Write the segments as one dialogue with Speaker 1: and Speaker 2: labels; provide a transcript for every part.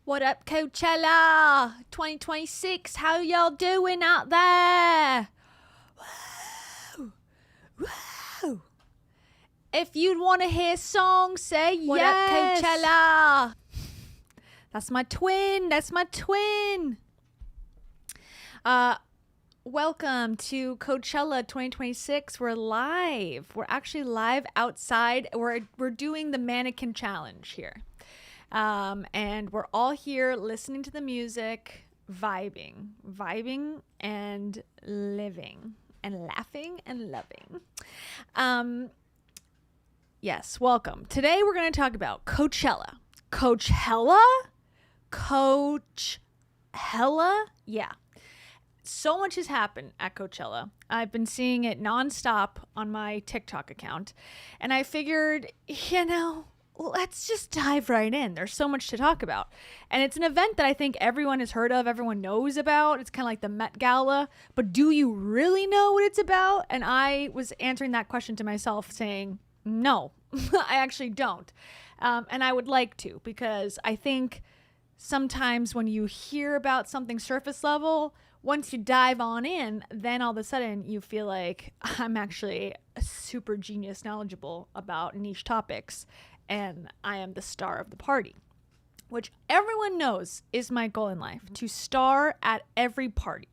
Speaker 1: What up, Coachella 2026? How y'all doing out there? Woo! Woo! If you'd want to hear songs, say
Speaker 2: What
Speaker 1: yes.
Speaker 2: up,
Speaker 1: Coachella? That's my twin. That's my twin. Welcome to Coachella 2026. We're live. We're actually live outside. We're doing the mannequin challenge here. And we're all here listening to the music, vibing and living and laughing and loving. Yes, welcome. Today we're going to talk about Coachella. Coachella? Yeah. So much has happened at Coachella. I've been seeing it nonstop on my TikTok account. And I figured, let's just dive right in. There's so much to talk about. And it's an event that I think everyone has heard of, everyone knows about. It's kind of like the Met Gala. But do you really know what it's about? And I was answering that question to myself saying, no, I actually don't. And I would like to, because I think sometimes when you hear about something surface level, once you dive on in, then all of a sudden you feel like I'm actually a super genius knowledgeable about niche topics. And I am the star of the party, which everyone knows is my goal in life, to star at every party.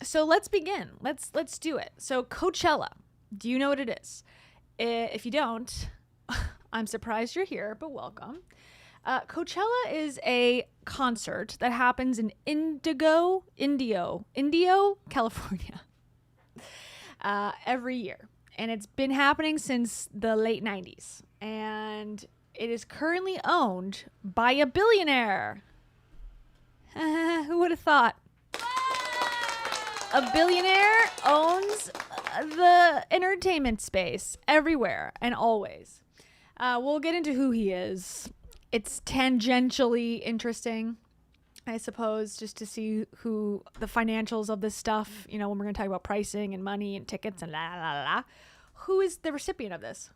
Speaker 1: So let's begin. Let's do it. So Coachella, do you know what it is? If you don't, I'm surprised you're here, but welcome. Coachella is a concert that happens in Indio, California, every year. And it's been happening since the late 90s. And it is currently owned by a billionaire. Who would have thought? A billionaire owns the entertainment space everywhere and always. We'll get into who he is. It's tangentially interesting, I suppose, just to see who the financials of this stuff, when we're going to talk about pricing and money and tickets and la la la. Who is the recipient of this?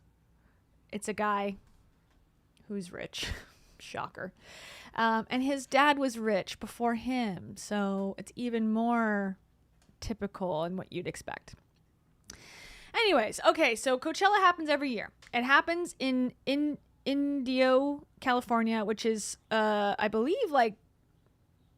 Speaker 1: It's a guy who's rich. Shocker. And his dad was rich before him, so it's even more typical in what you'd expect. Anyways, okay, so Coachella happens every year. It happens in Indio, California, which is, I believe, like,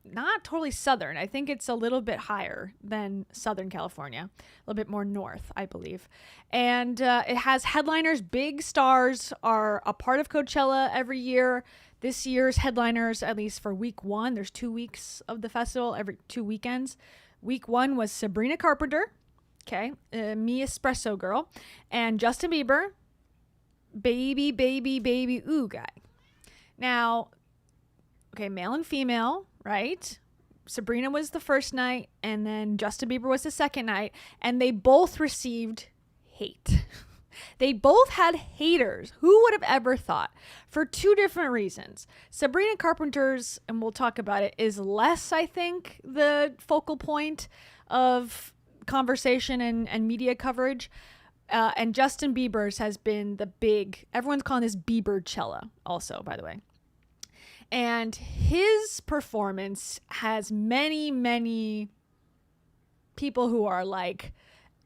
Speaker 1: not totally southern. I think it's a little bit higher than Southern California, a little bit more north, I believe. And it has headliners. Big stars are a part of Coachella every year. This year's headliners, at least for week one, there's 2 weeks of the festival, every 2 weekends. Week one was Sabrina Carpenter, okay, Me Espresso Girl, and Justin Bieber, baby ooh guy. Now, okay, male and female, right? Sabrina was the first night, and then Justin Bieber was the second night, and they both received hate. They both had haters. Who would have ever thought? For two different reasons. Sabrina Carpenter's, and we'll talk about it, is less, I think, the focal point of conversation and media coverage. And Justin Bieber's has been the big, everyone's calling this Bieberchella also, by the way. And his performance has many people who are like,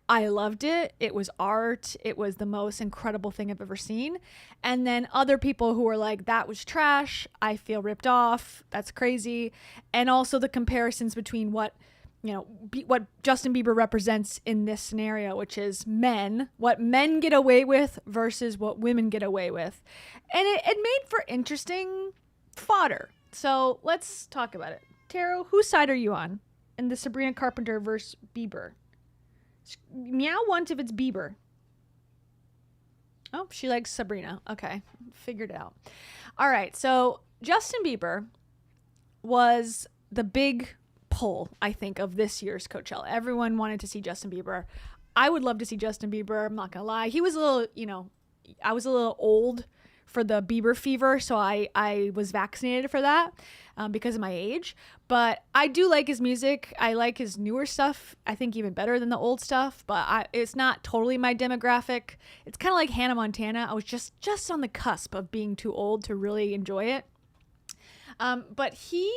Speaker 1: I loved it. It was art. It was the most incredible thing I've ever seen. And then other people who are like, that was trash. I feel ripped off. That's crazy. And also the comparisons between what Justin Bieber represents in this scenario, which is men, what men get away with versus what women get away with. And it made for interesting fodder. So let's talk about it. Taro, whose side are you on in the Sabrina Carpenter versus Bieber? Meow once if it's Bieber. Oh, she likes Sabrina. Okay, figured it out. All right, so Justin Bieber was the big pull, I think, of this year's Coachella. Everyone wanted to see Justin Bieber. I would love to see Justin Bieber. I'm not gonna lie. He was a little, I was a little old for the Bieber fever, so I was vaccinated for that because of my age. But I do like his music. I like his newer stuff, I think, even better than the old stuff. But it's not totally my demographic. It's kind of like Hannah Montana. I was just on the cusp of being too old to really enjoy it. But he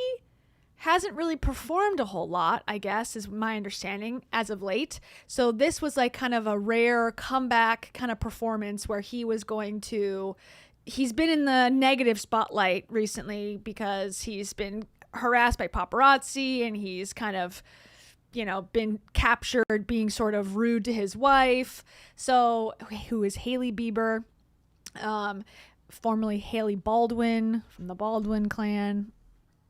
Speaker 1: hasn't really performed a whole lot, I guess, is my understanding as of late. So this was like kind of a rare comeback kind of performance where he's been in the negative spotlight recently because he's been harassed by paparazzi and he's kind of, been captured being sort of rude to his wife. So, who is Hailey Bieber, formerly Haley Baldwin from the Baldwin clan.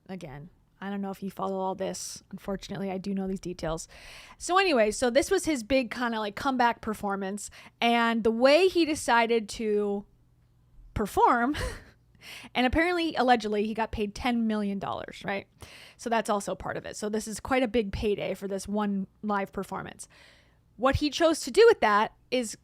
Speaker 1: Again, I don't know if you follow all this. Unfortunately, I do know these details. So anyway, so this was his big kind of like comeback performance. And the way he decided to perform, and apparently, allegedly, he got paid $10 million, right? So that's also part of it. So this is quite a big payday for this one live performance. What he chose to do with that is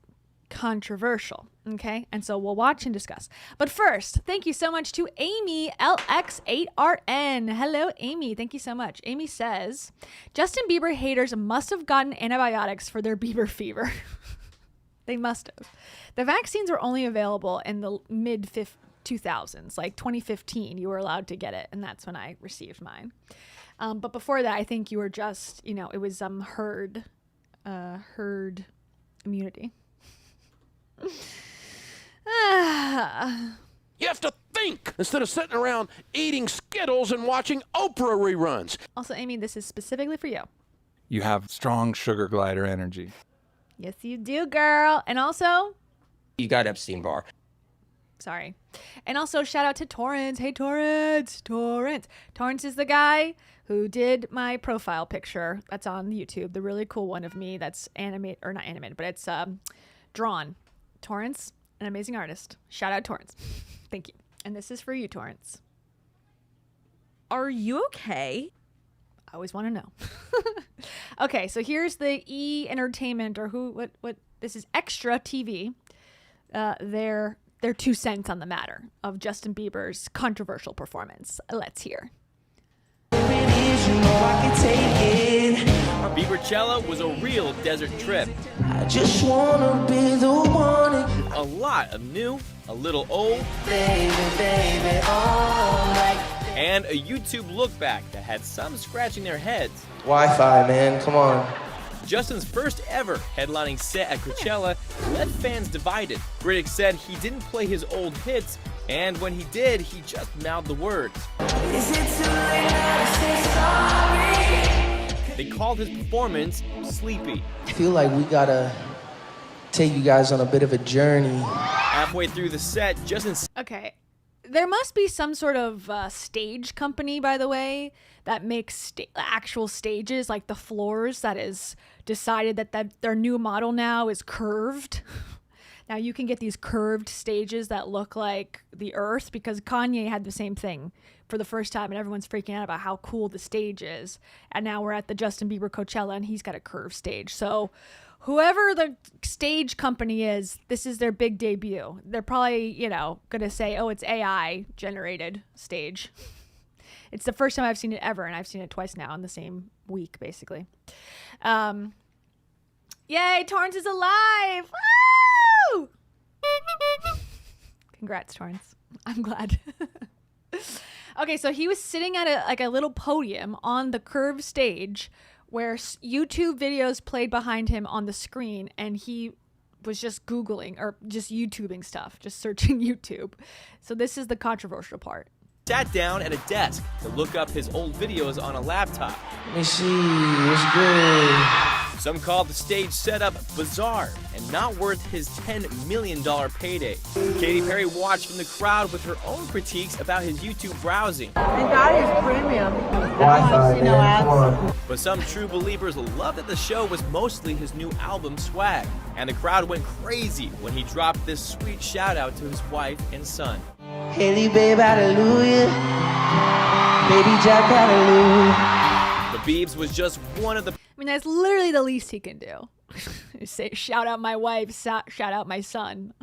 Speaker 1: controversial, okay? And so we'll watch and discuss. But first, thank you so much to Amy LX8RN. Hello, Amy. Thank you so much. Amy says, Justin Bieber haters must have gotten antibiotics for their Bieber fever. They must have. The vaccines were only available in the mid-2000s, like 2015, you were allowed to get it, and that's when I received mine. But before that, I think you were just, it was herd immunity.
Speaker 2: You have to think instead of sitting around eating Skittles and watching Oprah reruns.
Speaker 1: Also, Amy, this is specifically for you.
Speaker 3: You have strong sugar glider energy.
Speaker 1: Yes, you do, girl. And also,
Speaker 4: you got Epstein-Barr.
Speaker 1: Sorry. And also, shout out to Torrance. Hey, Torrance. Torrance is the guy who did my profile picture that's on YouTube, the really cool one of me that's animated, or not animated, but it's drawn. Torrance, an amazing artist. Shout out Torrance. Thank you. And this is for you, Torrance.
Speaker 5: Are you okay?
Speaker 1: I always want to know. Okay, so here's the E Entertainment, or what this is Extra TV. Their 2 cents on the matter of Justin Bieber's controversial performance. Let's hear.
Speaker 6: Biebercella was a real desert trip.
Speaker 7: I just wanna be the one.
Speaker 6: A lot of new, a little old,
Speaker 7: Baby, all right.
Speaker 6: and a YouTube look back that had some scratching their heads.
Speaker 7: Wi-Fi, man, come on.
Speaker 6: Justin's first ever headlining set at Coachella left fans divided. Critics said he didn't play his old hits, and when he did, he just mouthed the words.
Speaker 7: Is it too late now to say sorry?
Speaker 6: They called his performance sleepy.
Speaker 7: I feel like we gotta take you guys on a bit of a journey.
Speaker 6: Halfway through the set, Justin
Speaker 1: Okay. There must be some sort of stage company, by the way, that makes actual stages, like the floors, that is decided that their new model now is curved. Now you can get these curved stages that look like the earth, because Kanye had the same thing for the first time and everyone's freaking out about how cool the stage is. And now we're at the Justin Bieber Coachella and he's got a curved stage. So whoever the stage company is, this is their big debut. They're probably, going to say, oh, it's AI generated stage. It's the first time I've seen it ever, and I've seen it twice now in the same week, basically. Yay, Torrance is alive! Woo! Congrats, Torrance. I'm glad. Okay, so he was sitting at a little podium on the curved stage where YouTube videos played behind him on the screen, and he was just Googling or just YouTubing stuff, just searching YouTube. So this is the controversial part.
Speaker 6: sat down at a desk to look up his old videos on a laptop.
Speaker 7: Let me see, what's good?
Speaker 6: Some called the stage setup bizarre and not worth his $10 million payday. Katy Perry watched from the crowd with her own critiques about his YouTube browsing.
Speaker 5: And that is premium.
Speaker 7: Wi-Fi, man, come on.
Speaker 6: But some true believers loved that the show was mostly his new album swag, and the crowd went crazy when he dropped this sweet shout out to his wife and son.
Speaker 7: Haley, babe, hallelujah. Baby Jack, hallelujah.
Speaker 6: The Biebs was just one of the
Speaker 1: I mean, that's literally the least he can do. Say, shout out my wife, shout out my son.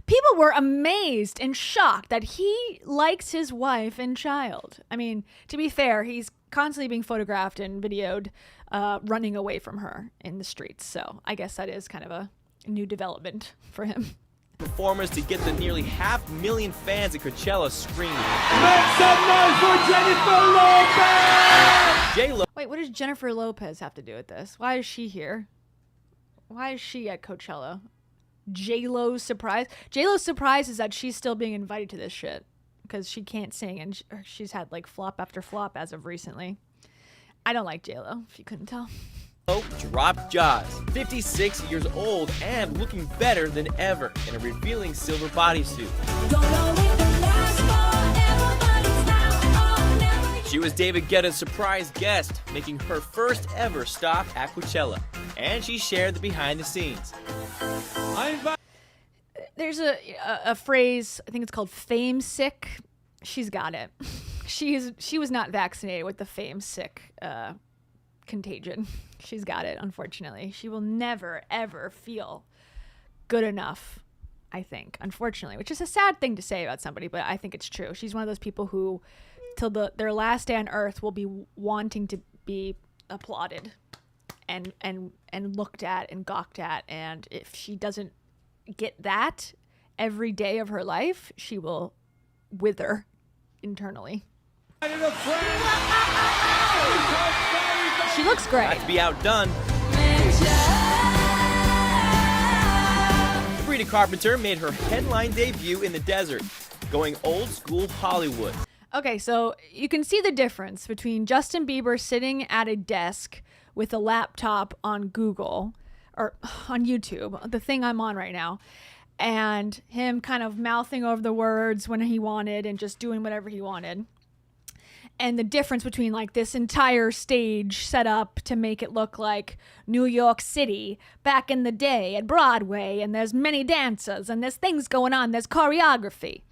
Speaker 1: People were amazed and shocked that he likes his wife and child. I mean, to be fair, he's constantly being photographed and videoed running away from her in the streets. So I guess that is kind of a new development for him.
Speaker 6: performers to get the nearly 500,000 fans at Coachella screaming.
Speaker 7: Make some noise for Jennifer Lopez!
Speaker 6: J-Lo
Speaker 1: Wait, what does Jennifer Lopez have to do with this? Why is she here? Why is she at Coachella? J-Lo's surprise? J-Lo's surprise is that she's still being invited to this shit because she can't sing, and she's had like flop after flop as of recently. I don't like J-Lo, if you couldn't tell.
Speaker 6: dropped jaws, 56 years old and looking better than ever in a revealing silver bodysuit. She was David Guetta's surprise guest, making her first ever stop at Coachella, and she shared the behind the scenes.
Speaker 1: There's a phrase, I think it's called fame sick. She's got it. She was not vaccinated with the fame sick contagion. She's got it, unfortunately. She will never, ever feel good enough, I think, unfortunately, which is a sad thing to say about somebody, but I think it's true. She's one of those people who, till their last day on earth, will be wanting to be applauded and looked at and gawked at, and if she doesn't get that every day of her life, she will wither internally. She looks great.
Speaker 6: Not to be outdone, Sabrina Carpenter made her headline debut in the desert, going old school Hollywood.
Speaker 1: Okay, so you can see the difference between Justin Bieber sitting at a desk with a laptop on Google or on YouTube, the thing I'm on right now, and him kind of mouthing over the words when he wanted and just doing whatever he wanted. And the difference between like this entire stage set up to make it look like New York City back in the day at Broadway, and there's many dancers and there's things going on, there's choreography.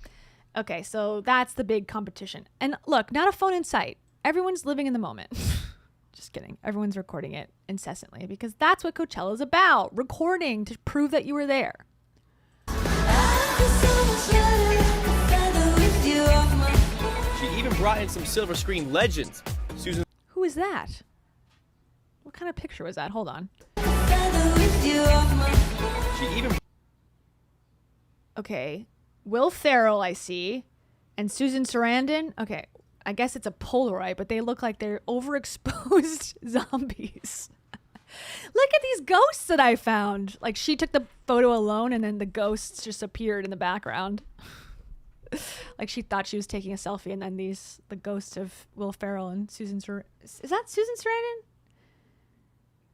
Speaker 1: Okay, so that's the big competition. And look, not a phone in sight. Everyone's living in the moment. Just kidding. Everyone's recording it incessantly because that's what Coachella is about. Recording to prove that you were there.
Speaker 6: She even brought in some silver screen legends. Susan
Speaker 1: Who is that? What kind of picture was that? Hold on.
Speaker 6: She even
Speaker 1: Okay. Will Ferrell, I see. And Susan Sarandon. Okay. I guess it's a Polaroid, but they look like they're overexposed zombies. Look at these ghosts that I found. Like she took the photo alone and then the ghosts just appeared in the background. Like she thought she was taking a selfie and then the ghosts of Will Ferrell and Susan Sarandon. Is that Susan Sarandon?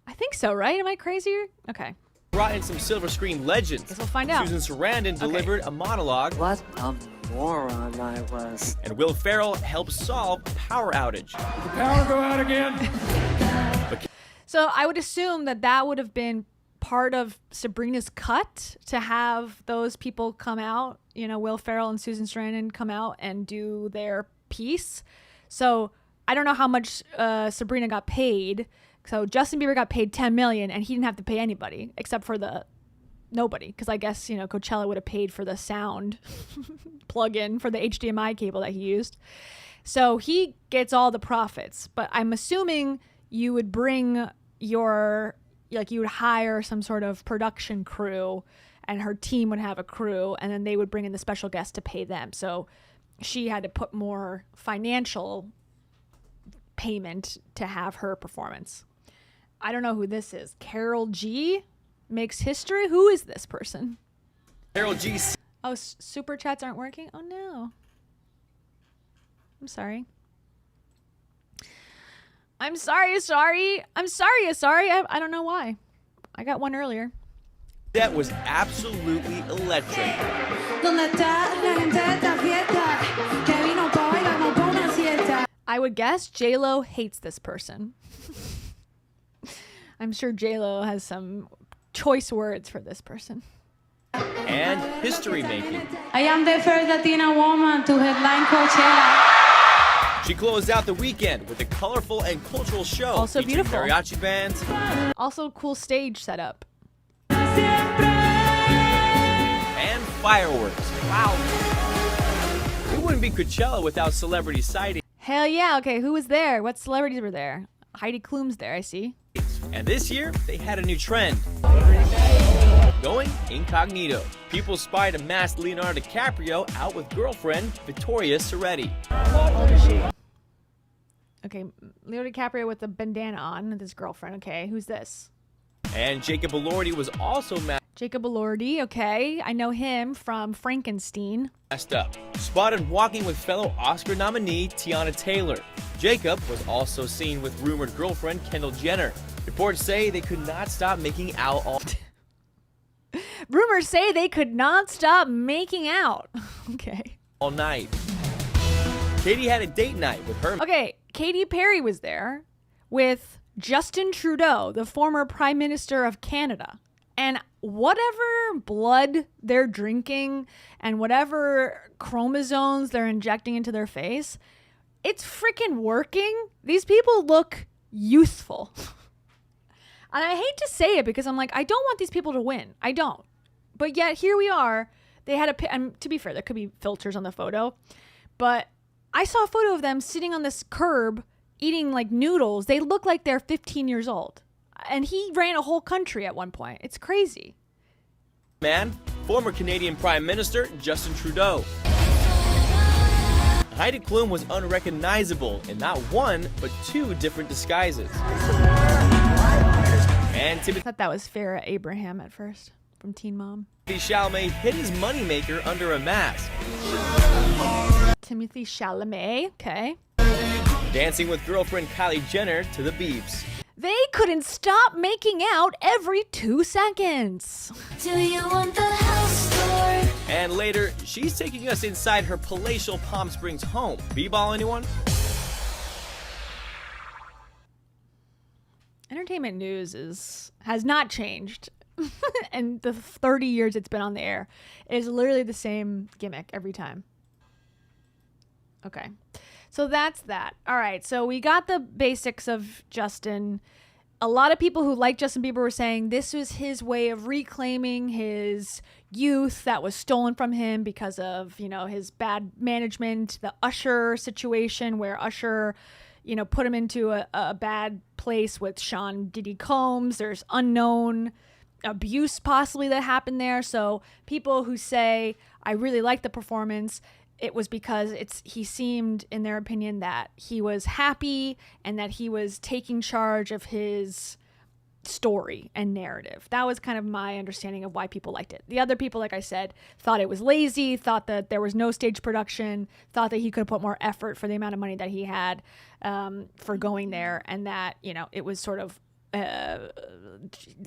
Speaker 1: I think so, right? Am I crazy? Okay.
Speaker 6: brought in some silver screen legends.
Speaker 1: Guess we'll find out.
Speaker 6: Susan Sarandon delivered a monologue.
Speaker 8: What a moron I was.
Speaker 6: And Will Ferrell helped solve a power outage.
Speaker 7: Did the power go out again?
Speaker 1: So I would assume that would have been part of Sabrina's cut to have those people come out, you know, Will Ferrell and Susan Sarandon come out and do their piece. So I don't know how much Sabrina got paid. So Justin Bieber got paid $10 million and he didn't have to pay anybody except for nobody. Because I guess, you know, Coachella would have paid for the sound plug-in for the HDMI cable that he used. So he gets all the profits. But I'm assuming you would bring you would hire some sort of production crew and her team would have a crew and then they would bring in the special guest to pay them. So she had to put more financial payment to have her performance. I don't know who this is. Carol G makes history. Who is this person?
Speaker 6: Carol G.
Speaker 1: Oh, super chats aren't working? Oh no. I'm sorry. I'm sorry. I don't know why. I got one earlier.
Speaker 6: That was absolutely electric.
Speaker 1: I would guess J-Lo hates this person. I'm sure J-Lo has some choice words for this person.
Speaker 6: And history making.
Speaker 9: I am the first Latina woman to headline Coachella.
Speaker 6: She closed out the weekend with a colorful and cultural show.
Speaker 1: Also
Speaker 6: featuring
Speaker 1: beautiful.
Speaker 6: Mariachi bands.
Speaker 1: Also cool stage setup.
Speaker 6: And fireworks. Wow. It wouldn't be Coachella without celebrity sightings.
Speaker 1: Hell yeah. Okay, who was there? What celebrities were there? Heidi Klum's there, I see.
Speaker 6: And this year, they had a new trend. going incognito. People spied a masked Leonardo DiCaprio out with girlfriend Vittoria Soretti.
Speaker 1: How old is she? Okay, Leo DiCaprio with a bandana on with his girlfriend. Okay, who's this?
Speaker 6: And Jacob Elordi was also
Speaker 1: Jacob Elordi, okay. I know him from Frankenstein.
Speaker 6: masked up, spotted walking with fellow Oscar nominee Tiana Taylor. Jacob was also seen with rumored girlfriend Kendall Jenner. Reports say they could not stop making out
Speaker 1: Rumors say they could not stop making out. Okay.
Speaker 6: all night. Katie had a date night with her
Speaker 1: Okay, Katy Perry was there with Justin Trudeau, the former Prime Minister of Canada. And whatever blood they're drinking and whatever chromosomes they're injecting into their face, it's freaking working. These people look youthful. And I hate to say it because I'm like, I don't want these people to win. I don't. But yet here we are. They had and to be fair, there could be filters on the photo. But I saw a photo of them sitting on this curb eating like noodles. They look like they're 15 years old. And he ran a whole country at one point. It's crazy.
Speaker 6: man, former Canadian Prime Minister Justin Trudeau. Heidi Klum was unrecognizable in not one, but two different disguises. And
Speaker 1: I thought that was Farrah Abraham at first from Teen Mom.
Speaker 6: Chalamet hid his moneymaker under a mask.
Speaker 1: Timothy Chalamet, okay.
Speaker 6: Dancing with girlfriend Kylie Jenner to the Biebs.
Speaker 1: They couldn't stop making out every 2 seconds.
Speaker 7: Do you want the house tour?
Speaker 6: And later, she's taking us inside her palatial Palm Springs home. B-ball anyone?
Speaker 1: Entertainment news has not changed. And the 30 years it's been on the air, it is literally the same gimmick every time. Okay. So that's that. All right. So we got the basics of Justin. A lot of people who like Justin Bieber were saying this was his way of reclaiming his youth that was stolen from him because of, you know, his bad management, the Usher situation where Usher, you know, put him into a bad place with Sean Diddy Combs. There's unknown abuse possibly that happened there. So people who say, I really like the performance, it was because he seemed, in their opinion, that he was happy and that he was taking charge of his story and narrative. That was kind of my understanding of why people liked it. The other people, like I said, thought it was lazy, thought that there was no stage production, thought that he could have put more effort for the amount of money that he had for going there, and that, you know, it was sort of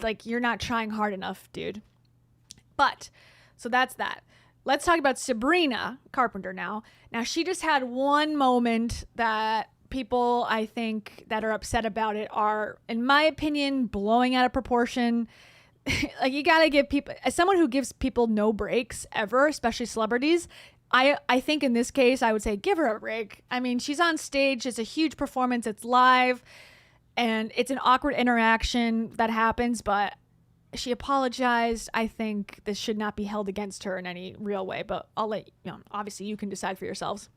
Speaker 1: like, you're not trying hard enough, dude. But, so that's that. Let's talk about Sabrina Carpenter now. Now, she just had one moment that people, I think, that are upset about it are, in my opinion, blowing out of proportion. Like, you gotta give people, as someone who gives people no breaks ever, especially celebrities, I think in this case, I would say give her a break. I mean, she's on stage. It's a huge performance. It's live. And it's an awkward interaction that happens, but she apologized. I think this should not be held against her in any real way, but I'll let you know, obviously you can decide for yourselves.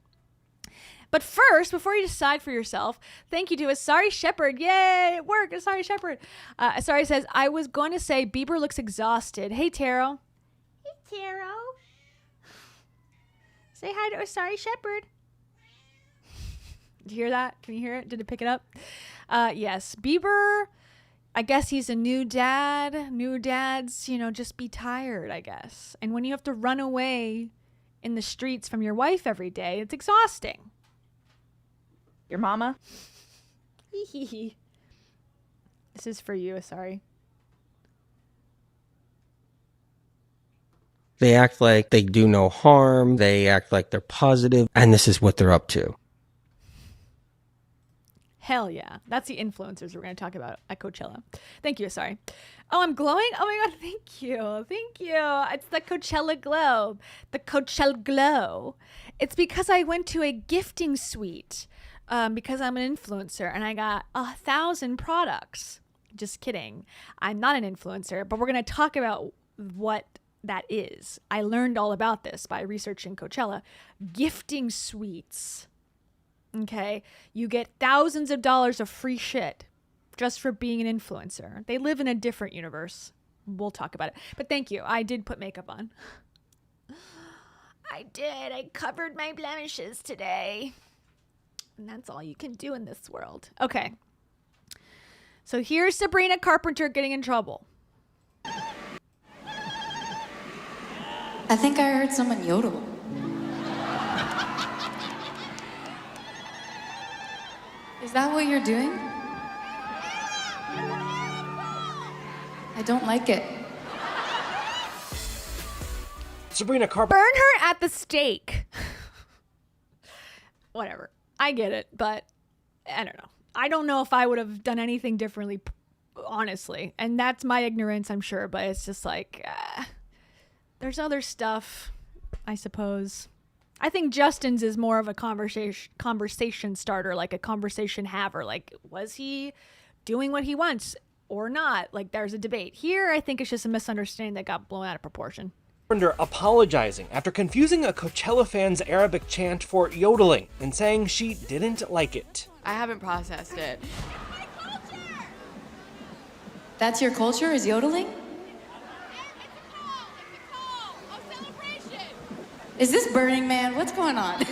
Speaker 1: But first, before you decide for yourself, thank you to Asari Shepherd. Yay, it worked, Asari Shepherd. Asari says, I was going to say Bieber looks exhausted. Hey, Taro. Hey, Taro. Say hi to Asari Shepherd. Did you hear that? Can you hear it? Did it pick it up? Yes, Bieber, I guess he's a new dad. New dads, you know, just be tired, I guess. And when you have to run away in the streets from your wife every day, it's exhausting.
Speaker 5: Your mama?
Speaker 1: This is for you, sorry.
Speaker 4: They act like they do no harm. They act like they're positive, and this is what they're up to.
Speaker 1: Hell yeah. That's the influencers we're going to talk about at Coachella. Thank you, sorry. Oh, I'm glowing? Oh my God, thank you. Thank you. It's the Coachella glow. The Coachella glow. It's because I went to a gifting suite because I'm an influencer and I got 1,000 products. Just kidding. I'm not an influencer, but we're going to talk about what that is. I learned all about this by researching Coachella. Gifting suites. Okay, you get thousands of dollars of free shit just for being an influencer. They live in a different universe. we'll talk about it. But thank you. I did put makeup on. I did. I covered my blemishes today. And that's all you can do in this world. Okay. So here's Sabrina Carpenter getting in trouble.
Speaker 9: I think I heard someone yodel. Is that what you're doing? I don't like it.
Speaker 6: Sabrina Carpenter.
Speaker 1: Burn her at the stake. Whatever. I get it, but I don't know. I don't know if I would have done anything differently, honestly. And that's my ignorance, I'm sure. But it's just like, there's other stuff, I suppose. I think Justin's is more of a conversation starter, like a conversation haver. Like, was he doing what he wants or not? Like, there's a debate. Here, I think it's just a misunderstanding that got blown out of proportion.
Speaker 6: Apologizing after confusing a Coachella fan's Arabic chant for yodeling and saying she didn't like it.
Speaker 10: I haven't processed it.
Speaker 9: That's your culture, is yodeling? Is this Burning Man? What's going on?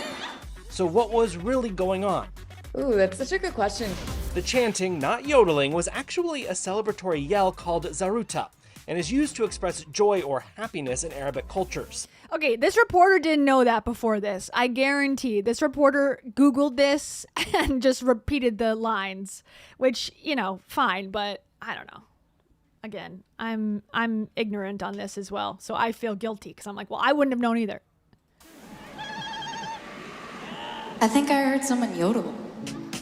Speaker 6: So what was really going on?
Speaker 10: Ooh, that's such a good question.
Speaker 6: The chanting, not yodeling, was actually a celebratory yell called zaruta and is used to express joy or happiness in Arabic cultures.
Speaker 1: Okay, this reporter didn't know that before this. I guarantee this reporter Googled this and just repeated the lines, which, you know, fine, but I don't know. Again, I'm ignorant on this as well, so I feel guilty because I'm like, well, I wouldn't have known either.
Speaker 9: I think I heard someone yodel.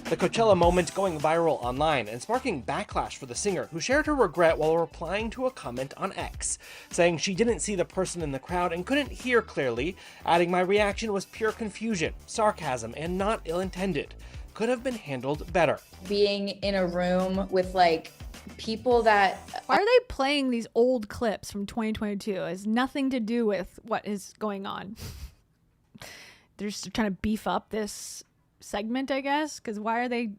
Speaker 6: The Coachella moment going viral online and sparking backlash for the singer, who shared her regret while replying to a comment on X, saying she didn't see the person in the crowd and couldn't hear clearly, adding, "My reaction was pure confusion, sarcasm, and not ill-intended. Could have been handled better."
Speaker 5: Being in a room with like people that
Speaker 1: Why are they playing these old clips from 2022? It has nothing to do with what is going on. They're just trying to beef up this segment, I guess, because why are they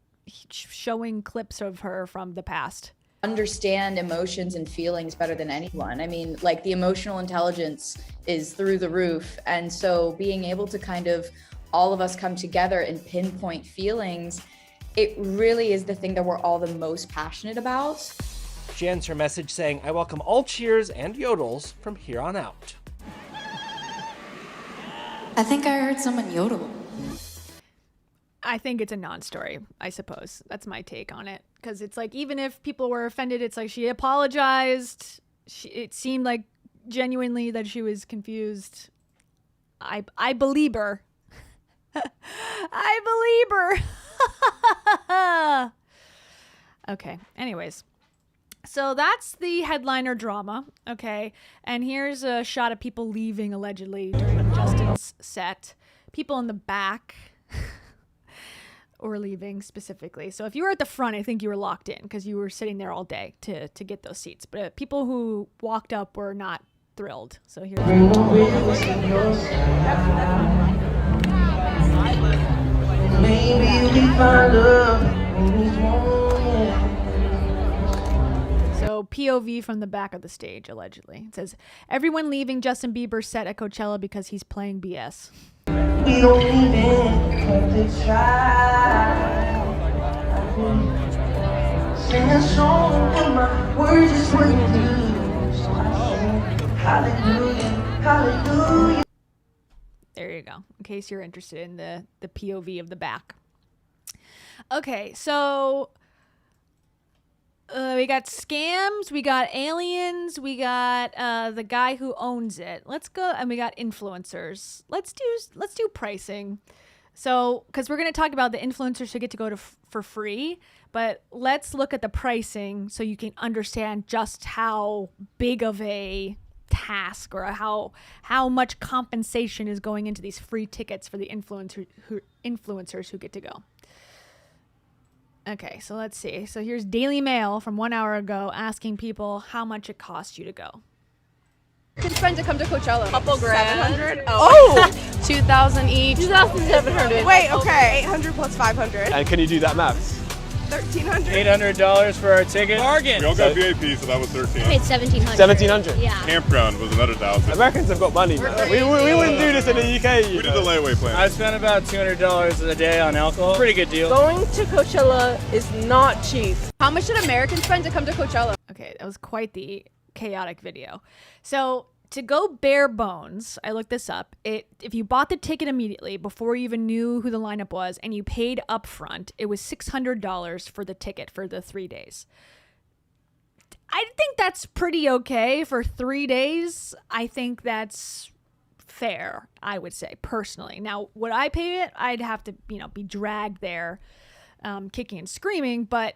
Speaker 1: showing clips of her from the past?
Speaker 5: understand emotions and feelings better than anyone. I mean, like the emotional intelligence is through the roof. And so being able to kind of all of us come together and pinpoint feelings, it really is the thing that we're all the most passionate about.
Speaker 6: She ends her message saying, "I welcome all cheers and yodels from here on out."
Speaker 9: I think I heard someone yodel.
Speaker 1: I think it's a non-story, I suppose. That's my take on it. Because it's like, even if people were offended, it's like she apologized. It seemed like genuinely that she was confused. I believe her. I believe her. Okay, anyways. So that's the headliner drama, okay? And here's a shot of people leaving allegedly during Justin's set. People in the back or leaving specifically. So if you were at the front, I think you were locked in because you were sitting there all day to get those seats. But people who walked up were not thrilled. So here's So POV from the back of the stage, allegedly. It says, everyone leaving Justin Bieber's set at Coachella because he's playing BS.
Speaker 7: We don't even have to try. Sing a song, but my words just wouldn't do. So I sing hallelujah, hallelujah.
Speaker 1: There you go, in case you're interested in the POV of the back. Okay, so we got scams, we got aliens, we got the guy who owns it. Let's go, and we got influencers. Let's do pricing. So, because we're going to talk about the influencers who get to go to for free, but let's look at the pricing so you can understand just how big of a task or how much compensation is going into these free tickets for the influencers who get to go. Okay, so let's see. So here's Daily Mail from 1 hour ago asking people how much it costs you to go.
Speaker 10: You can spend to come to Coachella.
Speaker 11: Couple grand.
Speaker 10: 700.
Speaker 11: Oh!
Speaker 10: 2,000 each.
Speaker 11: 2,700.
Speaker 10: Wait, okay. 800 plus 500.
Speaker 12: And can you do that math?
Speaker 10: $1,300.
Speaker 6: $800 for our ticket.
Speaker 11: Bargain.
Speaker 12: We all got VIP, so that was 13.
Speaker 13: Paid $1,700.
Speaker 6: $1,700.
Speaker 13: Yeah.
Speaker 12: Campground was another 1,000.
Speaker 6: Americans have got money. We wouldn't do this in the UK.
Speaker 12: We did the layaway plan.
Speaker 6: I spent about $200 a day on alcohol. Pretty good deal.
Speaker 10: Going to Coachella is not cheap. How much should Americans spend to come to Coachella?
Speaker 1: Okay, that was quite the chaotic video. So to go bare bones, I looked this up. If you bought the ticket immediately before you even knew who the lineup was and you paid up front, it was $600 for the ticket for the 3 days. I think that's pretty okay for 3 days. I think that's fair, I would say, personally. Now, would I pay it? I'd have to, be dragged there, kicking and screaming, but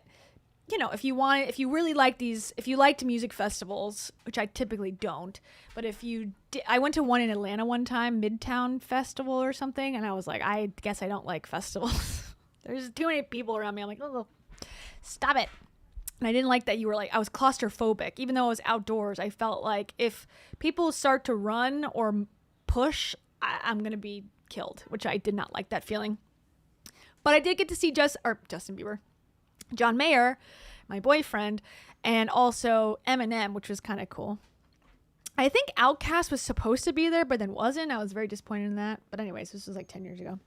Speaker 1: if you really like if you liked music festivals, which I typically don't, but if you I went to one in Atlanta one time, Midtown Festival or something, and I was like, I guess I don't like festivals. There's too many people around me. I'm like, oh, stop it. And I didn't like that you were like, I was claustrophobic. Even though I was outdoors, I felt like if people start to run or push, I'm going to be killed, which I did not like that feeling. But I did get to see Justin Bieber, John Mayer, my boyfriend, and also Eminem, which was kind of cool. I think Outkast was supposed to be there, but then wasn't. I was very disappointed in that. But anyways, this was like 10 years ago.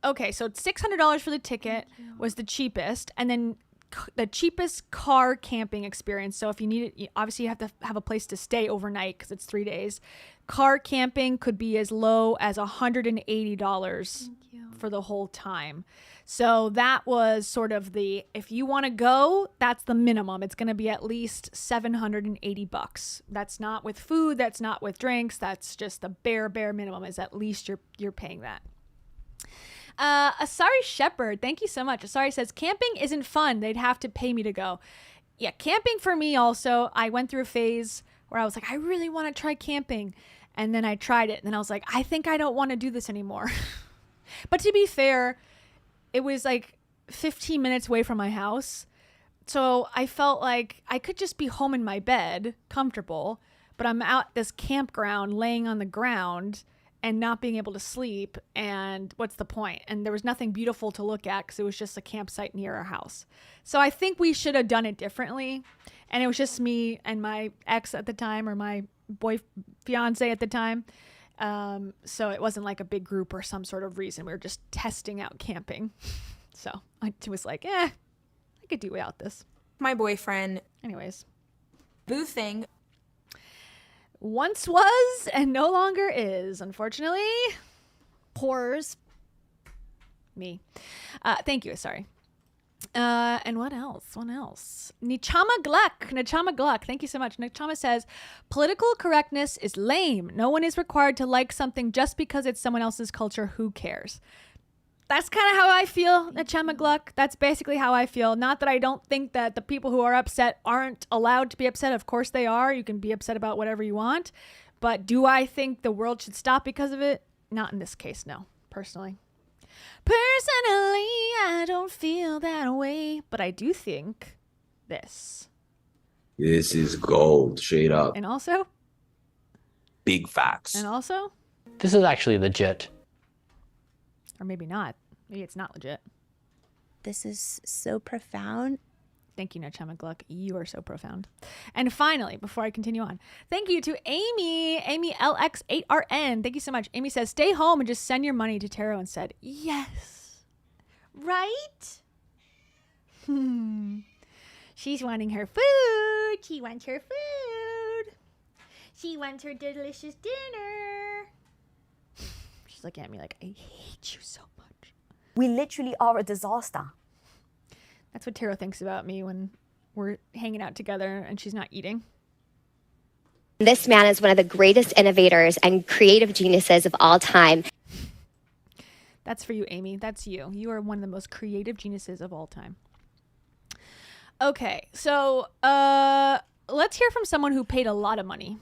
Speaker 1: Okay, so $600 for the ticket was the cheapest, and then the cheapest car camping experience. So if you need it, obviously you have to have a place to stay overnight because it's 3 days. Car camping could be as low as $180 for the whole time. So that was sort of if you want to go, that's the minimum. It's going to be at least $780. That's not with food. That's not with drinks. That's just the bare minimum is at least you're paying that. Asari Shepherd, thank you so much. Asari says, camping isn't fun. They'd have to pay me to go. Yeah, camping for me also, I went through a phase where I was like, I really want to try camping. And then I tried it. And then I was like, I think I don't want to do this anymore. But to be fair, it was like 15 minutes away from my house. So I felt like I could just be home in my bed, comfortable. But I'm out this campground laying on the ground and not being able to sleep, and what's the point? And there was nothing beautiful to look at because it was just a campsite near our house. So I think we should have done it differently, and it was just me and my ex at the time, or my fiance at the time. So it wasn't like a big group or some sort of reason. We were just testing out camping. So I was like, I could do without this.
Speaker 14: My boyfriend.
Speaker 1: Anyways.
Speaker 14: Boofing.
Speaker 1: Once was and no longer is, unfortunately.
Speaker 13: Pores.
Speaker 1: Me. Thank you. Sorry. And what else? Nichama Gluck. Thank you so much. Nichama says, political correctness is lame. No one is required to like something just because it's someone else's culture. Who cares? That's kind of how I feel, Nichama Gluck. That's basically how I feel. Not that I don't think that the people who are upset aren't allowed to be upset. Of course they are. You can be upset about whatever you want. But do I think the world should stop because of it? Not in this case, no. Personally, I don't feel that way. But I do think this.
Speaker 15: This is gold, straight up.
Speaker 1: And also?
Speaker 15: Big facts.
Speaker 1: And also?
Speaker 16: This is actually legit.
Speaker 1: Or maybe not. Maybe it's not legit.
Speaker 13: This is so profound.
Speaker 1: Thank you, Nichama Gluck. You are so profound. And finally, before I continue on, thank you to Amy LX8RN. Thank you so much. Amy says, stay home and just send your money to Taro instead. Yes. Right? She's wanting her food. She wants her food. She wants her delicious dinner. She's looking at me like, I hate you so much.
Speaker 13: We literally are a disaster.
Speaker 1: That's what Taro thinks about me when we're hanging out together and she's not eating.
Speaker 17: This man is one of the greatest innovators and creative geniuses of all time.
Speaker 1: That's for you, Amy. That's you. You are one of the most creative geniuses of all time. Okay, so let's hear from someone who paid a lot of money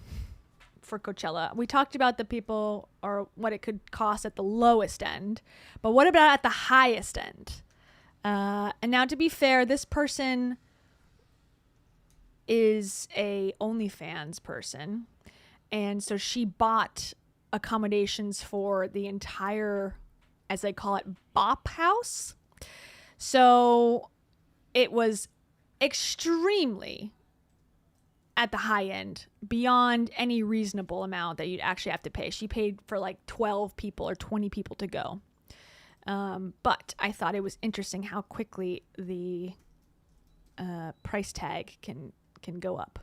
Speaker 1: for Coachella. We talked about the people or what it could cost at the lowest end, but what about at the highest end? And now, to be fair, this person is a OnlyFans person, and so she bought accommodations for the entire, as they call it, bop house. So it was extremely at the high end, beyond any reasonable amount that you'd actually have to pay. She paid for like 12 people or 20 people to go. But I thought it was interesting how quickly the price tag can go up.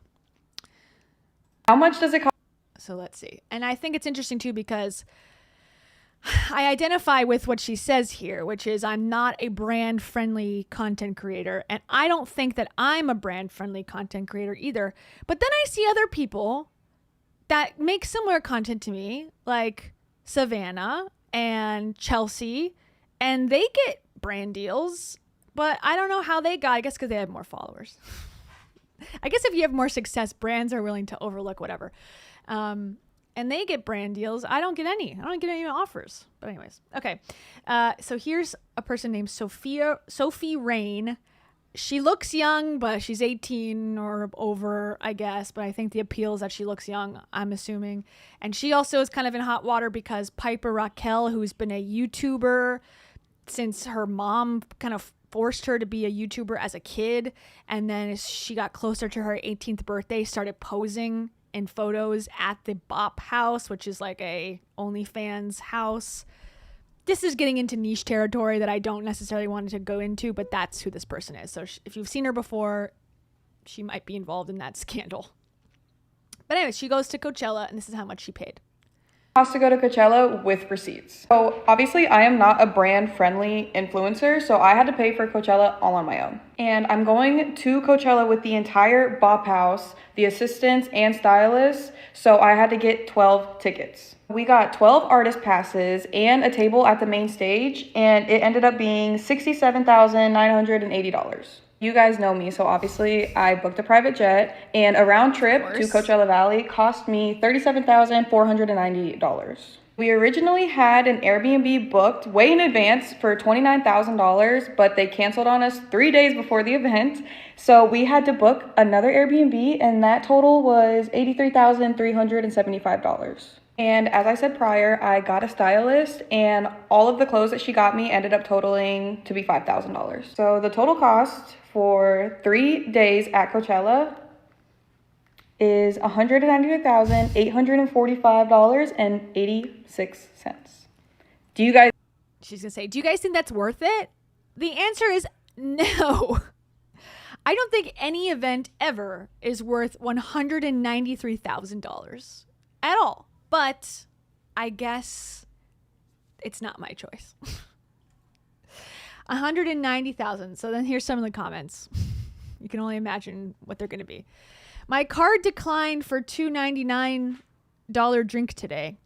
Speaker 10: How much does it cost?
Speaker 1: So let's see. And I think it's interesting too because I identify with what she says here, which is I'm not a brand-friendly content creator, and I don't think that I'm a brand-friendly content creator either. But then I see other people that make similar content to me, like Savannah and Chelsea, and they get brand deals, but I don't know how they got, I guess because they have more followers. I guess if you have more success, brands are willing to overlook whatever. And they get brand deals. I don't get any. I don't get any offers. But anyways, okay. So here's a person named Sophie Rain. She looks young, but she's 18 or over, I guess. But I think the appeal is that she looks young, I'm assuming. And she also is kind of in hot water because Piper Raquel, who's been a YouTuber since her mom kind of forced her to be a YouTuber as a kid. And then as she got closer to her 18th birthday, started posing in photos at the Bop House, which is like a OnlyFans house. This is getting into niche territory that I don't necessarily want to go into, but that's who this person is. So if you've seen her before, she might be involved in that scandal. But anyways, she goes to Coachella, and this is how much she paid.
Speaker 10: Cost to go to Coachella with receipts. So obviously I am not a brand friendly influencer, so I had to pay for Coachella all on my own. And I'm going to Coachella with the entire Bop House, the assistants and stylists, so I had to get 12 tickets. We got 12 artist passes and a table at the main stage, and it ended up being $67,980. You guys know me, so obviously I booked a private jet, and a round trip to Coachella Valley cost me $37,490. We originally had an Airbnb booked way in advance for $29,000, but they canceled on us 3 days before the event. So we had to book another Airbnb, and that total was $83,375. And as I said prior, I got a stylist, and all of the clothes that she got me ended up totaling to be $5,000. So the total cost for 3 days at Coachella is $192,845.86. Do you guys...
Speaker 1: She's going to say, do you guys think that's worth it? The answer is no. I don't think any event ever is worth $193,000 at all. But I guess it's not my choice. 190,000. So then here's some of the comments. You can only imagine what they're going to be. My card declined for $2.99 drink today.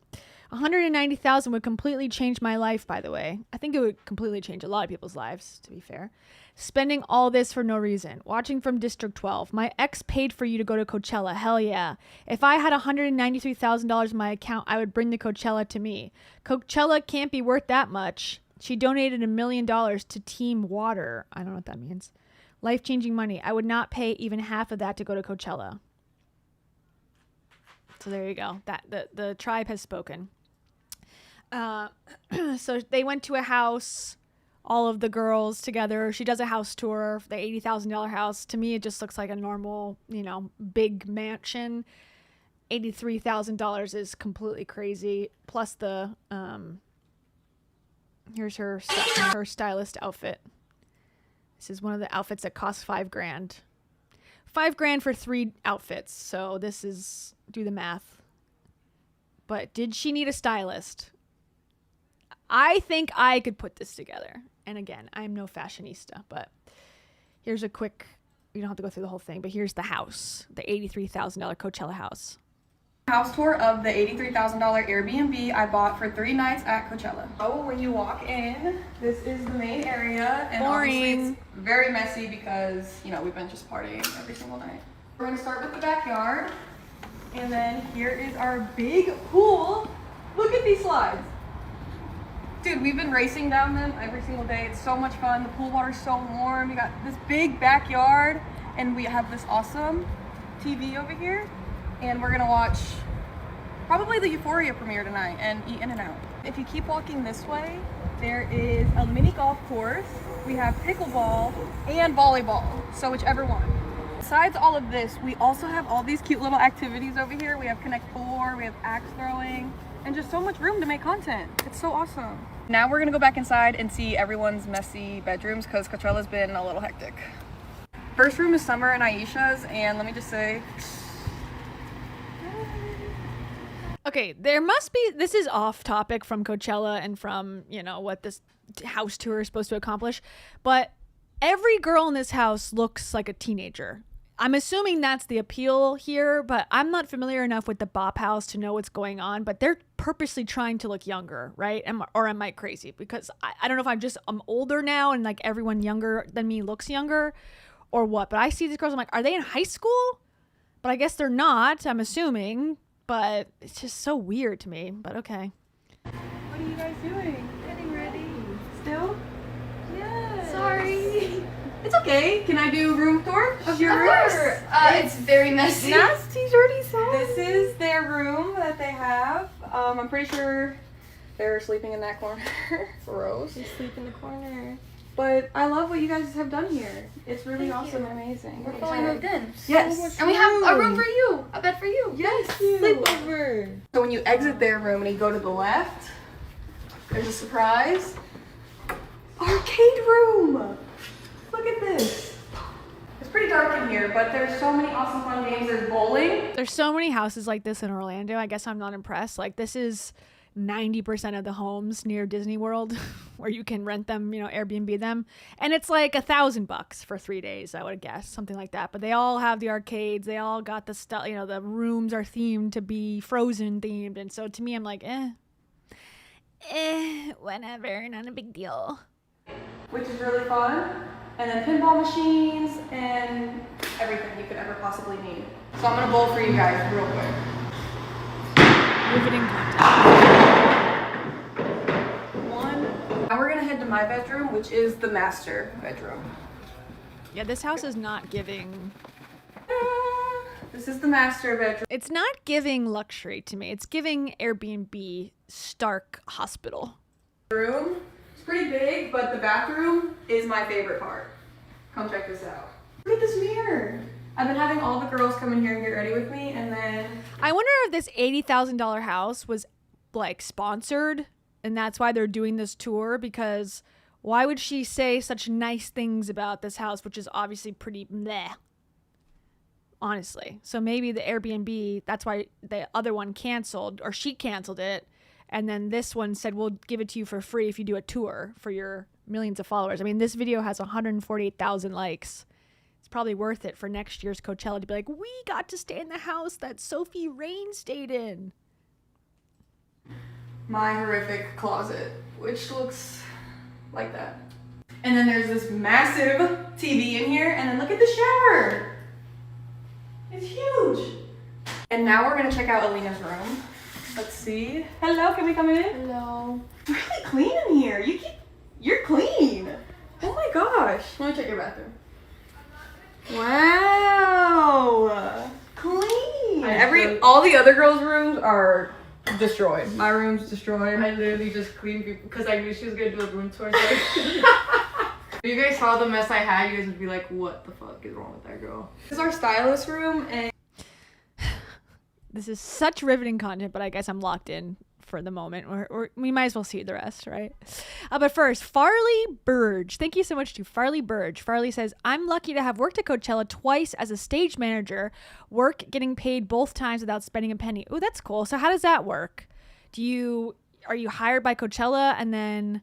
Speaker 1: 190,000 would completely change my life, by the way. I think it would completely change a lot of people's lives, to be fair. Spending all this for no reason. Watching from District 12. My ex paid for you to go to Coachella. Hell yeah. If I had $193,000 in my account, I would bring the Coachella to me. Coachella can't be worth that much. She donated $1 million to Team Water. I don't know what that means. Life-changing money. I would not pay even half of that to go to Coachella. So there you go. The tribe has spoken. So they went to a house, all of the girls together. She does a house tour, the $80,000 house. To me, it just looks like a normal, big mansion. $83,000 is completely crazy. Plus the, here's her stylist outfit. This is one of the outfits that costs $5,000. $5,000 for 3 outfits. So this is, do the math. But did she need a stylist? I think I could put this together. And again, I'm no fashionista, but here's a quick, you don't have to go through the whole thing, but here's the house, the $83,000 Coachella house.
Speaker 10: House tour of the $83,000 Airbnb I bought for 3 nights at Coachella. Oh, when you walk in, this is the main area. And
Speaker 1: boring.
Speaker 10: It's very messy because, we've been just partying every single night. We're gonna start with the backyard. And then here is our big pool. Look at these slides. Dude, we've been racing down them every single day. It's so much fun. The pool water's so warm. We got this big backyard, and we have this awesome TV over here. And we're gonna watch probably the Euphoria premiere tonight and eat In-N-Out. If you keep walking this way, There is a mini golf course. We have pickleball and volleyball, so whichever one. Besides all of this, we also have all these cute little activities over here. We have Connect 4, we have axe throwing, and just so much room to make content. It's so awesome. Now we're gonna go back inside and see everyone's messy bedrooms because Coachella's been a little hectic. First room is Summer and Aisha's, and let me just say,
Speaker 1: Okay, there must be, this is off topic from Coachella and from, you know, what this house tour is supposed to accomplish, but every girl in this house looks like a teenager. I'm assuming that's the appeal here, but I'm not familiar enough with the Bop House to know what's going on, but they're purposely trying to look younger, right? Or am I crazy? Because I don't know if I'm older now and like everyone younger than me looks younger or what, but I see these girls, I'm like, are they in high school? But I guess they're not, I'm assuming, but it's just so weird to me, but okay.
Speaker 10: what are you guys doing? Getting ready. Still? Yes. Sorry. It's okay. Can I do a room tour of your room?
Speaker 5: Of course. It's very messy.
Speaker 10: Nasty, dirty sauce. This is their room that they have. I'm pretty sure they're sleeping in that corner. Gross. They sleep in the corner. But I love what you guys have done here. It's really awesome and amazing.
Speaker 5: We're fully moved in.
Speaker 10: Yes.
Speaker 5: And we have a room for you. A bed for you.
Speaker 10: Yes. Sleepover. So when you exit their room and you go to the left, there's a surprise. Arcade room. Look at this. It's pretty dark in here, but there's so many awesome fun games. There's bowling.
Speaker 1: There's so many houses like this in Orlando. I guess I'm not impressed. Like this is 90% of the homes near Disney World where you can rent them, you know, Airbnb them. And it's like $1,000 for 3 days, I would guess, something like that. But they all have the arcades. They all got the stuff, you know, the rooms are themed to be Frozen themed. And so to me, I'm like, whatever, not a big deal.
Speaker 10: Which is really fun. And then pinball machines and everything you could ever possibly need. So I'm gonna bowl for you guys real quick.
Speaker 1: Riveting content.
Speaker 10: Now we're gonna head to my bedroom, which is the master bedroom.
Speaker 1: Yeah, this house is not giving...
Speaker 10: This is the master bedroom.
Speaker 1: It's not giving luxury to me. It's giving Airbnb Stark Hospital.
Speaker 10: Room. It's pretty big, but the bathroom is my favorite part. Come check this out. Look at this mirror. I've been having all the girls come in here and get ready with me, and then...
Speaker 1: I wonder if this $80,000 house was, like, sponsored, and that's why they're doing this tour, because why would she say such nice things about this house, which is obviously pretty meh, honestly. So maybe the Airbnb, that's why the other one canceled, or she canceled it, and then this one said, we'll give it to you for free if you do a tour for your millions of followers. I mean, this video has 148,000 likes. It's probably worth it for next year's Coachella to be like, we got to stay in the house that Sophie Rain stayed in.
Speaker 10: My horrific closet, which looks like that. And then there's this massive TV in here, and then look at the shower. It's huge. And now we're gonna check out Alina's room. Let's see. Hello, can we come in?
Speaker 5: Hello.
Speaker 10: Really clean in here. You're clean. Oh my gosh. Let me check your bathroom. Wow. Clean. All the other girls' rooms are destroyed. My room's destroyed.
Speaker 11: I literally just cleaned people because I knew she was gonna do a room tour. So if you guys saw the mess I had, you guys would be like, what the fuck is wrong with that girl?
Speaker 10: This is our stylist room, and
Speaker 1: This is such riveting content, but I guess I'm locked in for the moment, or we might as well see the rest, right? But first, Farley Burge. Thank you so much to Farley Burge. Farley says, I'm lucky to have worked at Coachella twice as a stage manager, work getting paid both times without spending a penny. Oh, that's cool. So how does that work? Are you hired by Coachella and then,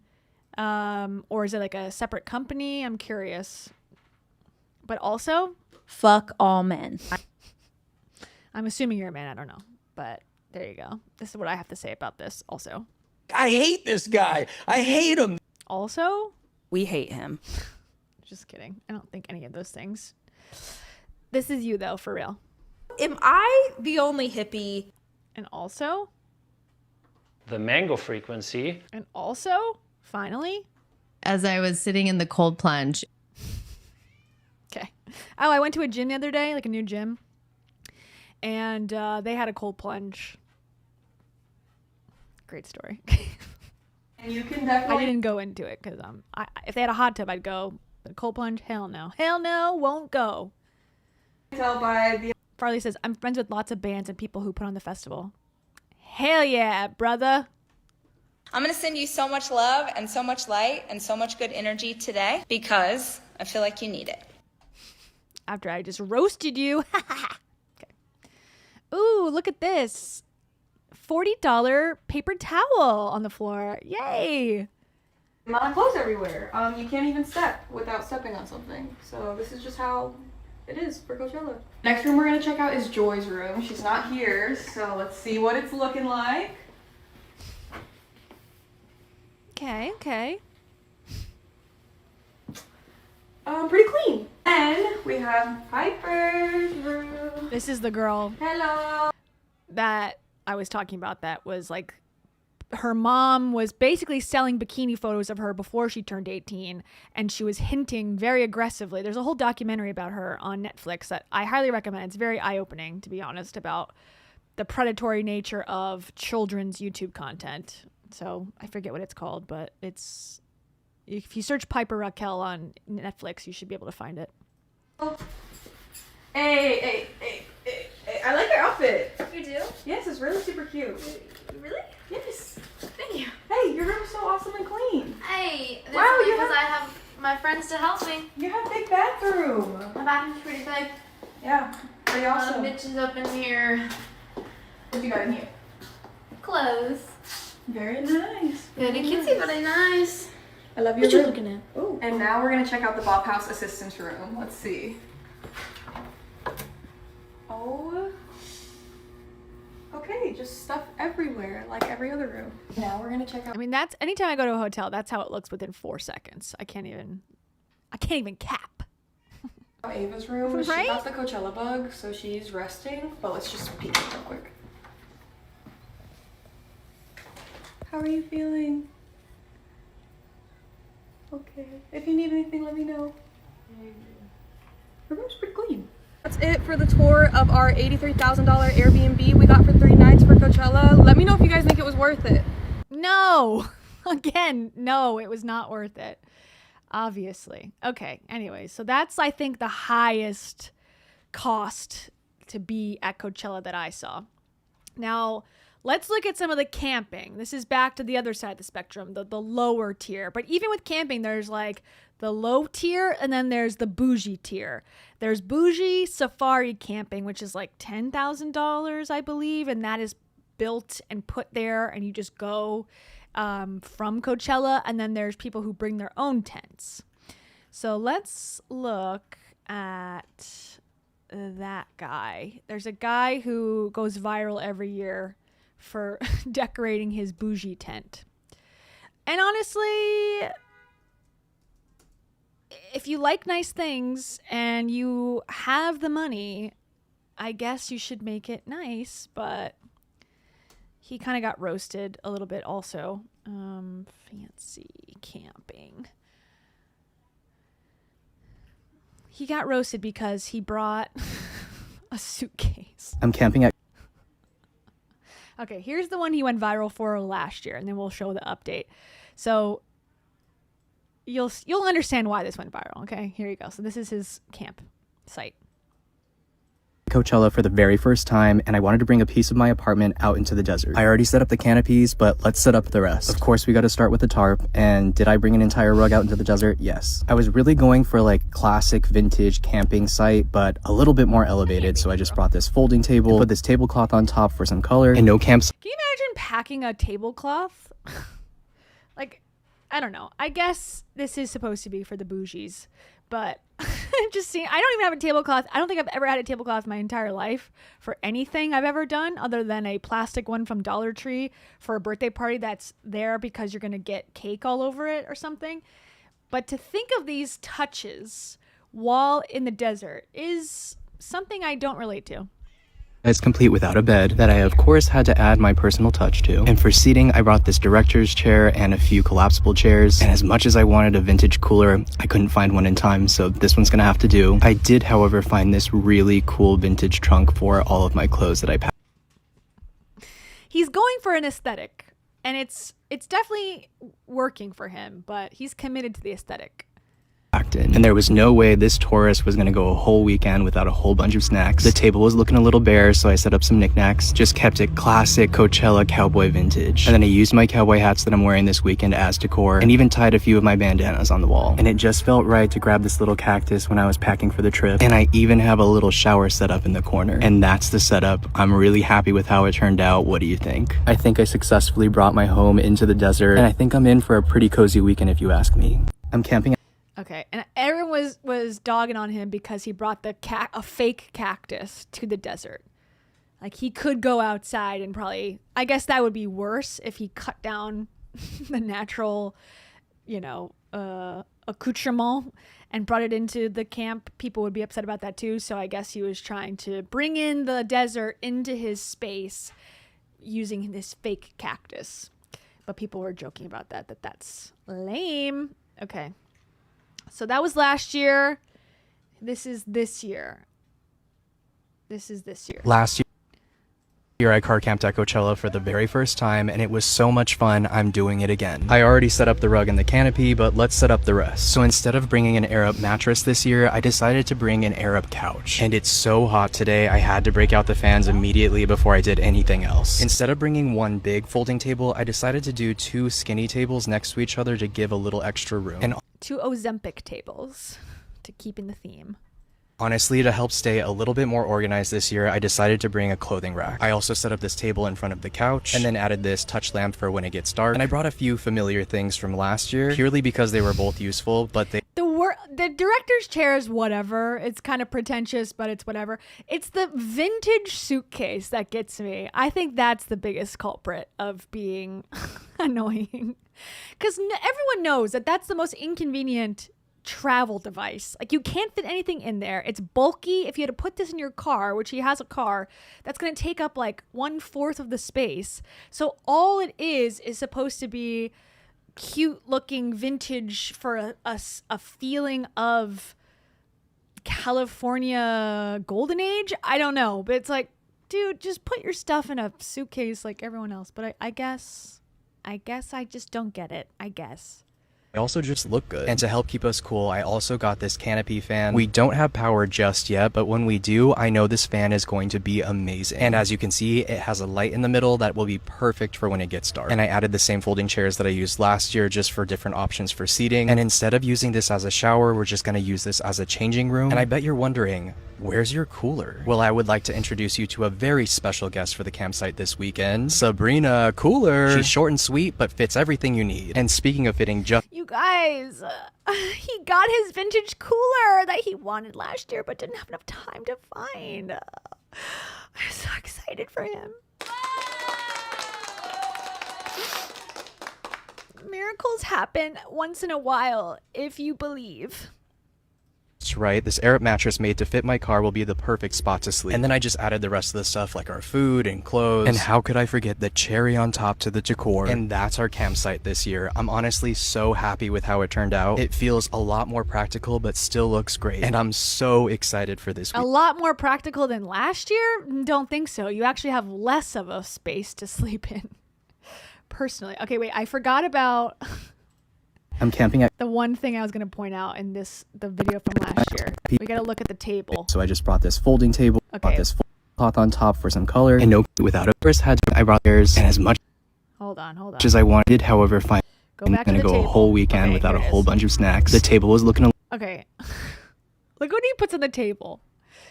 Speaker 1: or is it like a separate company? I'm curious. But also,
Speaker 13: fuck all men.
Speaker 1: I'm assuming you're a man. I don't know, but there you go. This is what I have to say about this also.
Speaker 18: I hate this guy. I hate him.
Speaker 1: Also,
Speaker 14: we hate him.
Speaker 1: Just kidding. I don't think any of those things. This is you, though, for real.
Speaker 14: Am I the only hippie?
Speaker 1: And also?
Speaker 16: The mango frequency.
Speaker 1: And also, finally?
Speaker 19: As I was sitting in the cold plunge.
Speaker 1: Okay. Oh, I went to a gym the other day, like a new gym. And they had a cold plunge. Great story.
Speaker 10: And you can definitely.
Speaker 1: I didn't go into it because if they had a hot tub, I'd go. The cold plunge, hell no. Hell no, won't go.
Speaker 10: Tell by the.
Speaker 1: Farley says, I'm friends with lots of bands and people who put on the festival. Hell yeah, brother.
Speaker 20: I'm going to send you so much love and so much light and so much good energy today because I feel like you need it.
Speaker 1: After I just roasted you. Okay. Ooh, look at this. $40 paper towel on the floor. Yay.
Speaker 10: A lot of clothes everywhere. You can't even step without stepping on something. So this is just how it is for Coachella. Next room we're going to check out is Joy's room. She's not here, so let's see what it's looking like.
Speaker 1: Okay.
Speaker 10: Pretty clean. And we have Piper's room.
Speaker 1: This is the girl
Speaker 10: Hello.
Speaker 1: that I was talking about that was like, her mom was basically selling bikini photos of her before she turned 18, and she was hinting very aggressively. There's a whole documentary about her on Netflix that I highly recommend. It's very eye-opening, to be honest, about the predatory nature of children's YouTube content. So I forget what it's called, but it's, if you search Piper Raquel on Netflix, you should be able to find it.
Speaker 10: Hey, I like your outfit.
Speaker 20: You do?
Speaker 10: Yes, it's really super cute.
Speaker 20: Really?
Speaker 10: Yes.
Speaker 20: Thank you.
Speaker 10: Hey, your room is so awesome and clean.
Speaker 9: Hey, this
Speaker 10: Wow,
Speaker 9: is
Speaker 10: you
Speaker 9: because
Speaker 10: have-
Speaker 9: I have my friends to help me.
Speaker 10: You have a big bathroom.
Speaker 9: My bathroom's pretty big.
Speaker 10: Yeah, pretty awesome.
Speaker 9: Bitches up in here.
Speaker 10: What you got in here?
Speaker 9: Clothes.
Speaker 10: Very nice.
Speaker 9: Very cutesy, but nice.
Speaker 10: I love your
Speaker 9: What you
Speaker 10: room.
Speaker 9: looking at?
Speaker 10: Ooh. And now we're gonna check out the Bop House assistant's room. Let's see. Oh. Okay, just stuff everywhere, like every other room. Now we're gonna check out.
Speaker 1: I mean, that's anytime I go to a hotel, that's how it looks within 4 seconds. I can't even cap.
Speaker 10: Ava's room.
Speaker 1: Right?
Speaker 10: She got the Coachella bug, so she's resting. But let's just peek real quick. How are you feeling? Okay. If you need anything, let me know. Her room's pretty clean. That's it for the tour of our $83,000 Airbnb we got for 3 nights for Coachella. Let me know if you guys think it was worth it.
Speaker 1: No. Again, no, it was not worth it. Obviously. Okay. Anyway, so that's, I think, the highest cost to be at Coachella that I saw. Now, let's look at some of the camping. This is back to the other side of the spectrum, the lower tier. But even with camping, there's like the low tier and then there's the bougie tier. There's bougie safari camping, which is like $10,000, I believe. And that is built and put there and you just go from Coachella. And then there's people who bring their own tents. So let's look at that guy. There's a guy who goes viral every year for decorating his bougie tent. And honestly, if you like nice things and you have the money, I guess you should make it nice, but he kind of got roasted a little bit also. Fancy camping. He got roasted because he brought a suitcase.
Speaker 21: I'm camping at...
Speaker 1: Okay, here's the one he went viral for last year, and then we'll show the update. So you'll understand why this went viral, okay? Here you go. So this is his camp site.
Speaker 21: Coachella for the very first time, and I wanted to bring a piece of my apartment out into the desert. I already set up the canopies, but let's set up the rest. Of course, we got to start with the tarp, and did I bring an entire rug out into the desert? Yes. I was really going for like classic vintage camping site, but a little bit more elevated, so I just brought this folding table, put this tablecloth on top for some color, and no campsite.
Speaker 1: Can you imagine packing a tablecloth? Like, I don't know. I guess this is supposed to be for the bougies, but just seeing, I don't even have a tablecloth. I don't think I've ever had a tablecloth my entire life for anything I've ever done other than a plastic one from Dollar Tree for a birthday party that's there because you're going to get cake all over it or something. But to think of these touches while in the desert is something I don't relate to.
Speaker 21: It's complete without a bed that I of course had to add my personal touch to. And for seating, I brought this director's chair and a few collapsible chairs. And as much as I wanted a vintage cooler, I couldn't find one in time, so this one's gonna have to do. I did, however, find this really cool vintage trunk for all of my clothes that I packed.
Speaker 1: He's going for an aesthetic, and it's it's definitely working for him, but he's committed to the aesthetic.
Speaker 21: And there was no way this tourist was going to go a whole weekend without a whole bunch of snacks. The table was looking a little bare, so I set up some knickknacks. Just kept it classic Coachella cowboy vintage. And then I used my cowboy hats that I'm wearing this weekend as decor, and even tied a few of my bandanas on the wall. And it just felt right to grab this little cactus when I was packing for the trip. And I even have a little shower set up in the corner. And that's the setup. I'm really happy with how it turned out. What do you think? I think I successfully brought my home into the desert, and I think I'm in for a pretty cozy weekend if you ask me. I'm camping.
Speaker 1: Okay, and everyone was dogging on him because he brought a fake cactus to the desert. Like, he could go outside and probably, I guess that would be worse if he cut down the natural, accoutrement and brought it into the camp. People would be upset about that too. So I guess he was trying to bring in the desert into his space using this fake cactus. But people were joking about that's lame. Okay. So that was last year. This is this year.
Speaker 21: Last year, I car camped at Coachella for the very first time, and it was so much fun. I'm doing it again. I already set up the rug and the canopy, but let's set up the rest. So instead of bringing an air-up mattress this year, I decided to bring an air-up couch. And it's so hot today, I had to break out the fans immediately before I did anything else. Instead of bringing one big folding table, I decided to do 2 skinny tables next to each other to give a little extra room. And
Speaker 1: 2 Ozempic tables to keep in the theme.
Speaker 21: honestly, to help stay a little bit more organized this year, I decided to bring a clothing rack. I also set up this table in front of the couch and then added this touch lamp for when it gets dark. And I brought a few familiar things from last year purely because they were both useful, but
Speaker 1: the director's chair is whatever. It's kind of pretentious, but it's whatever. It's the vintage suitcase that gets me. I think that's the biggest culprit of being annoying. Because everyone knows that that's the most inconvenient travel device. Like, you can't fit anything in there. It's bulky. If you had to put this in your car, which he has a car, that's going to take up like 1/4 of the space. So all it is supposed to be cute looking vintage for a feeling of California golden age. I don't know, but it's like, dude, just put your stuff in a suitcase like everyone else. But I guess I just don't get it. I guess.
Speaker 21: I also just look good. And to help keep us cool, I also got this canopy fan. We don't have power just yet, but when we do, I know this fan is going to be amazing. And as you can see, it has a light in the middle that will be perfect for when it gets dark. And I added the same folding chairs that I used last year just for different options for seating. And instead of using this as a shower, we're just going to use this as a changing room. And I bet you're wondering, where's your cooler? Well, I would like to introduce you to a very special guest for the campsite this weekend, Sabrina Cooler. She's short and sweet, but fits everything you need. And speaking of fitting just...
Speaker 1: You guys, he got his vintage cooler that he wanted last year but didn't have enough time to find. I'm so excited for him. Miracles happen once in a while, if you believe.
Speaker 21: Right, this air-up mattress made to fit my car will be the perfect spot to sleep. And then I just added the rest of the stuff like our food and clothes. And how could I forget the cherry on top to the decor? And that's our campsite this year. I'm honestly so happy with how it turned out. It feels a lot more practical but still looks great. And I'm so excited for this week.
Speaker 1: A lot more practical than last year? Don't think so. You actually have less of a space to sleep in. Personally. Okay, wait, I forgot about...
Speaker 21: I'm camping at
Speaker 1: the one thing I was going to point out in the video from last year. We got to look at the table.
Speaker 21: So I just brought this folding table, brought this cloth on top for some color, and no, without a first I brought theirs, and as much
Speaker 1: Hold on.
Speaker 21: as I wanted, however, fine.
Speaker 1: Go back
Speaker 21: I'm
Speaker 1: to
Speaker 21: going to
Speaker 1: the
Speaker 21: go
Speaker 1: table.
Speaker 21: a whole weekend without a whole bunch of snacks. The table was looking
Speaker 1: Okay. Look what he puts on the table.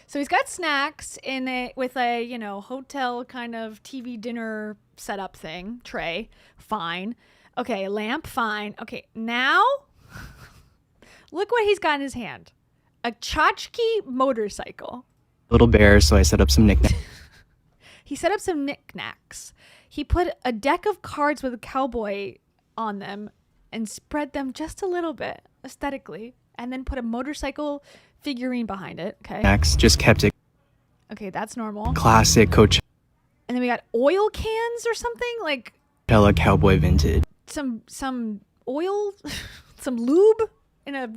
Speaker 1: So he's got snacks in it with a, hotel kind of TV dinner setup thing, tray. Fine. Okay, lamp, fine. Okay, now look what he's got in his hand. A tchotchke motorcycle.
Speaker 21: little bare, so I set up some knickknacks.
Speaker 1: He set up some knickknacks. He put a deck of cards with a cowboy on them and spread them just a little bit aesthetically, and then put a motorcycle figurine behind it. Okay.
Speaker 21: Just kept it
Speaker 1: Okay, that's normal.
Speaker 21: classic Coachella
Speaker 1: And then we got oil cans or something, like
Speaker 21: cowboy vintage.
Speaker 1: some oil, some lube in a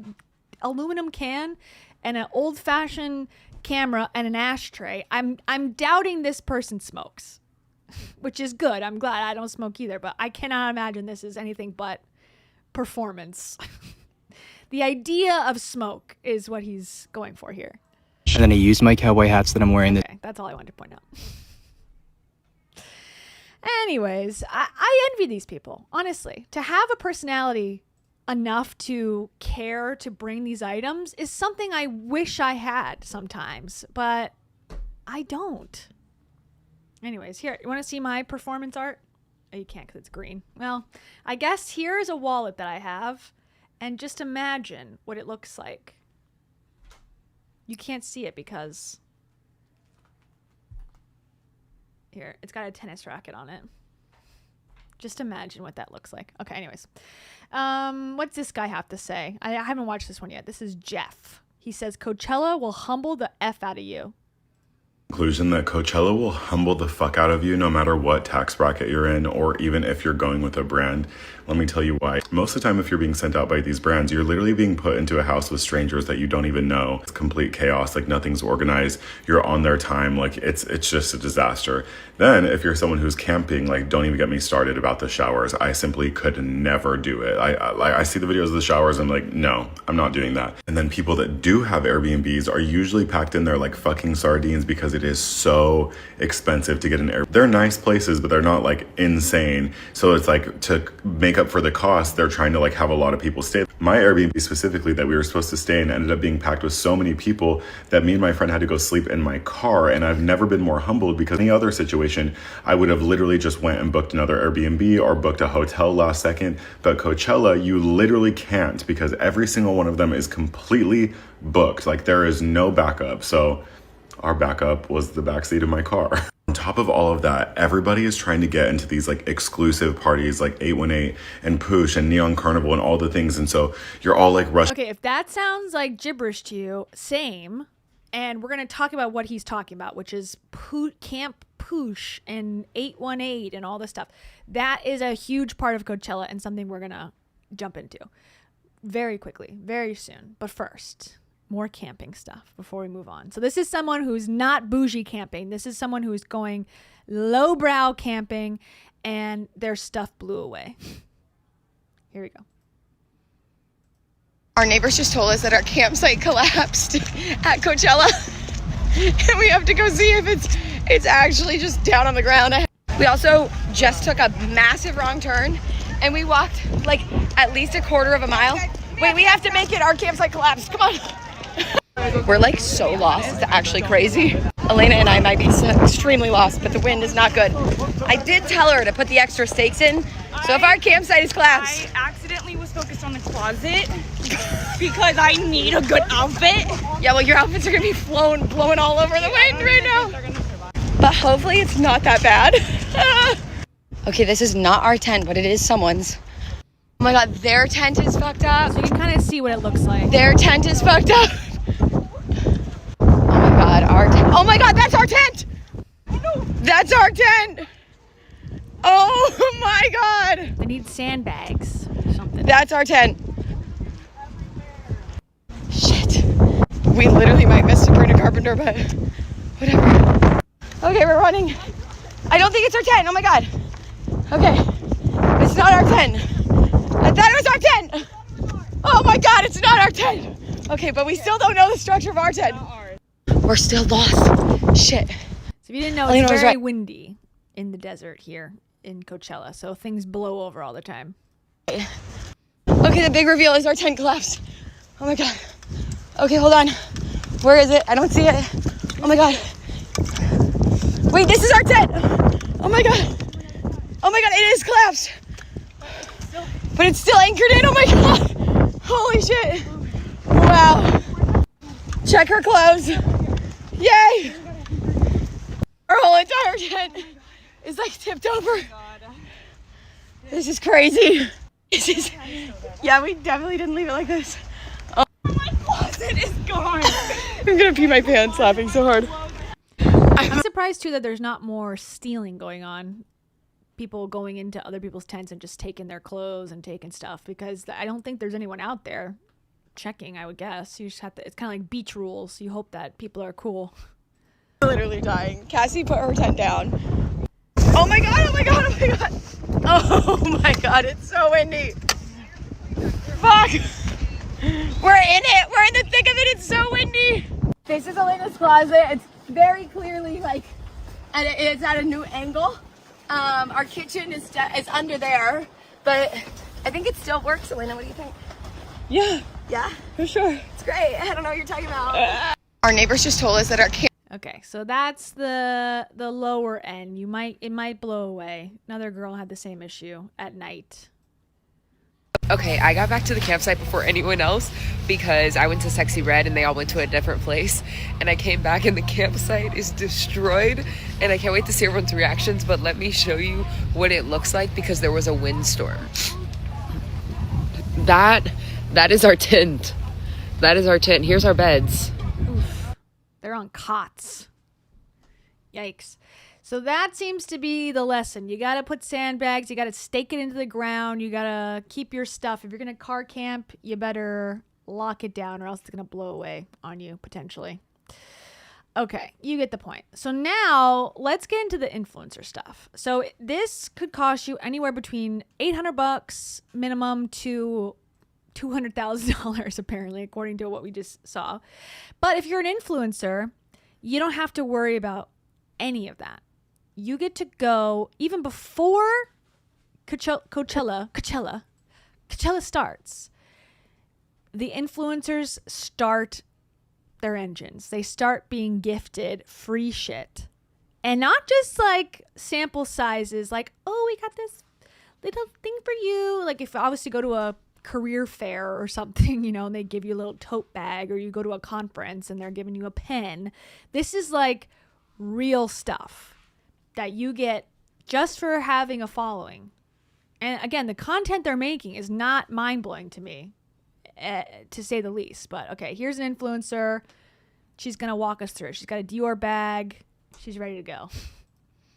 Speaker 1: aluminum can, and an old-fashioned camera and an ashtray. I'm doubting this person smokes. which is good. I'm glad I don't smoke either, but I cannot imagine this is anything but performance. The idea of smoke is what he's going for here.
Speaker 21: And then I used my cowboy hats that I'm wearing.
Speaker 1: Okay, that's all I wanted to point out. Anyways, I envy these people, honestly. To have a personality enough to care to bring these items is something I wish I had sometimes, but I don't. Anyways, here, you want to see my performance art? Oh, you can't because it's green. Well, I guess here's a wallet that I have, and just imagine what it looks like. You can't see it because here, it's got a tennis racket on it. Just imagine what that looks like. Okay, anyways. What's this guy have to say? I haven't watched this one yet. This is Jeff. He says, Coachella will humble the F out of you.
Speaker 2: Conclusion that Coachella will humble the fuck out of you no matter what tax bracket you're in, or even if you're going with a brand. Let me tell you why. Most of the time, if you're being sent out by these brands, you're literally being put into a house with strangers that you don't even know. It's complete chaos. Like, nothing's organized. You're on their time. Like, it's just a disaster. Then if you're someone who's camping, like, don't even get me started about the showers. I simply could never do it. I see the videos of the showers. I'm like, no, I'm not doing that. And then people that do have Airbnbs are usually packed in there like fucking sardines because it is so expensive to get an Airbnb. They're nice places, but they're not like insane. So it's like, to make up for the cost, they're trying to like have a lot of people stay. My Airbnb specifically that we were supposed to stay in ended up being packed with so many people that me and my friend had to go sleep in my car. And I've never been more humbled, because any other situation, I would have literally just went and booked another Airbnb or booked a hotel last second. But Coachella, you literally can't, because every single one of them is completely booked. Like, there is no backup. So our backup was the backseat of my car. On top of all of that, everybody is trying to get into these like exclusive parties like 818 and Poosh and Neon Carnival and all the things. And so you're all like rushing.
Speaker 1: Okay, if that sounds like gibberish to you, same. And we're going to talk about what he's talking about, which is Camp Poosh and 818 and all this stuff. That is a huge part of Coachella and something we're going to jump into very quickly, very soon. But first, more camping stuff before we move on. So this is someone who's not bougie camping. This is someone who's going lowbrow camping, and their stuff blew away. Here we go.
Speaker 22: Our neighbors just told us that our campsite collapsed at Coachella, and we have to go see if it's actually just down on the ground. We also just took a massive wrong turn, and we walked like at least a quarter of a mile. Wait, we have to make it. Our campsite collapsed. Come on. We're like so lost. It's actually crazy. Elena and I might be extremely lost, but the wind is not good. I did tell her to put the extra stakes in, so if our campsite is collapsed.
Speaker 23: I accidentally was focused on the closet because I need a good outfit.
Speaker 22: Yeah, well, your outfits are gonna be blowing all over the wind right now. But hopefully it's not that bad. Okay, this is not our tent, but it is someone's. Oh my God, their tent is fucked up.
Speaker 1: So you can kind of see what it looks like.
Speaker 22: Their tent is fucked up. Oh my God, our tent. Oh my God, that's our tent. That's our tent. Oh my God.
Speaker 1: They need sandbags or something.
Speaker 22: That's our tent. Shit. We literally might miss Sabrina Carpenter, but whatever. Okay, we're running. I don't think it's our tent. Oh my God. Okay. It's not our tent. I thought it was our tent. Oh my God, it's not our tent. Okay, but we still don't know the structure of our tent. We're still lost. Shit.
Speaker 1: So if you didn't know, it's very windy in the desert here in Coachella, so things blow over all the time.
Speaker 22: Okay, the big reveal is our tent collapsed. Oh my God. Okay, hold on. Where is it? I don't see it. Oh my God. Wait, this is our tent. Oh my God. Oh my God, it is collapsed. But it's still anchored in. Oh my God. Holy shit. Wow. Check her clothes. Yay. Our whole entire tent is like tipped over. This is crazy. This is, yeah, we definitely didn't leave it like this. Oh,
Speaker 23: my closet is gone.
Speaker 22: I'm gonna pee my pants laughing so hard.
Speaker 1: I'm surprised too that there's not more stealing going on. People going into other people's tents and just taking their clothes and taking stuff, because I don't think there's anyone out there checking, I would guess. You just have to, it's kind of like beach rules. You hope that people are cool.
Speaker 22: Literally dying. Cassie put her tent down. Oh Oh my god, oh my god, oh my god. Oh my god, it's so windy. Fuck. We're in it. We're in the thick of it. It's so windy. This is Elena's closet. It's very clearly like, and it's at a new angle. Our kitchen is under there, but I think it still works. Elena, what do you think? Yeah. Yeah? For sure. It's great. I don't know what you're talking about. Our neighbors just told us that our
Speaker 1: Okay, so that's the lower end. It might blow away. Another girl had the same issue at night.
Speaker 3: Okay, I got back to the campsite before anyone else because I went to Sexy Red and they all went to a different place. And I came back and the campsite is destroyed. And I can't wait to see everyone's reactions, but let me show you what it looks like because there was a windstorm. That is our tent. That is our tent. Here's our beds.
Speaker 1: Oof. They're on cots. Yikes. So that seems to be the lesson. You got to put sandbags. You got to stake it into the ground. You got to keep your stuff. If you're going to car camp, you better lock it down or else it's going to blow away on you potentially. Okay, you get the point. So now let's get into the influencer stuff. So this could cost you anywhere between $800 minimum to $200,000 apparently, according to what we just saw. But if you're an influencer, you don't have to worry about any of that. You get to go even before Coachella starts. The influencers start their engines. They start being gifted free shit. And not just like sample sizes like, oh, we got this little thing for you. Like if I was to go to a career fair or something, you know, and they give you a little tote bag, or you go to a conference and they're giving you a pen. This is like real stuff that you get just for having a following. And again, the content they're making is not mind-blowing to me, to say the least. But okay, here's an influencer. She's going to walk us through it. She's got a Dior bag. She's ready to go.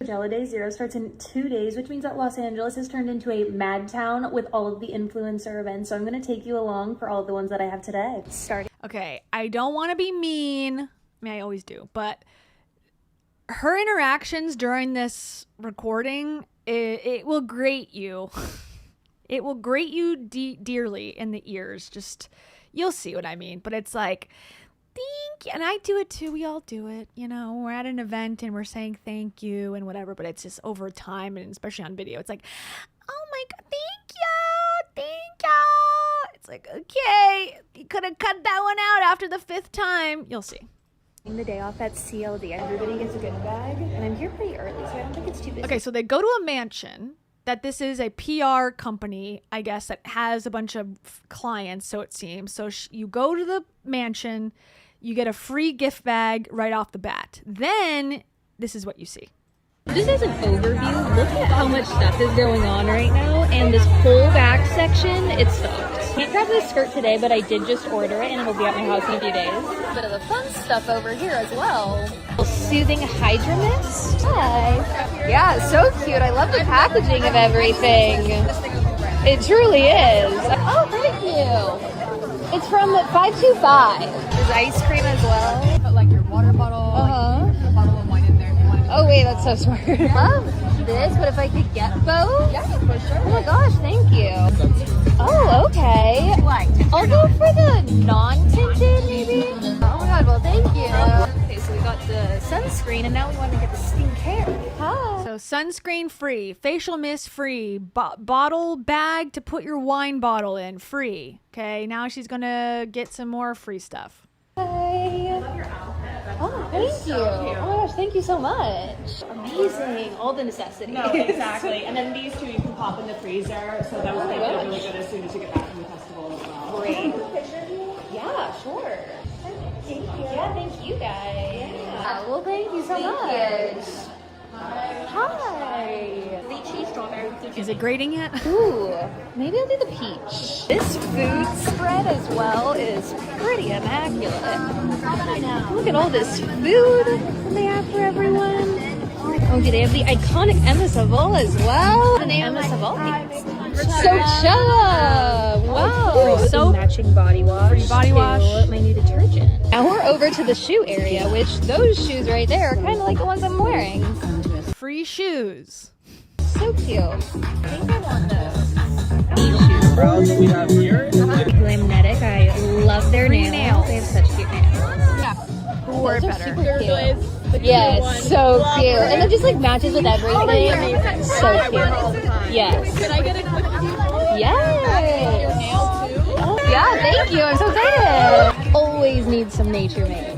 Speaker 4: Coachella Day Zero starts in 2 days, which means that Los Angeles has turned into a mad town with all of the influencer events. So I'm going to take you along for all of the ones that I have today. Starting.
Speaker 1: Okay, I don't want to be mean. I mean, I always do. But her interactions during this recording, it will grate you. It will grate you dearly in the ears. Just, you'll see what I mean. But it's like, thank you. And I do it too. We all do it. You know, we're at an event and we're saying thank you and whatever. But it's just over time, and especially on video, it's like, oh my God, thank you. Thank you. It's like, okay, you could have cut that one out after the 5th time. You'll see.
Speaker 4: The day off at CLD, everybody gets a gift bag, and I'm here pretty early, so I don't think it's too busy.
Speaker 1: Okay, so they go to a mansion that this is a PR company, I guess, that has a bunch of clients, so it seems. So you go to the mansion, you get a free gift bag right off the bat. Then this is what you see.
Speaker 8: Just as an overview, look at how much stuff is going on right now, and this whole back section, it's stocked. Can't grab this skirt today, but I did just order it, and it'll be at my house in a few days. A bit of the fun stuff over here as well. Soothing Hydra Mist. Hi.
Speaker 22: Yeah, so cute. I love the packaging of everything. It truly is.
Speaker 8: Oh, thank you. It's from 525.
Speaker 22: There's ice cream as well.
Speaker 10: Put like your water bottle, a bottle of wine in there if you want to.
Speaker 22: Oh wait, that's so smart.
Speaker 8: Love this, but if I could get both.
Speaker 22: Yeah, for sure.
Speaker 8: Oh my gosh, thank you. Oh, okay. I'll go for the non-tinted, maybe. Oh my god, well, thank you. Okay, so we got the sunscreen, and now we want to get the skincare. Hi.
Speaker 1: So sunscreen free, facial mist free, bottle bag to put your wine bottle in free. Okay, now she's gonna get some more free stuff.
Speaker 8: Hi.
Speaker 10: I love your outfit.
Speaker 8: Oh, thank you. Oh my gosh, thank you so much. Amazing. All the necessities.
Speaker 24: No, exactly. And then these two you can pop in the freezer, so that will make it really good as soon as you get back from the festival as well.
Speaker 8: Great. Yeah, sure. Thank you. Yeah, thank you guys. Yeah. Well, thank you so much. Hi. Lychee, strawberry.
Speaker 1: Is it grating yet?
Speaker 8: Ooh, maybe I'll do the peach. This food spread as well is pretty immaculate. Look at all this food that they have for everyone. Oh, do they have the iconic Emma Savol as well? The name Emma Savol. Coachella. Wow.
Speaker 1: Free soap.
Speaker 8: Matching body wash.
Speaker 1: Free body wash.
Speaker 8: My new detergent. Now we're over to the shoe area, which those shoes right there are kind of like the ones I'm wearing.
Speaker 1: Free shoes.
Speaker 8: so cute. I think I want those. We have here. Glamnetic. I love their nails. They have such cute nails. Yeah.
Speaker 1: Or better.
Speaker 8: Super cute. Yes, so cute. And it just like matches with everything. So cute. Yes.
Speaker 10: Can I get a quick
Speaker 8: Yes.
Speaker 10: your nail too?
Speaker 8: Yeah, thank you. I'm so excited. Always need some nature made.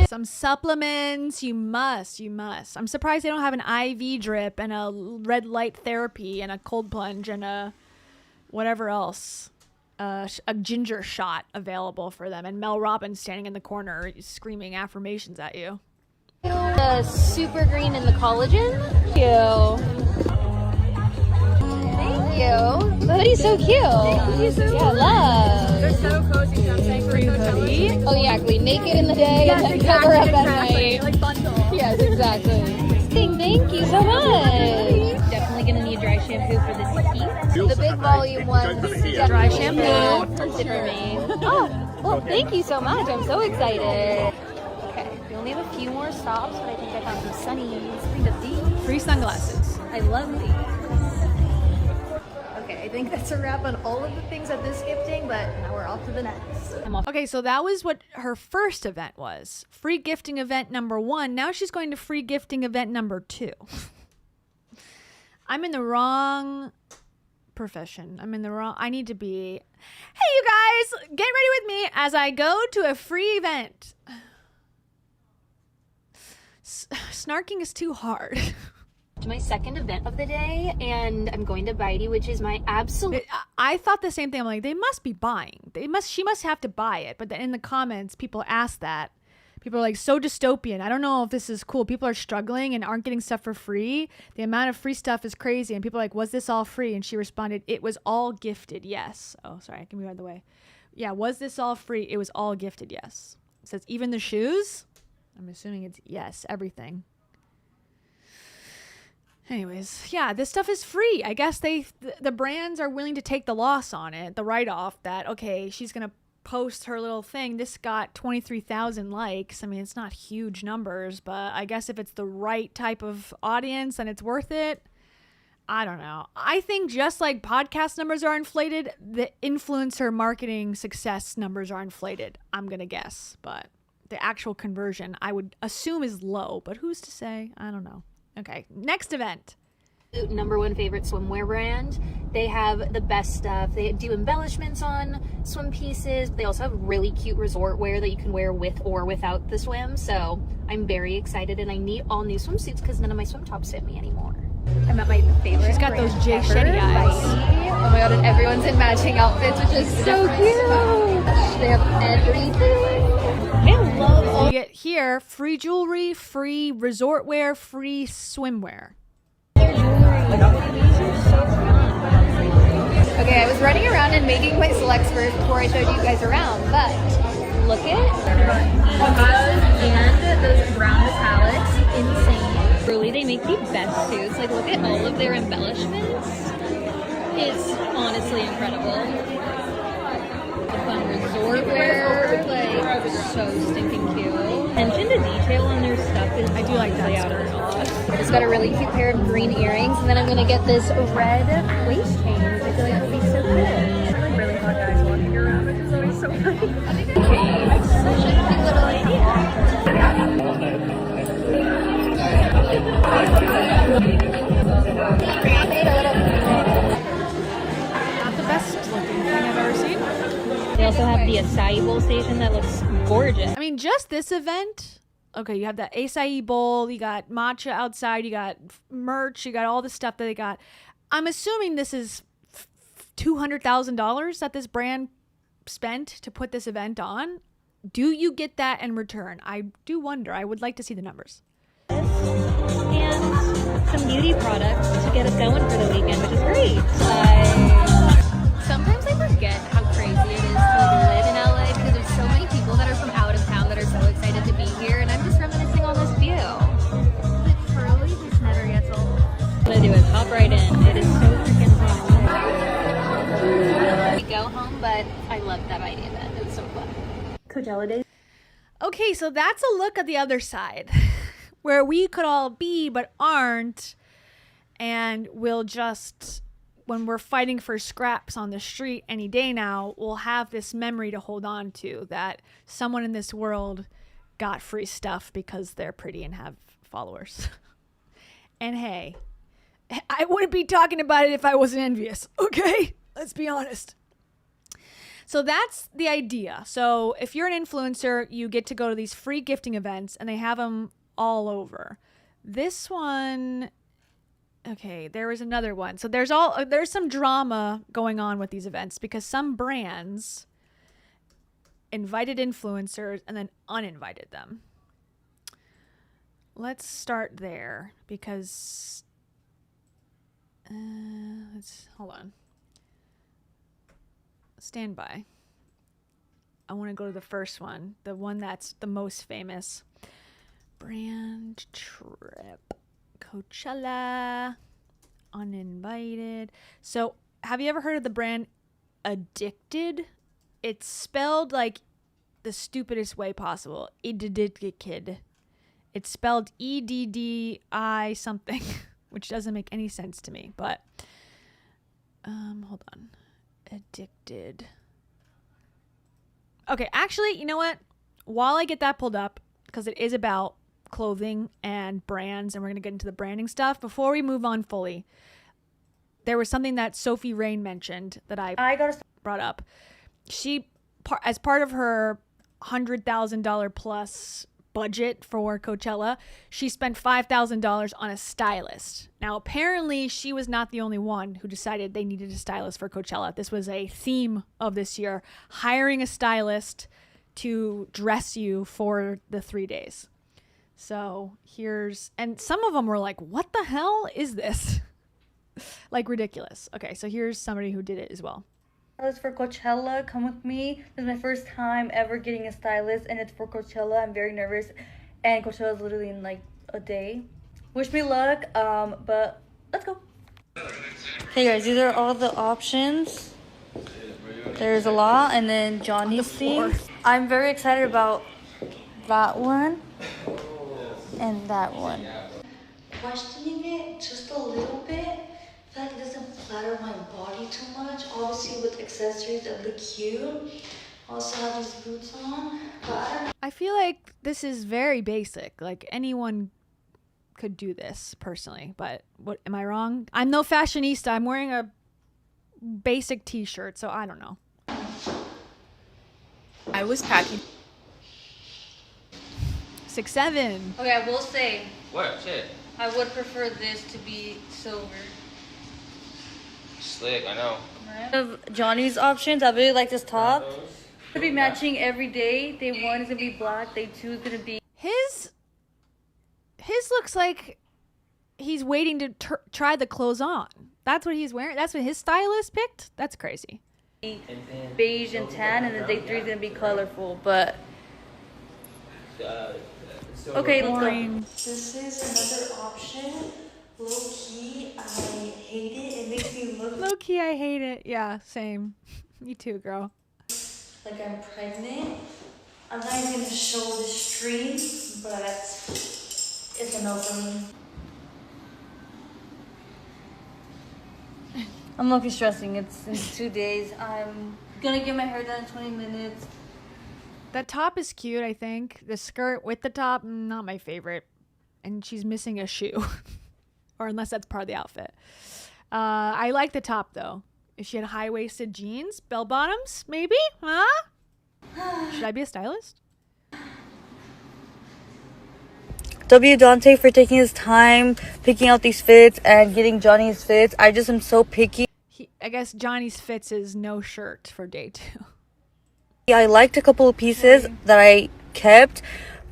Speaker 1: Some supplements. You must. I'm surprised they don't have an IV drip and a red light therapy and a cold plunge and a whatever else. A ginger shot available for them. And Mel Robbins standing in the corner screaming affirmations at you.
Speaker 8: The super green and the collagen. Thank you. Thank you. The hoodie's so cute. Thank you so much. Love.
Speaker 10: They're so cozy.
Speaker 8: Free hoodie. Oh yeah, exactly. Naked in the day and then cover up at night.
Speaker 10: Like bundle.
Speaker 8: Yes, exactly. Thank you so much. Definitely gonna need dry shampoo for this heat. The big volume ones.
Speaker 1: Dry shampoo.
Speaker 8: That's it for me. Oh, well, thank you so much. I'm so excited. Okay, we only have a few more stops, but I think I found some sunnies.
Speaker 1: Free sunglasses.
Speaker 8: I love these. Okay, I think that's a wrap on all of the things at this gifting, but now we're off to the next.
Speaker 1: Okay, so that was what her first event was. Free gifting event number 1. Now she's going to free gifting event number 2. I'm in the wrong profession. I need to be, hey you guys, get ready with me as I go to a free event. Snarking is too hard.
Speaker 8: My second event of the day, and I'm going to Bitey, which is my absolute.
Speaker 1: I thought the same thing. I'm like, they must be buying. She must have to buy it. But then in the comments, people ask that. People are like, so dystopian. I don't know if this is cool. People are struggling and aren't getting stuff for free. The amount of free stuff is crazy. And people are like, was this all free? And she responded, it was all gifted. Yes. Oh, sorry. I can move out of the way. Yeah. Was this all free? It was all gifted. Yes. It says even the shoes. I'm assuming it's yes. Everything. Anyways, yeah, this stuff is free. I guess the brands are willing to take the loss on it, the write-off that, okay, she's going to post her little thing. This got 23,000 likes. I mean, it's not huge numbers, but I guess if it's the right type of audience, then it's worth it. I don't know. I think just like podcast numbers are inflated, the influencer marketing success numbers are inflated, I'm going to guess. But the actual conversion, I would assume, is low. But who's to say? I don't know. Okay, next event.
Speaker 8: Number 1 favorite swimwear brand. They have the best stuff. They do embellishments on swim pieces. They also have really cute resort wear that you can wear with or without the swim. So I'm very excited, and I need all new swimsuits because none of my swim tops fit me anymore. I'm at my favorite.
Speaker 1: She's got those Jay Shetty eyes.
Speaker 8: Oh my god, and everyone's in matching outfits, which is so cute. They have everything. I love all.
Speaker 1: You get here free jewelry, free resort wear, free swimwear.
Speaker 8: Okay, I was running around and making my selects first before I showed you guys around, but look at and those brown metallics, insane. Really, they make the best suits. Like, look at all of their embellishments. It's honestly incredible. The fun resort wear, like, so stinking cute. Attention to detail on their stuff is,
Speaker 1: I do like that skirt.
Speaker 8: I just got a really cute pair of green earrings, and then I'm gonna get this red waist chain. I feel like it'll be so cool. I like really hot guys walking around, which is always so funny. Okay, such a cute little idea.
Speaker 1: Not the best looking thing I've ever seen.
Speaker 8: They also have the acai bowl station that looks gorgeous.
Speaker 1: I mean, just this event. Okay, you have the acai bowl, you got matcha outside, you got merch, you got all the stuff that they got. I'm assuming this is $200,000 that this brand spent to put this event on. Do you get that in return? I do wonder. I would like to see the numbers.
Speaker 8: And some beauty products to get us going for the weekend, which is great. Sometimes I forget how crazy it is to live in LA because there's so many people that are from out of town that are so excited to be here, and I'm just reminiscing on this view. It truly just never gets old. What I'm gonna do is hop right in. It is so freaking fun. We go home, but I love that idea. It was so fun.
Speaker 4: Coachella days.
Speaker 1: Okay, so that's a look at the other side, where we could all be but aren't. And we'll just, when we're fighting for scraps on the street any day now, we'll have this memory to hold on to that someone in this world got free stuff because they're pretty and have followers. And hey, I wouldn't be talking about it if I wasn't envious, okay? Let's be honest. So that's the idea. So if you're an influencer, you get to go to these free gifting events, and they have them all over. This one, okay, there was another one. So there's some drama going on with these events because some brands invited influencers and then uninvited them. Let's start there because hold on. Stand by. I want to go to the first one, the one that's the most famous. Brand trip. Coachella. Uninvited. So, have you ever heard of the brand Addicted? It's spelled like the stupidest way possible. Addicted. It's spelled EDDI something, which doesn't make any sense to me, but hold on. Addicted. Okay, actually, you know what? While I get that pulled up, because it is about clothing and brands, and we're going to get into the branding stuff, before we move on fully, there was something that Sophie Rain mentioned that I brought up. She, as part of her $100,000 plus budget for Coachella, she spent $5,000 on a stylist. Now, apparently, she was not the only one who decided they needed a stylist for Coachella. This was a theme of this year, hiring a stylist to dress you for the 3 days. So and some of them were like, what the hell is this? Like ridiculous. Okay, so here's somebody who did it as well.
Speaker 6: Stylist for Coachella, come with me. This is my first time ever getting a stylist, and it's for Coachella. I'm very nervous, and Coachella is literally in like a day. Wish me luck, but let's go. Hey guys, these are all the options. There's a lot, and then Johnny's thing. I'm very excited about that one and that one. Questioning it just a little bit. I feel like it doesn't flatter my body too much. Obviously with accessories that look cute. Also have these boots on, but I don't know.
Speaker 1: I feel like this is very basic. Like anyone could do this personally, but what am I wrong? I'm no fashionista. I'm wearing a basic t-shirt, so I don't know.
Speaker 14: I was packing.
Speaker 1: 6'7".
Speaker 6: Okay, I will say.
Speaker 7: What? Shit.
Speaker 6: I would prefer this to be silver.
Speaker 7: Slick, I know.
Speaker 6: Of Johnny's options, I really like this top. It's gonna be matching every day. Day 1 is gonna be black. Day 2 is gonna be.
Speaker 1: His looks like he's waiting to try the clothes on. That's what he's wearing. That's what his stylist picked. That's crazy.
Speaker 6: Beige and tan, and then day 3 is gonna be colorful. But okay, let's go. This is another option. Low key, I hate it. It makes me look.
Speaker 1: Low key, I hate it. Yeah, same. Me too, girl.
Speaker 6: Like I'm pregnant. I'm not even gonna show the stream, but it's a no for me. I'm looking stressing. It's in 2 days. I'm gonna get my hair done in 20 minutes.
Speaker 1: That top is cute, I think. The skirt with the top, not my favorite. And she's missing a shoe. Or unless that's part of the outfit. I like the top, though. If she had high-waisted jeans, bell-bottoms, maybe? Huh? Should I be a stylist?
Speaker 6: W. Dante for taking his time, picking out these fits and getting Johnny's fits. I just am so picky.
Speaker 1: I guess Johnny's fits is no shirt for day 2.
Speaker 6: Yeah, I liked a couple of pieces that I kept.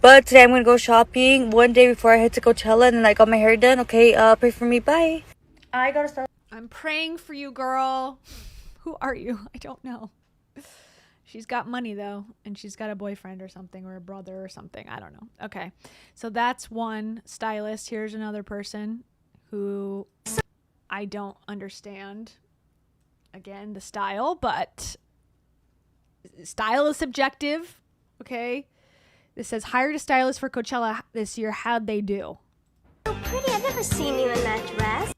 Speaker 6: But today I'm going to go shopping one day before I head to Coachella, and then I got my hair done. Okay, pray for me. Bye. I got to start.
Speaker 1: I'm praying for you, girl. Who are you? I don't know. She's got money, though, and she's got a boyfriend or something, or a brother or something. I don't know. Okay, so that's one stylist. Here's another person who I don't understand, again, the style, but style is subjective, okay? This says, hired a stylist for Coachella this year. How'd they do?
Speaker 12: So pretty. I've never seen you in that dress.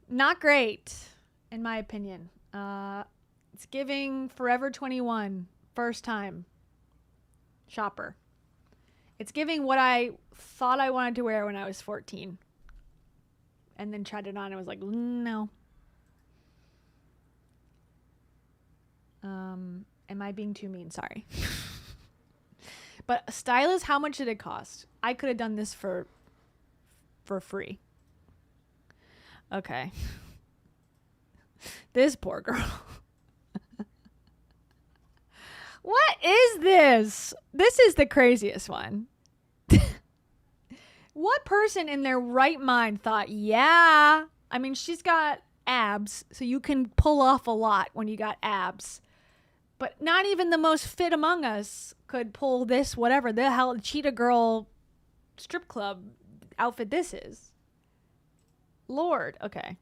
Speaker 1: Not great, in my opinion. It's giving Forever 21, first time shopper. It's giving what I thought I wanted to wear when I was 14. And then tried it on and was like, no. Am I being too mean? Sorry. But Stylist, how much did it cost? I could have done this for free. Okay. This poor girl. What is this? This is the craziest one. What person in their right mind thought, yeah, I mean, she's got abs, so you can pull off a lot when you got abs. But not even the most fit among us could pull this, whatever the hell, Cheetah Girl strip club outfit this is. Lord, okay.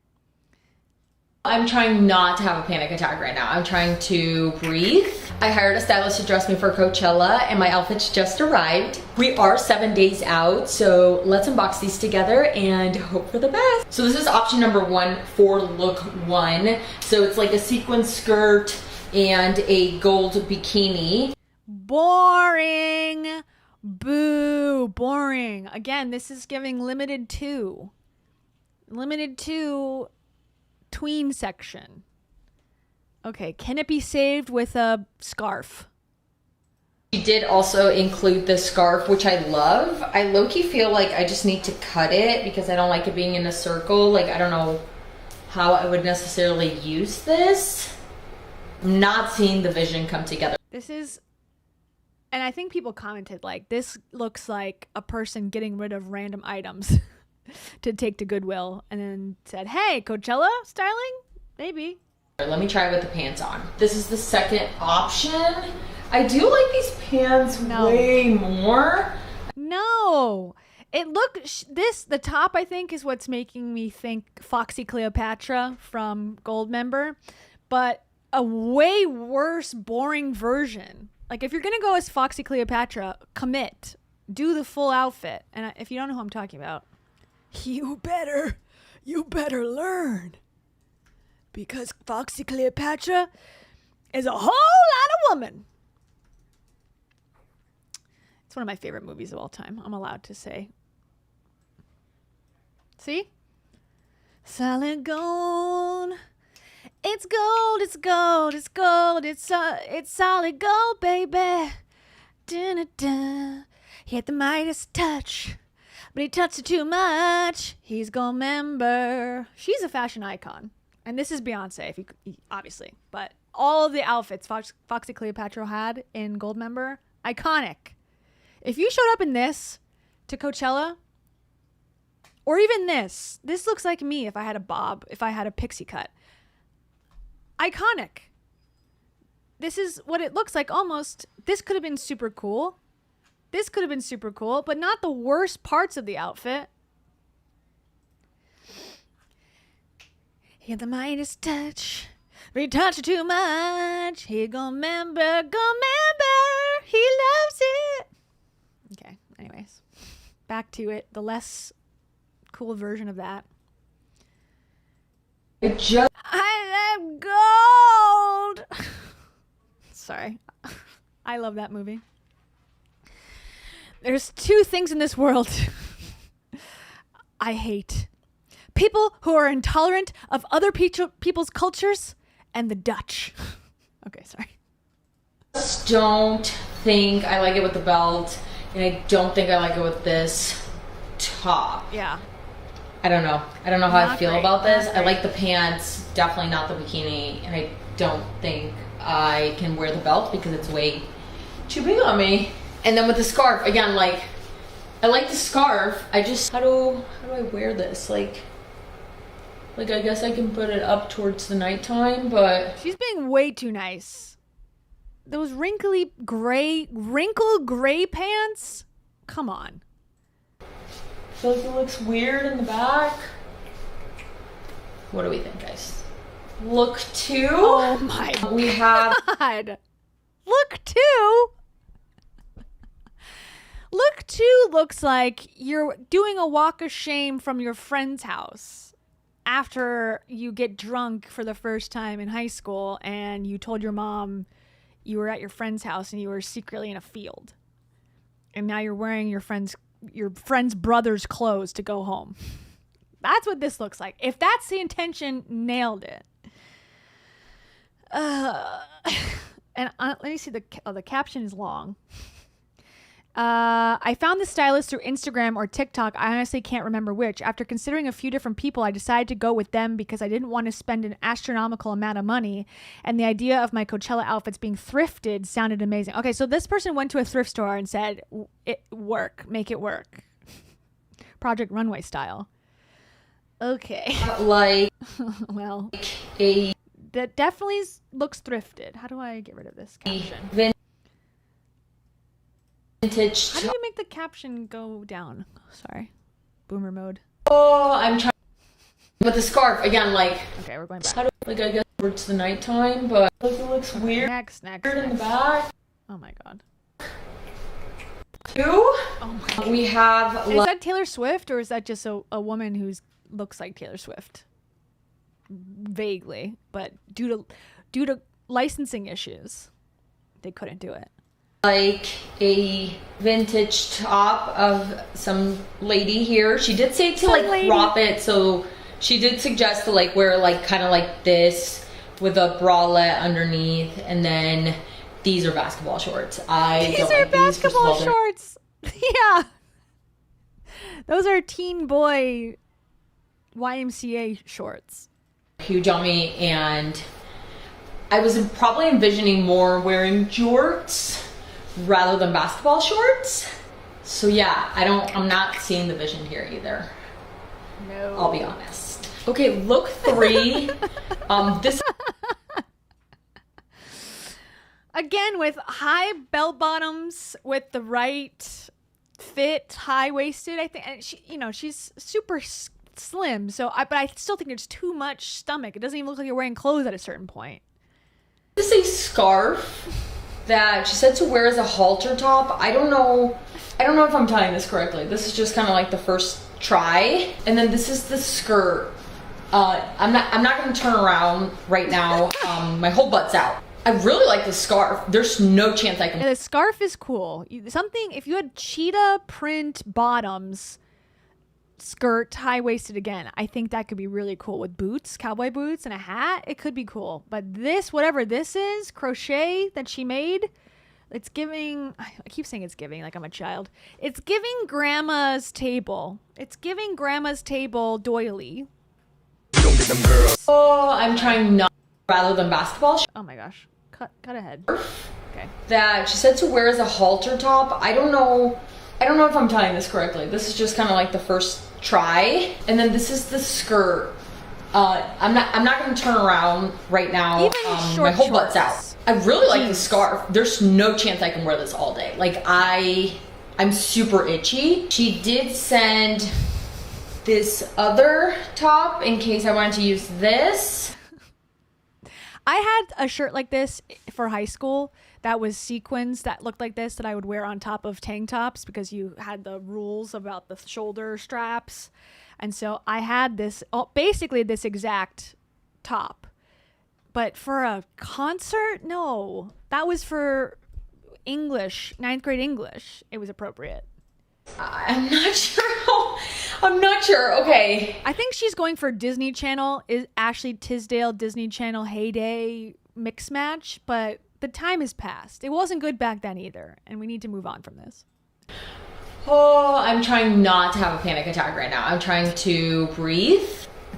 Speaker 7: I'm trying not to have a panic attack right now. I'm trying to breathe. I hired a stylist to dress me for Coachella and my outfit's just arrived. We are 7 days out, so let's unbox these together and hope for the best. So this is option number 1 for look 1. So it's like a sequin skirt and a gold bikini.
Speaker 1: Boring. Boo. Boring. Again, this is giving limited 2. Limited 2 tween section. Okay, can it be saved with a scarf?
Speaker 7: She did also include the scarf, which I love. I low-key feel like I just need to cut it because I don't like it being in a circle. Like, I don't know how I would necessarily use this. I'm not seeing the vision come together.
Speaker 1: This is, and I think people commented like, this looks like a person getting rid of random items to take to Goodwill and then said, hey, Coachella styling? Maybe.
Speaker 7: Let me try with the pants on. This is the second option. I do like these pants way more.
Speaker 1: No. It the top I think is what's making me think Foxy Cleopatra from Goldmember, but a way worse, boring version. Like if you're going to go as Foxy Cleopatra, commit. Do the full outfit. And if you don't know who I'm talking about, you better learn. Because Foxy Cleopatra is a whole lot of woman. It's one of my favorite movies of all time. I'm allowed to say. See? Solid gold. It's gold, it's gold, it's gold. It's solid gold, baby. Dun-dun-dun. He had the Midas touch. But he touched it too much. He's Goldmember. She's a fashion icon. And this is Beyonce, if you obviously. But all of the outfits Foxy Cleopatra had in Goldmember, iconic. If you showed up in this to Coachella, or even this looks like me if I had a bob, if I had a pixie cut. Iconic. This is what it looks like almost. This could have been super cool. This could have been super cool, but not the worst parts of the outfit. He had the Midas touch. But he touched it too much. He Goldmember. He loves it. Okay, anyways. Back to it. The less cool version of that. I love gold. Sorry. I love that movie. There's 2 things in this world I hate. People who are intolerant of other people's cultures and the Dutch. Okay, sorry.
Speaker 7: I just don't think I like it with the belt, and I don't think I like it with this top.
Speaker 1: Yeah.
Speaker 7: I don't know. I don't know how I feel
Speaker 1: great.
Speaker 7: about this.
Speaker 1: Not
Speaker 7: I
Speaker 1: great.
Speaker 7: like the pants, definitely not the bikini, and I don't think I can wear the belt because it's way too big on me. And then with the scarf, again, like, I like the scarf. I just, how do I wear this? Like I guess I can put it up towards the nighttime, but
Speaker 1: She's being way too nice. Those wrinkled gray pants? Come on.
Speaker 7: I feel like it looks weird in the back. What do we think, guys? Look 2.
Speaker 1: Oh my
Speaker 7: We have
Speaker 1: God. Look 2. Look 2 looks like you're doing a walk of shame from your friend's house. after you get drunk for the first time in high school and you told your mom you were at your friend's house and you were secretly in a field. And now you're wearing your friend's brother's clothes to go home. That's what this looks like. If that's the intention, nailed it. And let me see, the caption is long. I found the stylist through Instagram or TikTok. I honestly can't remember which. After considering a few different people, I decided to go with them because I didn't want to spend an astronomical amount of money. And the idea of my Coachella outfits being thrifted sounded amazing. Okay, so this person went to a thrift store and said, make it work. Project Runway style. Okay. Well, that definitely looks thrifted. How do I get rid of this caption?
Speaker 7: Vintage.
Speaker 1: How do you make the caption go down? Sorry. Boomer mode.
Speaker 7: Oh, I'm trying with the scarf again. Like,
Speaker 1: okay, we're going back.
Speaker 7: How do I guess towards the nighttime, but it looks weird.
Speaker 1: Next.
Speaker 7: In the back.
Speaker 1: Oh my god.
Speaker 7: Two. Oh my god. We have.
Speaker 1: Is that Taylor Swift or is that just a woman who looks like Taylor Swift? Vaguely, but due to licensing issues, they couldn't do it.
Speaker 7: Like a vintage top of some lady here. She did say to crop it, so she did suggest to wear kind of like this with a bralette underneath, and then these are basketball shorts.
Speaker 1: These are basketball shorts. Yeah, those are teen boy YMCA shorts.
Speaker 7: Huge on me, and I was probably envisioning more wearing jorts rather than basketball shorts. So yeah, I'm not seeing the vision here either.
Speaker 1: No.
Speaker 7: I'll be honest. Okay, look 3. This
Speaker 1: again with high bell bottoms with the right fit, high waisted. I think, and she's super slim. So, but I still think there's too much stomach. It doesn't even look like you're wearing clothes at a certain point.
Speaker 7: This is a scarf that she said to wear as a halter top. I don't know if I'm tying this correctly. This is just kind of like the first try. And then this is the skirt. I'm not gonna turn around right now. My whole butt's out. I really like the scarf. There's no chance I can.
Speaker 1: Yeah, the scarf is cool. If you had cheetah print bottoms, skirt, high-waisted again, I think that could be really cool with boots, cowboy boots, and a hat. It could be cool. But this, whatever this is, crochet that she made, it's giving, I keep saying it's giving like I'm a child. It's giving grandma's table. It's giving grandma's table doily.
Speaker 7: Oh, I'm trying not rather than basketball.
Speaker 1: Oh my gosh. Cut ahead. Okay.
Speaker 7: That she said to wear as a halter top. I don't know if I'm tying this correctly. This is just kind of like the first try. And then this is the skirt. I'm not gonna turn around right now. My whole butt's out. I really like the scarf. There's no chance I can wear this all day. I'm super itchy. She did send this other top in case I wanted to use this.
Speaker 1: I had a shirt like this for high school that was sequins that looked like this that I would wear on top of tank tops because you had the rules about the shoulder straps. And so I had this, basically this exact top. But for a concert, no. That was for English, 9th grade English. It was appropriate.
Speaker 7: I'm not sure. Okay.
Speaker 1: I think she's going for Disney Channel. Is Ashley Tisdale Disney Channel heyday mix match, but the time has passed. It wasn't good back then either, and we need to move on from this.
Speaker 7: Oh, I'm trying not to have a panic attack right now. I'm trying to breathe.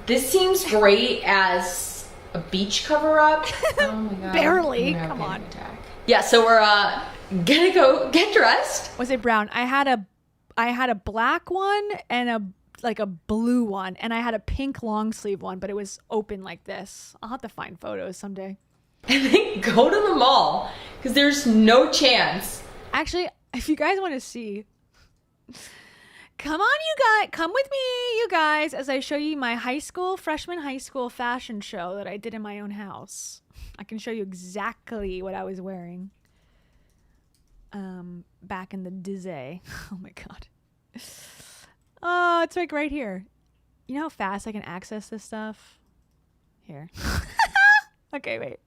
Speaker 7: This seems great as a beach cover-up. Oh my god.
Speaker 1: Barely. Come on.
Speaker 7: Yeah, so we're gonna go get dressed.
Speaker 1: Was it brown? I had a black one and a blue one, and I had a pink long sleeve one, but it was open like this. I'll have to find photos someday.
Speaker 7: And then go to the mall because there's no chance.
Speaker 1: Actually, if you guys want to see, come on, you guys, come with me, you guys, as I show you my freshman high school fashion show that I did in my own house. I can show you exactly what I was wearing. Back in the day. Oh my god. Oh, it's like right here. You know how fast I can access this stuff? Here. Okay, wait.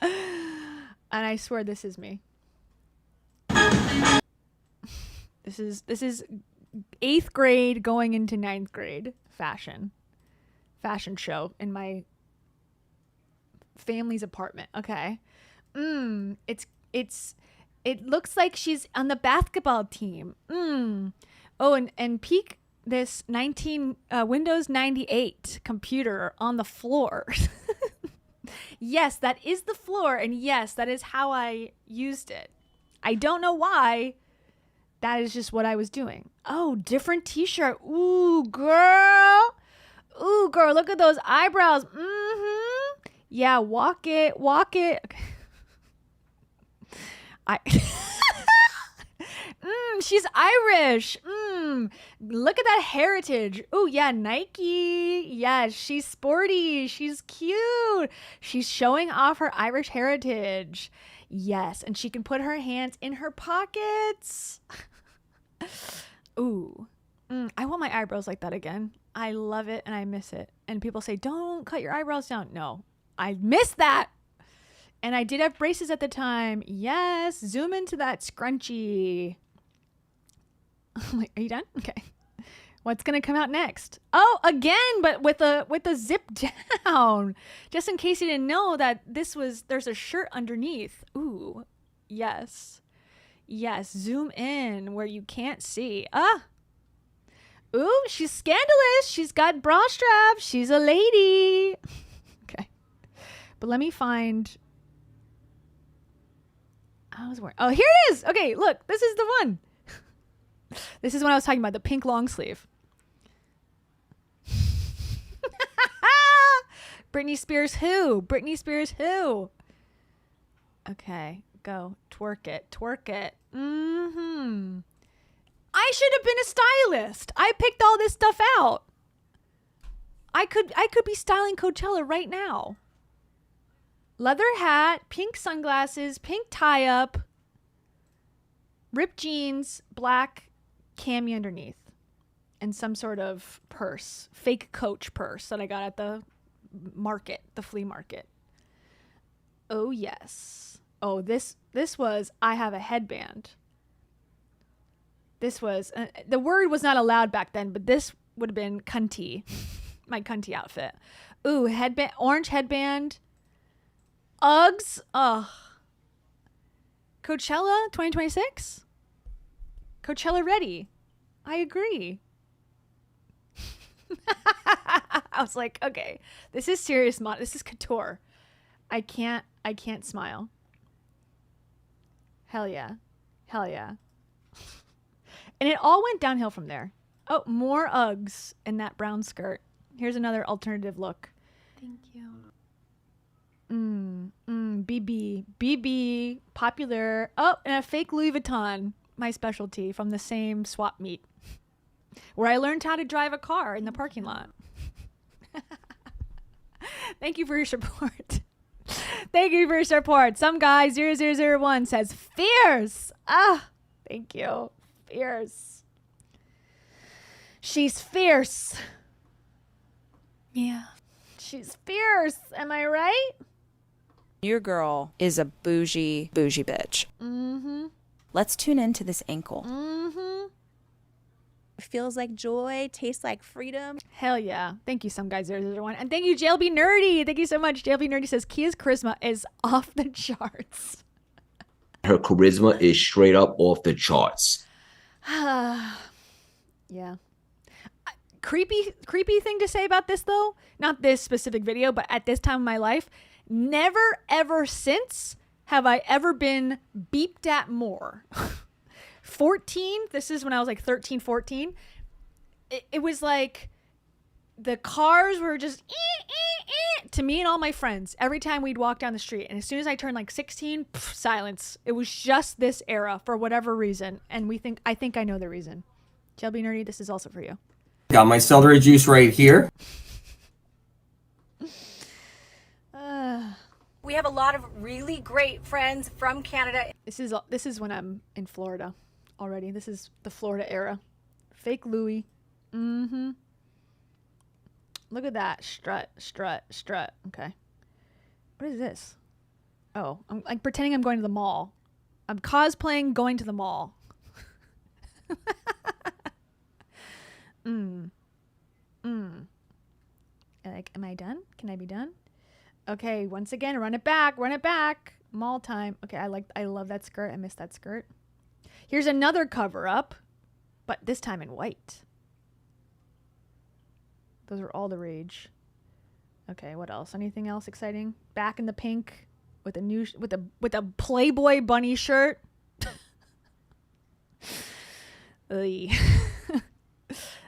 Speaker 1: And I swear this is me. This is 8th grade going into 9th grade fashion show in my family's apartment. Okay. It looks like she's on the basketball team. Oh, and peek this Windows 98 computer on the floor. Yes, that is the floor, and yes, that is how I used it. I don't know why. That is just what I was doing. Oh, different t-shirt. Ooh, girl. Ooh, girl, look at those eyebrows. Yeah, walk it. Okay. She's Irish. Look at that heritage. Ooh, yeah, Nike. Yeah, she's sporty. She's cute. She's showing off her Irish heritage. Yes, and she can put her hands in her pockets. Ooh. I want my eyebrows like that again. I love it and I miss it. And people say, don't cut your eyebrows down. No, I miss that. And I did have braces at the time. Yes, zoom into that scrunchie. Are you done? Okay. What's gonna come out next? Oh, again, but with a zip down. Just in case you didn't know that there's a shirt underneath. Ooh, yes. Yes, zoom in where you can't see. Ooh, she's scandalous. She's got bra straps. She's a lady. Okay. But let me find... Oh, here it is. Okay, look. This is the one. This is what I was talking about. The pink long sleeve. Britney Spears who? Britney Spears who? Okay, go. Twerk it. Twerk it. I should have been a stylist. I picked all this stuff out. I could be styling Coachella right now. Leather hat, pink sunglasses, pink tie-up, ripped jeans, black cami underneath, and some sort of purse, fake Coach purse that I got at the market, the flea market. Oh, yes. Oh, this was, I have a headband. This was, the word was not allowed back then, but this would have been cunty, my cunty outfit. Ooh, headband, orange headband. Uggs. Ugh. Coachella 2026? Coachella ready. I agree. I was like, okay, this is serious this is couture. I can't smile. Hell yeah. Hell yeah. And it all went downhill from there. Oh, more Uggs in that brown skirt. Here's another alternative look. Thank you. BB, popular. Oh, and a fake Louis Vuitton, my specialty, from the same swap meet where I learned how to drive a car in the parking lot. Thank you for your support. Thank you for your support. Some guy 0001 says fierce. Thank you. Fierce. She's fierce. Yeah. She's fierce. Am I right?
Speaker 5: Your girl is a bougie bitch. Let's tune into this ankle.
Speaker 13: Feels like joy, tastes like freedom.
Speaker 1: Hell yeah. Thank you, some guy 001. And thank you, JLB Nerdy. Thank you so much. JLB Nerdy says Kia's charisma is off the charts.
Speaker 12: Her charisma is straight up off the charts.
Speaker 1: Yeah. Creepy thing to say about this, though. Not this specific video, but at this time of my life, never ever since have I ever been beeped at more. 14, this is when I was like 13, 14. It was like the cars were just to me and all my friends every time we'd walk down the street. And as soon as I turned like 16, silence. It was just this era for whatever reason. And I think I know the reason. Shelby Nerdy, this is also for you.
Speaker 18: Got my celery juice right here.
Speaker 15: We have a lot of really great friends from Canada.
Speaker 1: This is when I'm in Florida already. This is the Florida era. Fake Louis. Look at that. Strut, strut, strut. Okay. What is this? Oh, I'm like pretending I'm going to the mall. I'm cosplaying going to the mall. Like, am I done? Can I be done? Okay, once again, run it back, run it back. Mall time. Okay, I love that skirt. I miss that skirt. Here's another cover up, but this time in white. Those are all the rage. Okay, what else? Anything else exciting? Back in the pink with a new with a Playboy bunny shirt.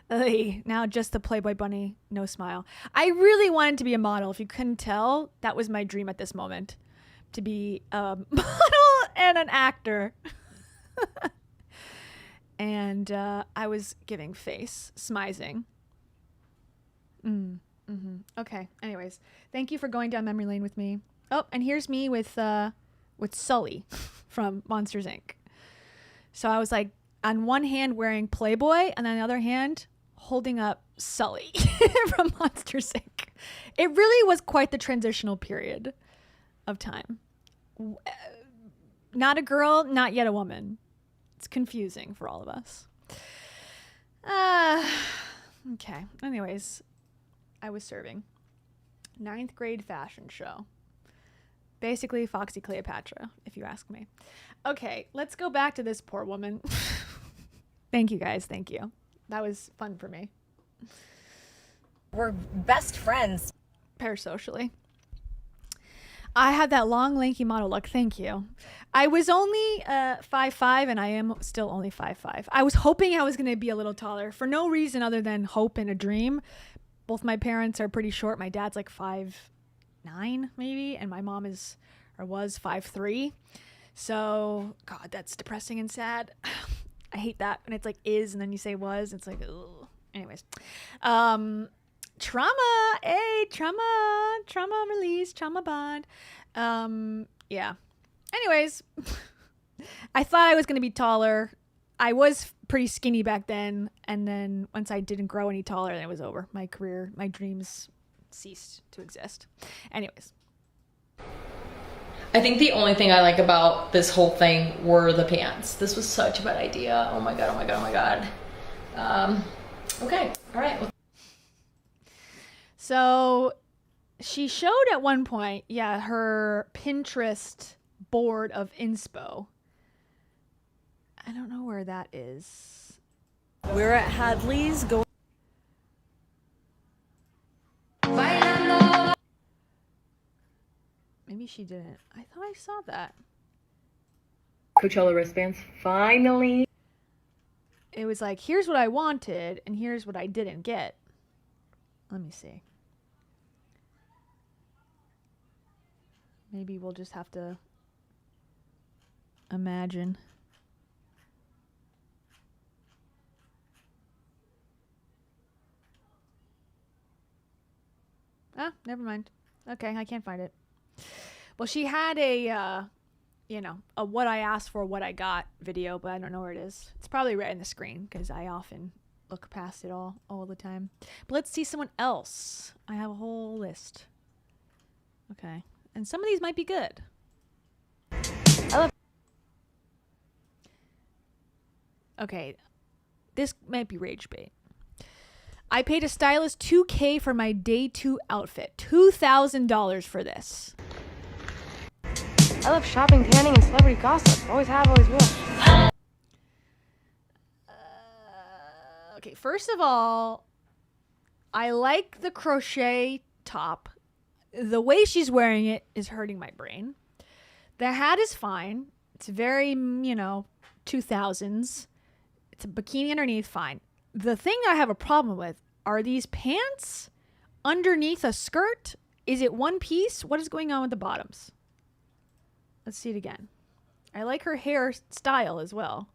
Speaker 1: Now just the Playboy bunny, no smile. I really wanted to be a model. If you couldn't tell, that was my dream at this moment, to be a model and an actor. And I was giving face, smizing. Okay. Anyways, thank you for going down memory lane with me. Oh, and here's me with Sully from Monsters Inc. So I was like, on one hand wearing Playboy, and on the other hand holding up Sully from Monsters Inc. It really was quite the transitional period of time. Not a girl, not yet a woman. It's confusing for all of us. Okay. Anyways, I was serving. 9th grade fashion show. Basically Foxy Cleopatra, if you ask me. Okay, let's go back to this poor woman. Thank you guys. Thank you. That was fun for me.
Speaker 15: We're best friends.
Speaker 1: Parasocially. I had that long, lanky model look. Thank you. I was only 5'5", and I am still only 5'5". I was hoping I was going to be a little taller for no reason other than hope and a dream. Both my parents are pretty short. My dad's like 5'9", maybe, and my mom was 5'3". So, God, that's depressing and sad. I hate that. And it's like is, and then you say was. It's like, ugh. Anyways. Trauma. Hey, trauma release, trauma bond. Yeah. Anyways, I thought I was going to be taller. I was pretty skinny back then. And then once I didn't grow any taller, then it was over. My career, my dreams ceased to exist. Anyways.
Speaker 7: I think the only thing I like about this whole thing were the pants. This was such a bad idea. Oh my God, oh my God, oh my God. Okay, all right.
Speaker 1: So she showed at one point, her Pinterest board of inspo. I don't know where that is.
Speaker 14: We're at Hadley's going.
Speaker 1: Maybe she didn't. I thought I saw that.
Speaker 3: Coachella wristbands, finally.
Speaker 1: It was like, here's what I wanted, and here's what I didn't get. Let me see. Maybe we'll just have to imagine. Ah, never mind. Okay, I can't find it. Well, she had a what I asked for, what I got video, but I don't know where it is. It's probably right in the screen because I often look past it all the time. But let's see someone else. I have a whole list. Okay. And some of these might be good. Okay. This might be rage bait. I paid a stylist $2,000 for my day 2 outfit. $2,000 for this.
Speaker 22: I love shopping, tanning, and celebrity gossip. Always have, always will.
Speaker 1: Okay, first of all, I like the crochet top. The way she's wearing it is hurting my brain. The hat is fine. It's very, 2000s. It's a bikini underneath, fine. The thing I have a problem with are these pants underneath a skirt. Is it one piece? What is going on with the bottoms? Let's see it again. I like her hair style as well.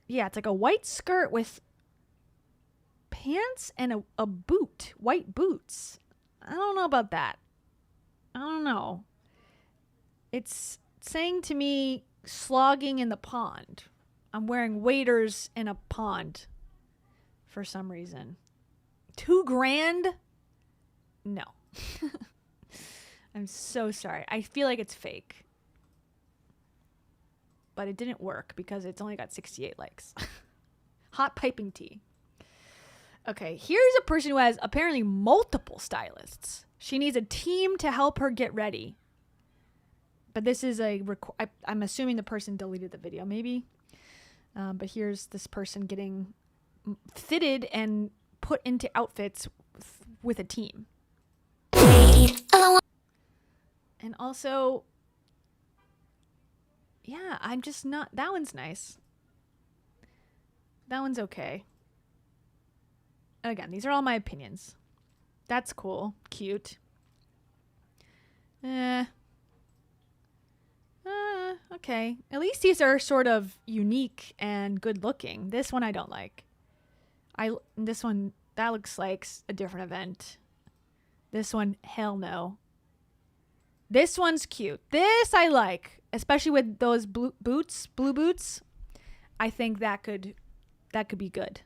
Speaker 1: Yeah, it's like a white skirt with pants and a boot, white boots. I don't know about that. I don't know. It's saying to me slogging in the pond. I'm wearing waders in a pond for some reason. $2,000 no. I'm so sorry. I feel like it's fake. But it didn't work because it's only got 68 likes. Hot piping tea. Okay, here's a person who has apparently multiple stylists. She needs a team to help her get ready. But this is I'm assuming the person deleted the video, maybe. But here's this person getting fitted and put into outfits with a team. And also, yeah, I'm just not, that one's nice. That one's okay. Again, these are all my opinions. That's cool. Cute. Okay. At least these are sort of unique and good looking. This one I don't like. This one, that looks like a different event. This one, hell no. This one's cute. This I like, especially with those blue boots. I think that could be good.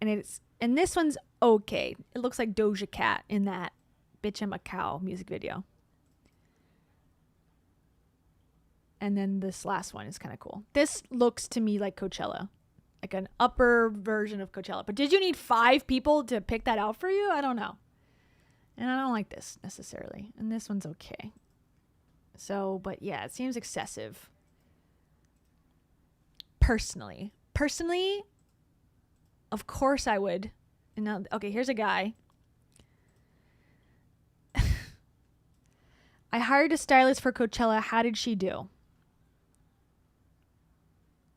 Speaker 1: And this one's okay. It looks like Doja Cat in that Bitch I'm a Cow music video. And then this last one is kind of cool. This looks to me like Coachella, like an upper version of Coachella. But did you need 5 people to pick that out for you? I don't know. And I don't like this necessarily. And this one's okay. So, but yeah, it seems excessive. Personally, of course I would. And now, okay, here's a guy. I hired a stylist for Coachella. How did she do?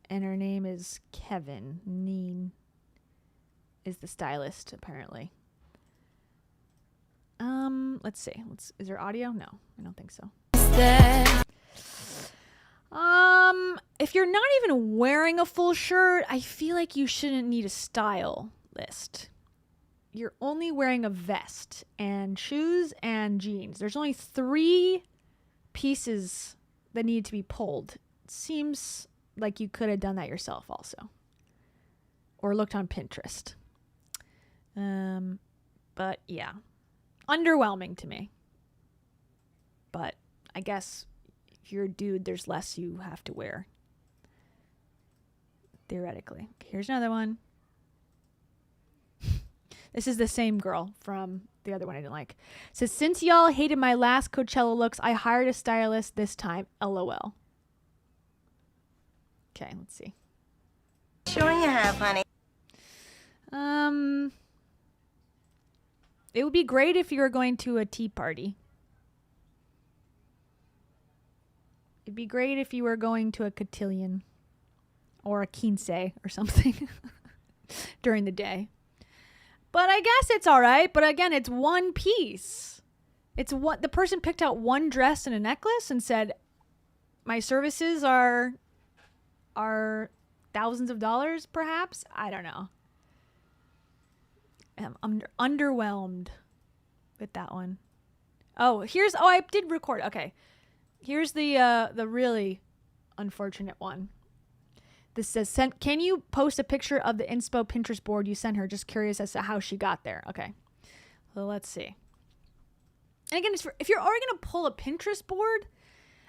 Speaker 1: And her name is Kevin. Neen is the stylist, apparently. Let's see. Is there audio? No, I don't think so. If you're not even wearing a full shirt, I feel like you shouldn't need a stylist. You're only wearing a vest and shoes and jeans. There's only 3 pieces that need to be pulled. It seems like you could have done that yourself also. Or looked on Pinterest. But yeah. Underwhelming to me. But I guess if you're a dude, there's less you have to wear. Theoretically. Here's another one. This is the same girl from the other one I didn't like. It says, since y'all hated my last Coachella looks, I hired a stylist this time. LOL. Okay, let's see.
Speaker 11: Sure you have, honey.
Speaker 1: It would be great if you were going to a tea party. It'd be great if you were going to a cotillion or a quince or something during the day. But I guess it's all right. But again, it's one piece. It's what the person picked out one dress and a necklace and said, my services are thousands of dollars, perhaps. I don't know. I'm underwhelmed with that one. Oh, I did record. Okay. Here's the really unfortunate one. This says, can you post a picture of the inspo Pinterest board you sent her? Just curious as to how she got there. Okay. So let's see. And again, if you're already going to pull a Pinterest board,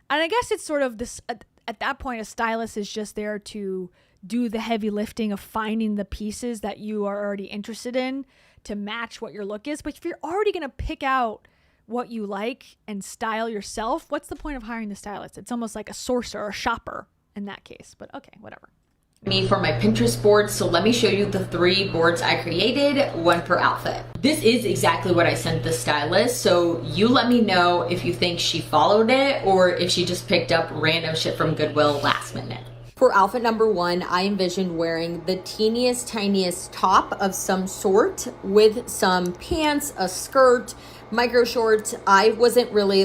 Speaker 1: and I guess it's sort of this, at that point, a stylist is just there to do the heavy lifting of finding the pieces that you are already interested in to match what your look is. But if you're already going to pick out what you like and style yourself, what's the point of hiring the stylist? It's almost like a sourcer or a shopper in that case. But okay, whatever.
Speaker 7: Me for my Pinterest board, so let me show you the 3 boards I created, 1 per outfit. This is exactly what I sent the stylist, so you let me know if you think she followed it or if she just picked up random shit from Goodwill last minute. For outfit number 1, I envisioned wearing the teeniest, tiniest top of some sort with some pants, a skirt, micro shorts. I wasn't really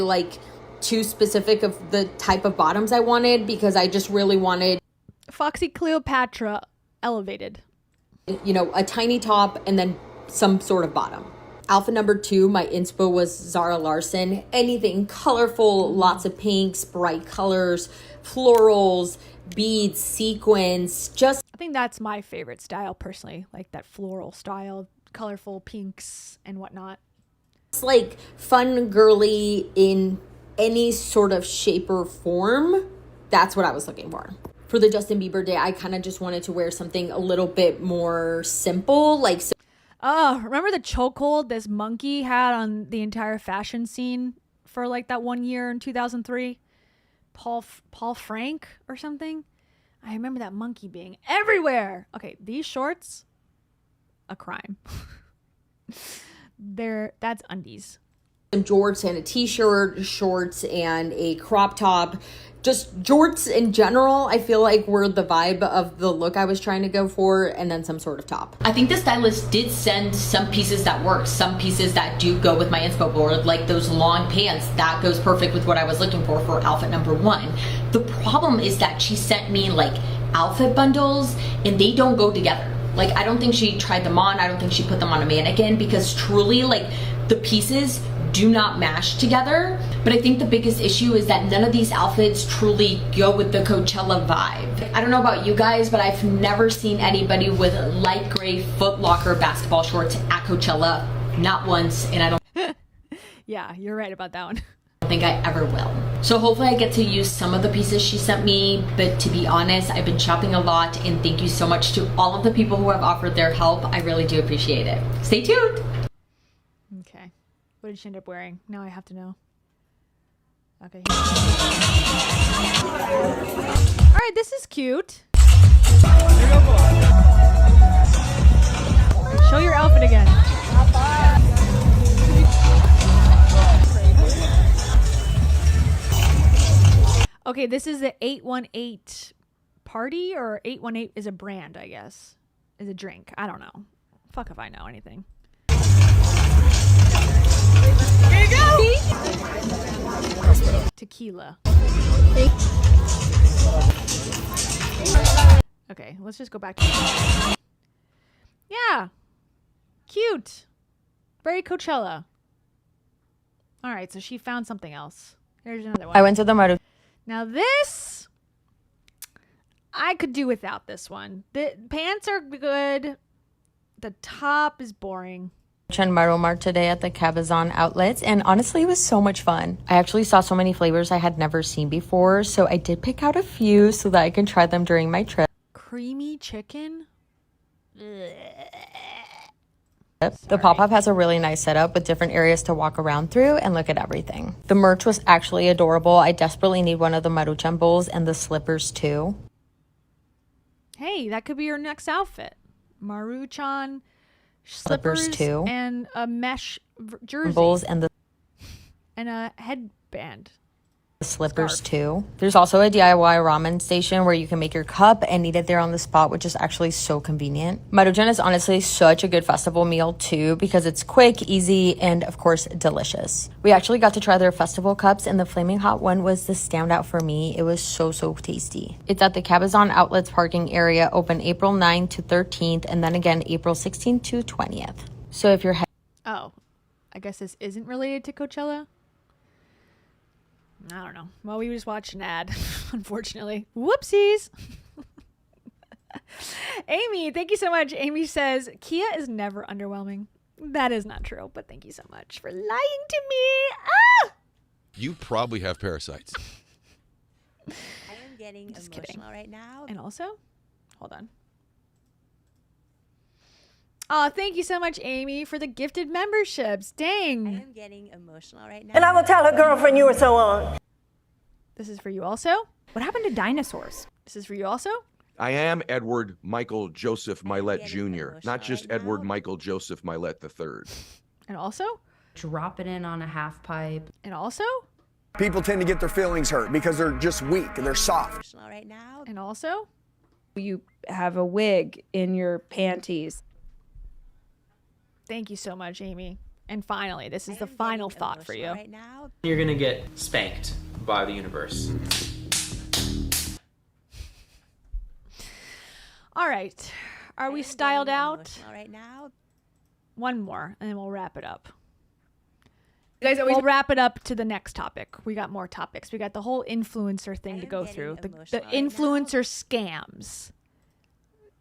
Speaker 7: too specific of the type of bottoms I wanted because I just really wanted
Speaker 1: Foxy Cleopatra elevated.
Speaker 7: A tiny top and then some sort of bottom. Outfit number 2, my inspo was Zara Larsson. Anything colorful, lots of pinks, bright colors, florals, beads, sequins,
Speaker 1: I think that's my favorite style personally, like that floral style, colorful pinks and whatnot.
Speaker 16: It's like fun, girly in any sort of shape or form. That's what I was looking for. For the Justin Bieber day, I kind of just wanted to wear something a little bit more simple. Like,
Speaker 1: oh, remember the chokehold this monkey had on the entire fashion scene for like that 1 year in 2003? Paul Frank or something? I remember that monkey being everywhere. Okay, these shorts, a crime. That's undies.
Speaker 16: Some jorts and a t-shirt, shorts and a crop top. Just jorts in general, I feel like were the vibe of the look I was trying to go for, and then some sort of top.
Speaker 7: I think the stylist did send some pieces that work, some pieces that do go with my inspo board, like those long pants. That goes perfect with what I was looking for outfit number 1. The problem is that she sent me like outfit bundles and they don't go together. Like, I don't think she tried them on. I don't think she put them on a mannequin, because truly, like, the pieces do not mash together. But I think the biggest issue is that none of these outfits truly go with the Coachella vibe. I don't know about you guys, but I've never seen anybody with light gray Foot Locker basketball shorts at Coachella. Not once, and I don't
Speaker 1: Yeah, you're right about that one.
Speaker 7: think I ever will. So hopefully I get to use some of the pieces she sent me, but to be honest, I've been shopping a lot, and thank you so much to all of the people who have offered their help. I really do appreciate it. Stay tuned.
Speaker 1: Okay. What did she end up wearing? Now I have to know. Okay. All right, this is cute. Show your outfit again. Okay, this is the 818 party, or 818 is a brand, I guess. Is a drink. I don't know. Fuck if I know anything. Here you go! Tequila. Okay, let's just go back to yeah. Cute. Very Coachella. Alright, so she found something else. Here's another one.
Speaker 22: I went to the motor.
Speaker 1: Now this, I could do without this one. The pants are good. The top is boring.
Speaker 22: Myrtle Mart today at the Cabazon outlets, and honestly it was so much fun. I actually saw so many flavors I had never seen before, so I did pick out a few so that I can try them during my trip.
Speaker 1: Creamy chicken.
Speaker 22: The pop-up has a really nice setup with different areas to walk around through and look at everything. The merch was actually adorable. I desperately need one of the Maruchan bowls and the slippers too.
Speaker 1: Hey, that could be your next outfit. Maruchan slippers
Speaker 22: too,
Speaker 1: and a mesh jersey
Speaker 22: bowls and
Speaker 1: a headband.
Speaker 22: The slippers too. There's also a DIY ramen station where you can make your cup and eat it there on the spot, which is actually so convenient. Maruchan is honestly such a good festival meal too, because it's quick, easy, and of course delicious. We actually got to try their festival cups, and the flaming hot one was the standout for me. It was so tasty. It's at the Cabazon Outlets parking area, open April 9th to 13th, and then again April 16th to 20th. So if you're
Speaker 1: oh, I guess this isn't related to Coachella. I don't know. Well, we just watched an ad, unfortunately. Whoopsies. Amy, thank you so much. Amy says, Kia is never underwhelming. That is not true, but thank you so much for lying to me. Ah!
Speaker 17: You probably have parasites.
Speaker 13: I am getting
Speaker 1: Just
Speaker 13: emotional
Speaker 1: kidding.
Speaker 13: right now.
Speaker 1: And also, hold on. Oh, thank you so much, Amy, for the gifted memberships. Dang.
Speaker 13: I am getting emotional right now.
Speaker 11: And I will tell her girlfriend you were so on.
Speaker 1: This is for you also. What happened to dinosaurs? This is for you also.
Speaker 17: I am Edward Michael Joseph Milet Jr., not just Edward Michael Joseph Milet III.
Speaker 1: And also?
Speaker 19: Drop it in on a half pipe.
Speaker 1: And also?
Speaker 20: People tend to get their feelings hurt because they're just weak and they're soft.
Speaker 13: Right now.
Speaker 1: And also?
Speaker 25: You have a wig in your panties.
Speaker 1: Thank you so much, Amy. And finally, this is the final thought for you.
Speaker 13: Right now.
Speaker 26: You're gonna get spanked by the universe.
Speaker 1: All right. Are we styled out?
Speaker 13: Right now.
Speaker 1: One more, and then we'll wrap it up.
Speaker 10: You guys always
Speaker 1: we'll wrap it up to the next topic. We got more topics. We got the whole influencer thing to go through. The influencer scams.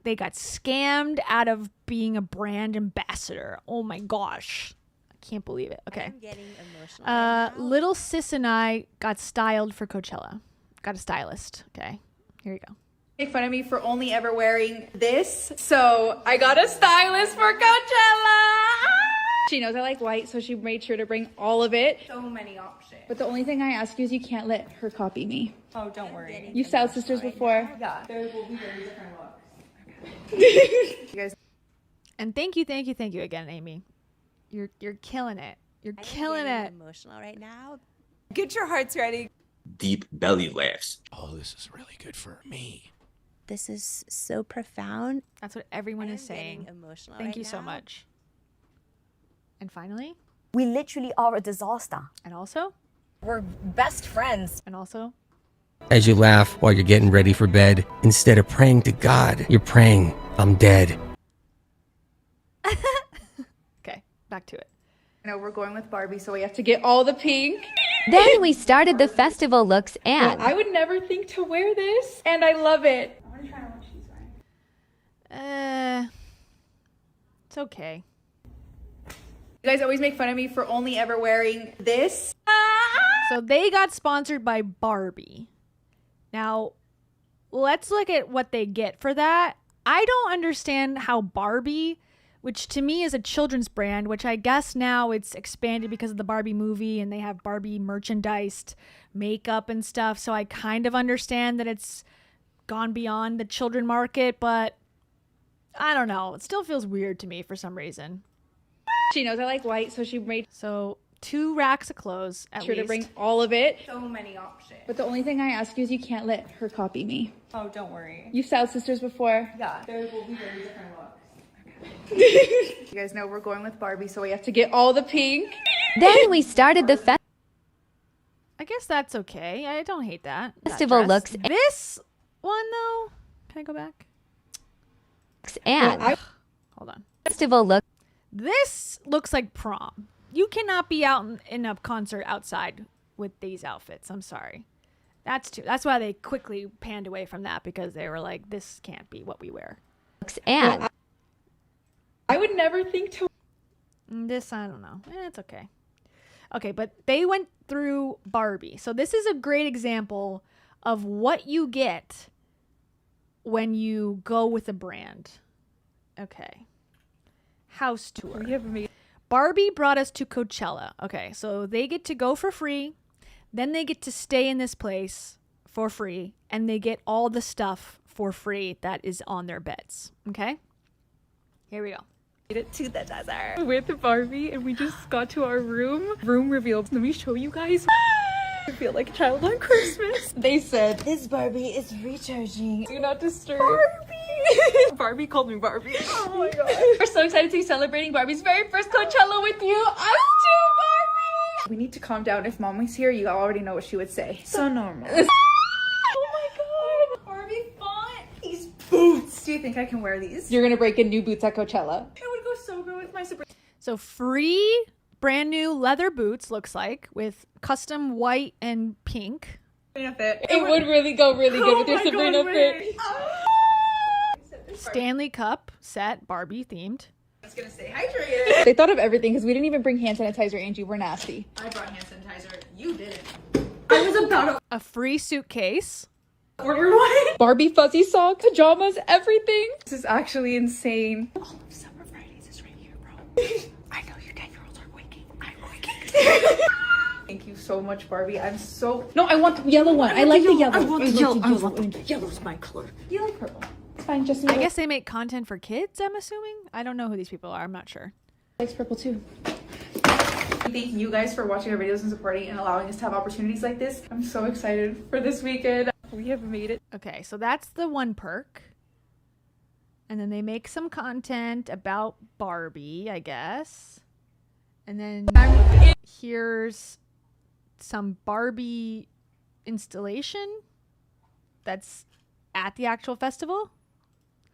Speaker 1: they got scammed out of being a brand ambassador. Oh my gosh. I can't believe it. Okay.
Speaker 13: I'm getting emotional right now.
Speaker 1: Little sis and I got styled for Coachella. Got a stylist. Okay. Here you go.
Speaker 10: Make fun of me for only ever wearing this. So I got a stylist for Coachella. She knows I like white, so she made sure to bring all of it. So many options. But the only thing I ask you is you can't let her copy me. Oh, don't worry. You've styled sisters before? Yeah. There will be very different looks. Okay. You guys.
Speaker 1: And thank you again, Amy. You're killing it. You're killing it.
Speaker 13: Emotional right now.
Speaker 5: Get your hearts ready.
Speaker 12: Deep belly laughs.
Speaker 2: Oh, this is really good for me.
Speaker 13: This is so profound.
Speaker 1: That's what everyone is saying.
Speaker 13: Emotional
Speaker 1: Thank
Speaker 13: right
Speaker 1: you so
Speaker 13: now.
Speaker 1: much. And finally,
Speaker 8: we literally are a disaster.
Speaker 1: And also,
Speaker 15: we're best friends.
Speaker 1: And also,
Speaker 18: As you laugh while you're getting ready for bed, instead of praying to God, you're praying, I'm dead.
Speaker 1: okay, back to it.
Speaker 10: You know, we're going with Barbie, so we have to get all the pink.
Speaker 9: Then we started the festival looks and
Speaker 10: I would never think to wear this, and I love it. I want to try on what she's wearing.
Speaker 1: It's okay.
Speaker 10: You guys always make fun of me for only ever wearing this.
Speaker 1: So they got sponsored by Barbie. Now, let's look at what they get for that. I don't understand how Barbie, which to me is a children's brand, which I guess now it's expanded because of the Barbie movie and they have Barbie merchandised makeup and stuff. So I kind of understand that it's gone beyond the children market, but I don't know. It still feels weird to me for some reason.
Speaker 10: She knows I like white, so she made
Speaker 1: 2 racks of clothes at
Speaker 10: sure
Speaker 1: least.
Speaker 10: to bring all of it. So many options. But the only thing I ask you is you can't let her copy me. Oh, don't worry. You've styled sisters before? Yeah. There will be very different looks. Okay. You guys know we're going with Barbie, so we have to get all the pink.
Speaker 9: then we started the
Speaker 1: I guess that's okay. I don't hate that.
Speaker 9: festival
Speaker 1: That dress.
Speaker 9: looks
Speaker 1: This one though. Can I go back?
Speaker 9: and
Speaker 1: Hold on.
Speaker 9: festival look.
Speaker 1: This looks like prom. You cannot be out in a concert outside with these outfits. I'm sorry. That's why they quickly panned away from that, because they were like, this can't be what we wear.
Speaker 9: And
Speaker 10: I would never think to.
Speaker 1: This, I don't know. It's okay. Okay, but they went through Barbie. So this is a great example of what you get when you go with a brand. Okay. House tour. Barbie brought us to Coachella. Okay, so they get to go for free. Then they get to stay in this place for free. And they get all the stuff for free that is on their beds. Okay? Here we go.
Speaker 10: Made it to the desert with Barbie, and we just got to our room. Room revealed. Let me show you guys. I feel like a child on Christmas. They said,
Speaker 8: This Barbie is recharging.
Speaker 10: do not disturb. Barbie! Barbie called me Barbie. Oh my god. We're so excited to be celebrating Barbie's very first Coachella with you. Us too, Barbie! We need to calm down. If Mom was here, you already know what she would say. So normal. Oh my god. Barbie font. These boots. Do you think I can wear these? You're gonna break in new boots at Coachella. It would go so good with my Sabrina.
Speaker 1: So free brand new leather boots, looks like, with custom white and pink.
Speaker 10: Fit. It would really go really good with your Sabrina fit.
Speaker 1: Stanley Cup set, Barbie themed.
Speaker 10: I was gonna stay hydrated. They thought of everything because we didn't even bring hand sanitizer, Angie. We're nasty. I brought hand sanitizer. You didn't. I was about
Speaker 1: a free suitcase.
Speaker 10: Order one. Barbie fuzzy socks, pajamas, everything. This is actually insane. All of Summer Fridays is right here, bro. I know you 10-year-olds are waking. I'm waking. Thank you so much, Barbie. I'm so... No, I want the yellow one. I like the yellow. I want the yellow. Yellow's my color. You like purple. It's fine, Justin.
Speaker 1: I guess they make content for kids, I'm assuming. I don't know who these people are. I'm not sure.
Speaker 10: Likes purple too. Thank you guys for watching our videos and supporting and allowing us to have opportunities like this. I'm so excited for this weekend. We have made it.
Speaker 1: Okay, so that's the one perk. And then they make some content about Barbie, I guess. And then here's some Barbie installation that's at the actual festival.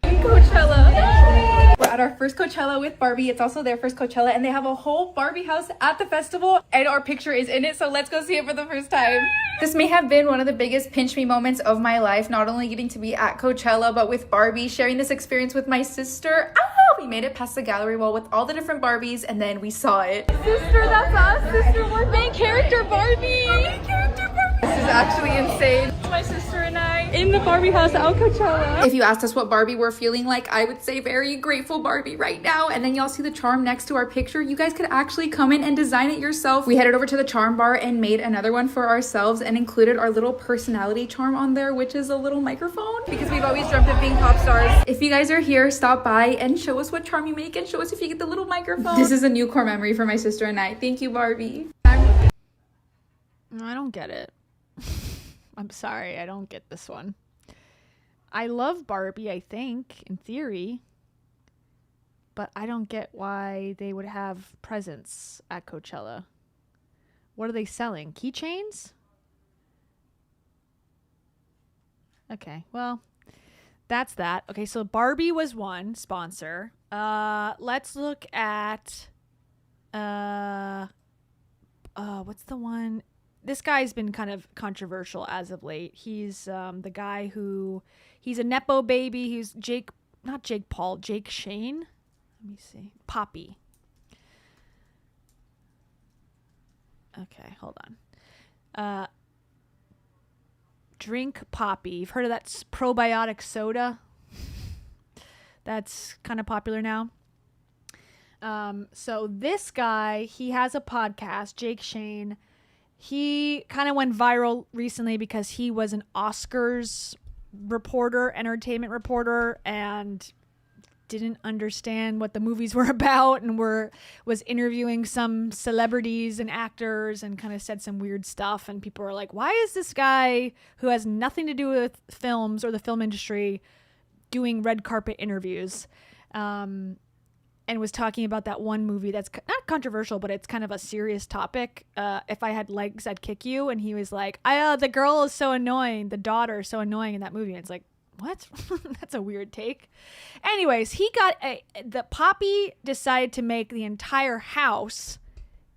Speaker 10: Coachella. We're at our first Coachella with Barbie. It's also their first Coachella, and they have a whole Barbie house at the festival, and our picture is in it, so let's go see it for the first time. This may have been one of the biggest pinch me moments of my life, not only getting to be at Coachella, but with Barbie, sharing this experience with my sister. We made it past the gallery wall with all the different Barbies, and then we saw it. Sister, that's us. Sister, we're main character Barbie. Main character Barbie. This is actually insane. My sister and I in the Barbie house at Coachella. If you asked us what Barbie we're feeling like, I would say very grateful Barbie right now. And then y'all see the charm next to our picture. You guys could actually come in and design it yourself. We headed over to the charm bar and made another one for ourselves and included our little personality charm on there, which is a little microphone, because we've always dreamt of being pop stars. If you guys are here, stop by and show us what charm you make and show us if you get the little microphone. This is a new core memory for my sister and I. Thank you, Barbie.
Speaker 1: I don't get it. I'm sorry, I don't get this one. I love Barbie, I think, in theory, but I don't get why they would have presents at Coachella. What are they selling? Keychains? Okay, well, that's that. Okay, so Barbie was one sponsor. Let's look at what's the one? This guy's been kind of controversial as of late. He's the guy who, he's a Nepo baby. He's Jake Shane. Let me see. Poppy. Okay, hold on. Drink Poppy. You've heard of that probiotic soda? That's kind of popular now. So this guy, he has a podcast, Jake Shane. He kind of went viral recently because he was an Oscars reporter, entertainment reporter, and didn't understand what the movies were about, and was interviewing some celebrities and actors and kind of said some weird stuff. And people were like, why is this guy who has nothing to do with films or the film industry doing red carpet interviews? And was talking about that one movie that's not controversial, but it's kind of a serious topic. If I Had Legs, I'd Kick You. And he was like, the girl is so annoying. The daughter is so annoying in that movie. And it's like, what? That's a weird take. Anyways, the Poppy decided to make the entire house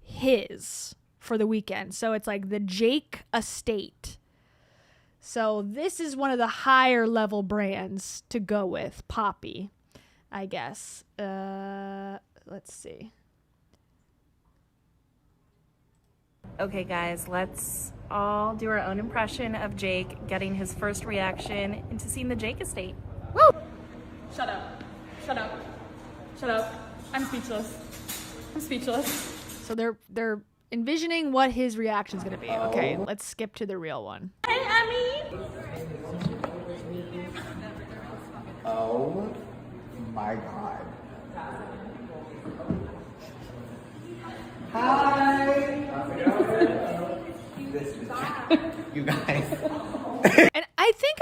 Speaker 1: his for the weekend. So it's like the Jake estate. So this is one of the higher level brands to go with, Poppy, I guess. Let's see.
Speaker 4: Okay, guys, let's all do our own impression of Jake getting his first reaction into seeing the Jake estate.
Speaker 10: Woo! Shut up. Shut up. Shut up. I'm speechless. I'm speechless.
Speaker 1: So they're envisioning what his reaction is going to be. Okay, let's skip to the real one.
Speaker 10: Hey, Emmy!
Speaker 6: Oh my God. Hi! You guys.
Speaker 1: And I think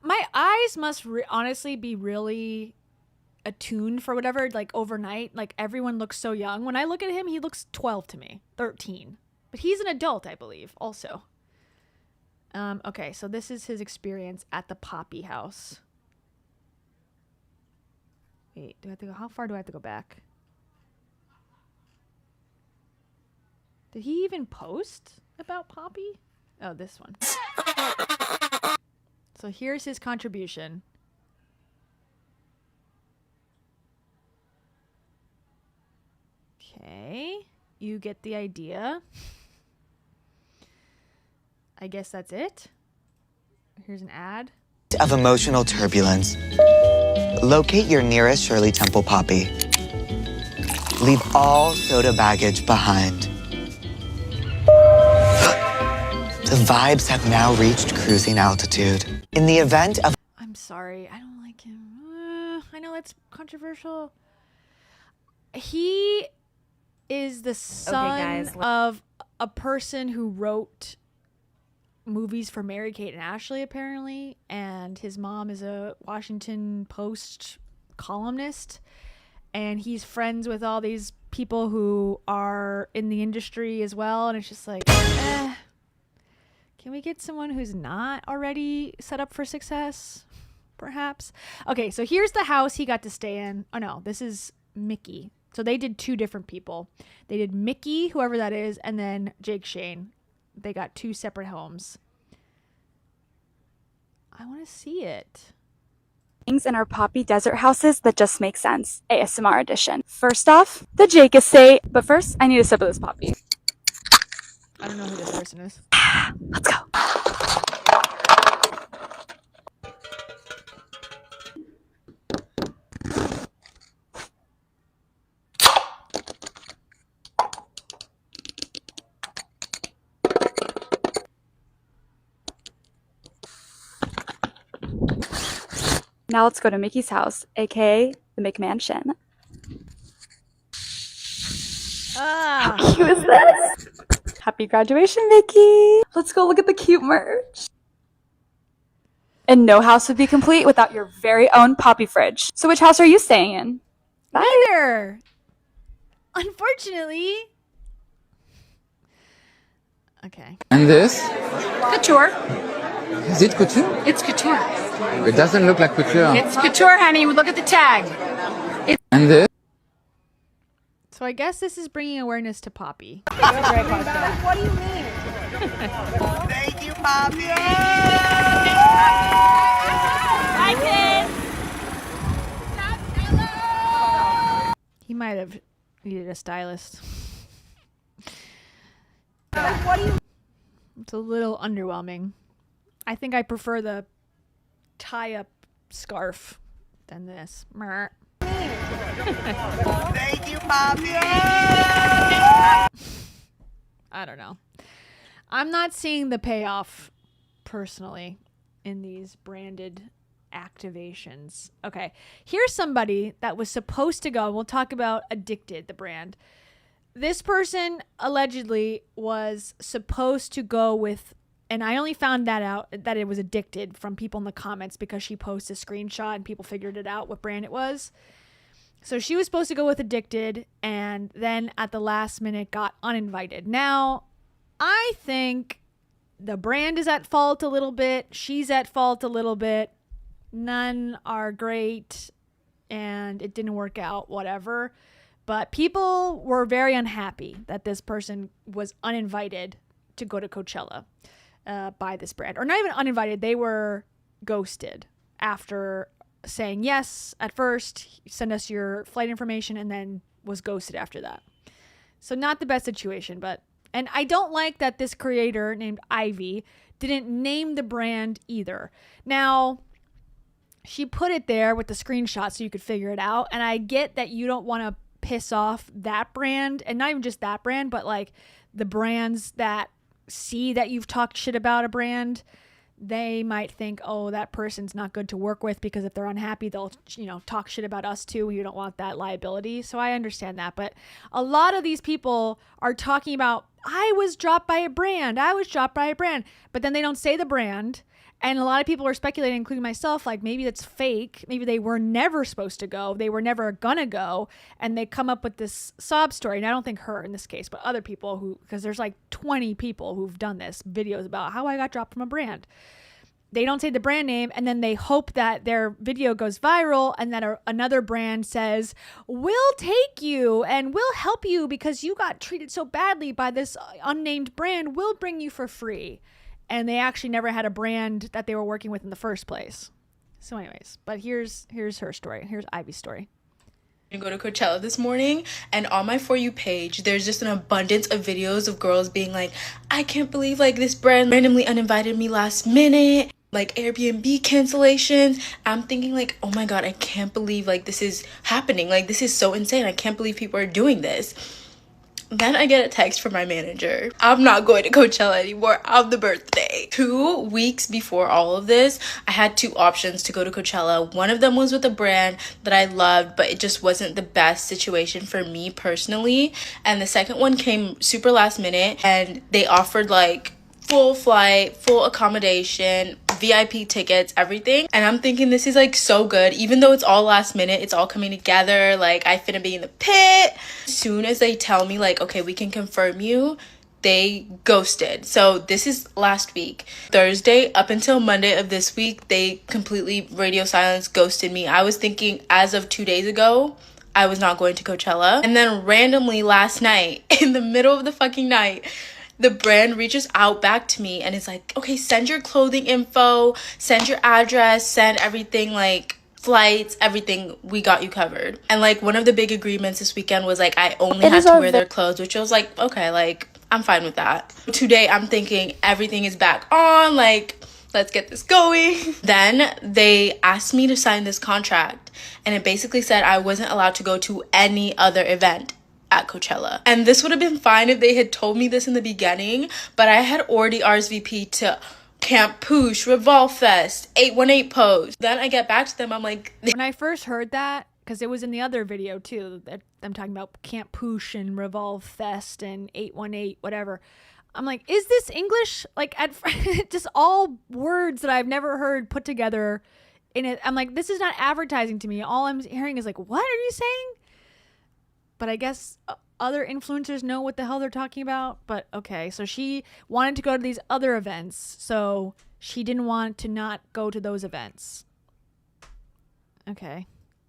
Speaker 1: my eyes must honestly be really attuned for whatever, like overnight. Like everyone looks so young. When I look at him, he looks 12 to me, 13. But he's an adult, I believe, also. Okay, so this is his experience at the Poppy house. Wait, do I have to go? How far do I have to go back? Did he even post about Poppy? Oh, this one. So here's his contribution. Okay, you get the idea. I guess that's it. Here's an ad.
Speaker 14: Of emotional turbulence. Locate your nearest Shirley Temple Poppy. Leave all soda baggage behind. The vibes have now reached cruising altitude. In the event of...
Speaker 1: I'm sorry, I don't like him. I know that's controversial. He is the son of a person who wrote movies for Mary-Kate and Ashley, apparently, and his mom is a Washington Post columnist, and he's friends with all these people who are in the industry as well, and it's just like, can we get someone who's not already set up for success? perhaps. Okay, so here's the house he got to stay in. Oh no, this is Mickey. So they did 2 different people. They did Mickey, whoever that is, and then Jake Shane. They got 2 separate homes. I want to see it.
Speaker 3: Things in our poppy desert houses that just make sense. ASMR edition. First off, the Jake estate. But first, I need a sip of this poppy.
Speaker 1: I don't know who this person is.
Speaker 3: Let's go. Now let's go to Mickey's house, aka the McMansion. How cute is this? Happy graduation, Mickey! Let's go look at the cute merch. And no house would be complete without your very own poppy fridge. So which house are you staying in? Bye.
Speaker 1: Neither. Unfortunately. Okay.
Speaker 7: And this?
Speaker 15: Couture.
Speaker 7: Is it couture?
Speaker 15: It's couture.
Speaker 7: It doesn't look like couture.
Speaker 15: It's couture, honey. Look at the tag.
Speaker 7: And this?
Speaker 1: So I guess this is bringing awareness to Poppy. What
Speaker 15: do you mean?
Speaker 6: Thank you, Poppy.
Speaker 15: Bye, kids.
Speaker 1: He might have needed a stylist.
Speaker 15: What do you?
Speaker 1: It's a little underwhelming. I think I prefer the tie-up scarf than this. Mer.
Speaker 6: Thank you, Poppy.
Speaker 1: I don't know. I'm not seeing the payoff personally in these branded activations. Okay, here's somebody that was supposed to go. We'll talk about Addicted, the brand. This person allegedly was supposed to go with, and I only found that out that it was Addicted from people in the comments because she posted a screenshot and people figured it out what brand it was. So she was supposed to go with Addicted and then at the last minute got uninvited. Now, I think the brand is at fault a little bit. She's at fault a little bit. None are great and it didn't work out, whatever. But people were very unhappy that this person was uninvited to go to Coachella by this brand. Or not even uninvited, they were ghosted after saying yes at first, send us your flight information, and then was ghosted after that. So not the best situation, but... And I don't like that this creator named Ivy didn't name the brand either. Now, she put it there with the screenshot so you could figure it out. And I get that you don't want to piss off that brand, and not even just that brand, but like the brands that see that you've talked shit about a brand. They might think, oh, that person's not good to work with because if they're unhappy, they'll, talk shit about us too. You don't want that liability. So I understand that. But a lot of these people are talking about, I was dropped by a brand. But then they don't say the brand. And a lot of people are speculating, including myself, like maybe that's fake. Maybe they were never supposed to go. They were never gonna go. And they come up with this sob story. And I don't think her in this case, but other people who, because there's like 20 people who've done this, videos about how I got dropped from a brand. They don't say the brand name, and then they hope that their video goes viral and that another brand says, we'll take you and we'll help you because you got treated so badly by this unnamed brand. We'll bring you for free. And they actually never had a brand that they were working with in the first place. So anyways, but here's her story. Here's Ivy's story.
Speaker 16: I go to Coachella this morning, and on my For You page, there's just an abundance of videos of girls being like, I can't believe like this brand randomly uninvited me last minute. Like Airbnb cancellations. I'm thinking like, oh my God, I can't believe like this is happening. Like this is so insane. I can't believe people are doing this. Then I get a text from my manager. I'm not going to Coachella anymore on the birthday. 2 weeks before all of this, I had 2 options to go to Coachella. One of them was with a brand that I loved, but it just wasn't the best situation for me personally. And the second one came super last minute, and they offered like full flight, full accommodation, VIP tickets, everything. And I'm thinking this is like so good. Even though it's all last minute, it's all coming together. Like I finna be in the pit. As soon as they tell me like, okay, we can confirm you, they ghosted. So this is last week. Thursday up until Monday of this week, they completely radio silence ghosted me. I was thinking as of 2 days ago, I was not going to Coachella. And then randomly last night, in the middle of the fucking night, the brand reaches out back to me and is like, okay, send your clothing info, send your address, send everything, like flights, everything, we got you covered. And like one of the big agreements this weekend was like I only had to wear their clothes, which I was like, okay, like I'm fine with that. Today I'm thinking everything is back on, like let's get this going. Then they asked me to sign this contract and it basically said I wasn't allowed to go to any other event at Coachella. And this would have been fine if they had told me this in the beginning, but I had already RSVP'd to Camp Poosh, Revolve Fest, 818 Pose. Then I get back to them, I'm like...
Speaker 1: When I first heard that, because it was in the other video too, that I'm talking about Camp Poosh and Revolve Fest and 818, whatever. I'm like, is this English? Like, just all words that I've never heard put together in it. I'm like, this is not advertising to me. All I'm hearing is like, what are you saying? But I guess other influencers know what the hell they're talking about. But okay, so she wanted to go to these other events, so she didn't want to not go to those events. Okay.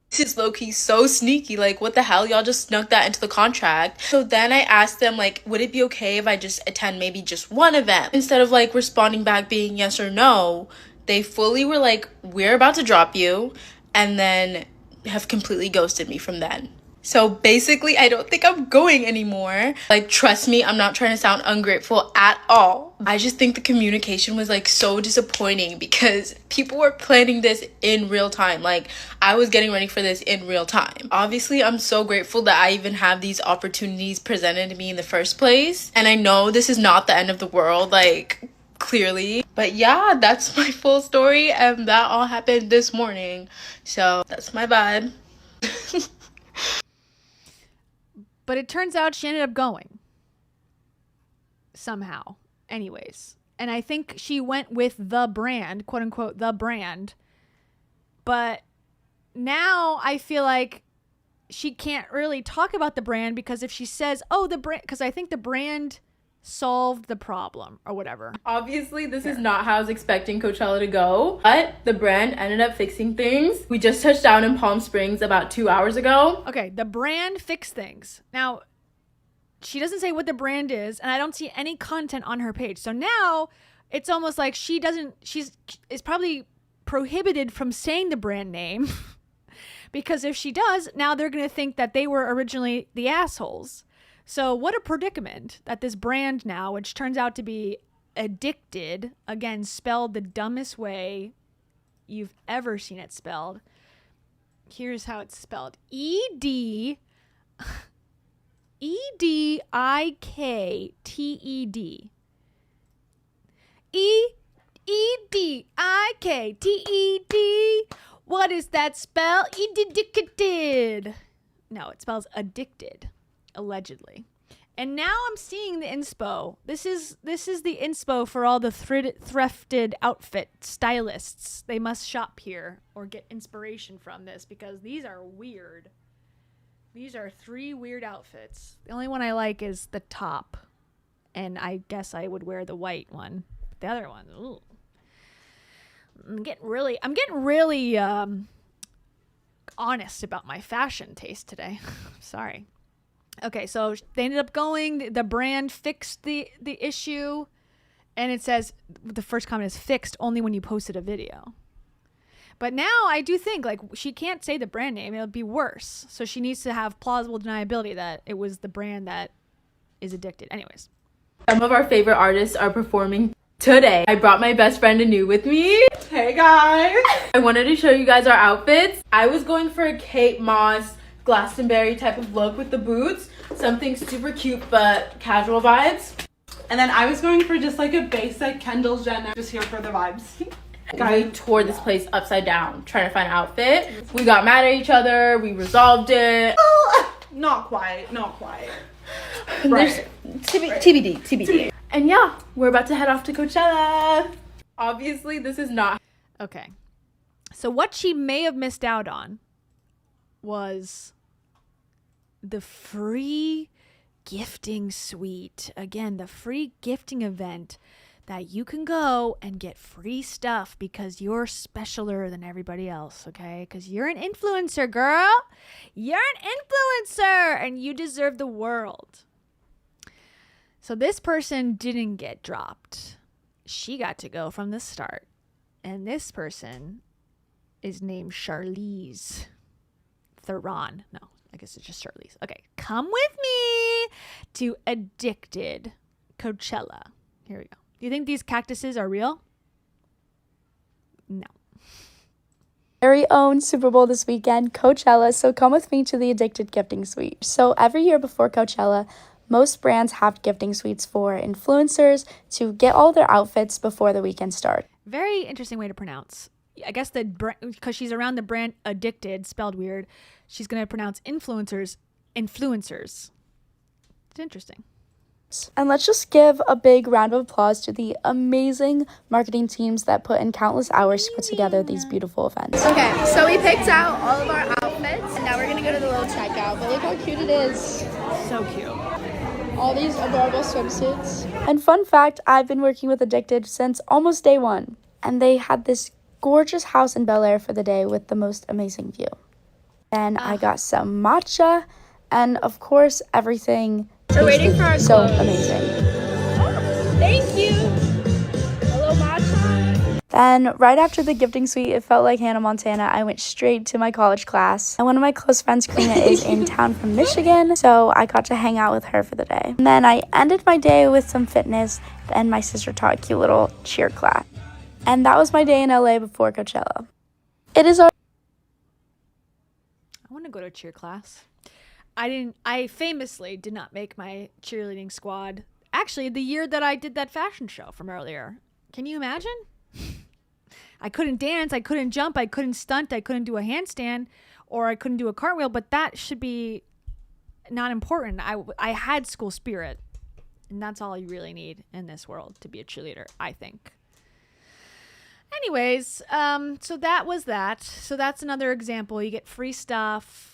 Speaker 16: This is low-key so sneaky. Like, what the hell? Y'all just snuck that into the contract. So then I asked them, like, would it be okay if I just attend maybe just one event? Instead of, like, responding back being yes or no, they fully were like, we're about to drop you, and then have completely ghosted me from then. So basically, I don't think I'm going anymore. Like, trust me, I'm not trying to sound ungrateful at all. I just think the communication was like so disappointing because people were planning this in real time. Like, I was getting ready for this in real time. Obviously, I'm so grateful that I even have these opportunities presented to me in the first place. And I know this is not the end of the world, like, clearly. But yeah, that's my full story, and that all happened this morning. So that's my vibe.
Speaker 1: But it turns out she ended up going. Somehow. Anyways. And I think she went with the brand, quote unquote, the brand. But now I feel like she can't really talk about the brand because if she says, oh, the brand, because I think the brand solved the problem or whatever.
Speaker 16: Obviously, this is not how I was expecting Coachella to go, but the brand ended up fixing things. We just touched down in Palm Springs about 2 hours ago.
Speaker 1: Okay, the brand fixed things. Now, she doesn't say what the brand is, and I don't see any content on her page. So now it's almost like is probably prohibited from saying the brand name because if she does, now they're going to think that they were originally the assholes. So what a predicament that this brand now, which turns out to be Addicted, again, spelled the dumbest way you've ever seen it spelled. Here's how it's spelled. E-D-I-K-T-E-D. E-E-D-I-K-T-E-D. What is that spell? Addicted. No, it spells addicted. Allegedly. And now I'm seeing the inspo. This is the inspo for all the thrifted outfit stylists. They must shop here or get inspiration from this because these are weird. These are 3 weird outfits. The only one I like is the top. And I guess I would wear the white one. The other one, ooh. I'm getting really honest about my fashion taste today. Sorry. Okay, so they ended up going. The brand fixed the issue, and it says the first comment is fixed only when you posted a video. But now I do think like she can't say the brand name; it'll be worse. So she needs to have plausible deniability that it was the brand that is addicted. Anyways,
Speaker 16: some of our favorite artists are performing today. I brought my best friend Anu with me. Hey guys! I wanted to show you guys our outfits. I was going for a Kate Moss Glastonbury type of look with the boots, something super cute but casual vibes.
Speaker 10: And then I was going for just like a basic Kendall Jenner, just here for the vibes.
Speaker 16: We tore this place upside down trying to find an outfit. We got mad at each other, we resolved it.
Speaker 10: Not quite.
Speaker 16: Right. TBD. And yeah, we're about to head off to Coachella. Obviously, this is not.
Speaker 1: Okay. So what she may have missed out on was the free gifting suite. Again, the free gifting event that you can go and get free stuff because you're specialer than everybody else, okay? Because you're an influencer, girl. You're an influencer and you deserve the world. So this person didn't get dropped. She got to go from the start. And this person is named Charlize Theron. No, I guess it's just Charlize. Okay, come with me to Addicted Coachella. Here we go. Do you think these cactuses are real? No.
Speaker 3: Very own Super Bowl this weekend, Coachella, so come with me to the Addicted Gifting Suite. So every year before Coachella, most brands have gifting suites for influencers to get all their outfits before the weekend starts.
Speaker 1: Very interesting way to pronounce. I guess because she's around the brand Addicted, spelled weird, she's going to pronounce influencers. It's interesting.
Speaker 3: And let's just give a big round of applause to the amazing marketing teams that put in countless hours to put together these beautiful events.
Speaker 11: Okay, so we picked out all of our outfits, and now we're gonna go to the little checkout. But look how cute it is.
Speaker 1: So cute.
Speaker 11: All these adorable swimsuits.
Speaker 3: And fun fact, I've been working with Addicted since almost day one. And they had this gorgeous house in Bel Air for the day with the most amazing view. And I got some matcha, and of course, everything.
Speaker 11: We're waiting for our
Speaker 3: so
Speaker 11: clothes.
Speaker 3: Amazing.
Speaker 11: Oh, thank you. A little matcha.
Speaker 3: Then, right after the gifting suite, it felt like Hannah Montana. I went straight to my college class. And one of my close friends, Karina, is in town from Michigan, so I got to hang out with her for the day. And then I ended my day with some fitness, and my sister taught a cute little cheer class. And that was my day in LA before Coachella. It is our...
Speaker 1: I want to go to cheer class. I famously did not make my cheerleading squad. Actually, the year that I did that fashion show from earlier. Can you imagine? I couldn't dance, I couldn't jump, I couldn't stunt, I couldn't do a handstand, or I couldn't do a cartwheel, but that should be not important. I had school spirit, and that's all you really need in this world to be a cheerleader, I think. Anyways, so that was that. So that's another example. You get free stuff.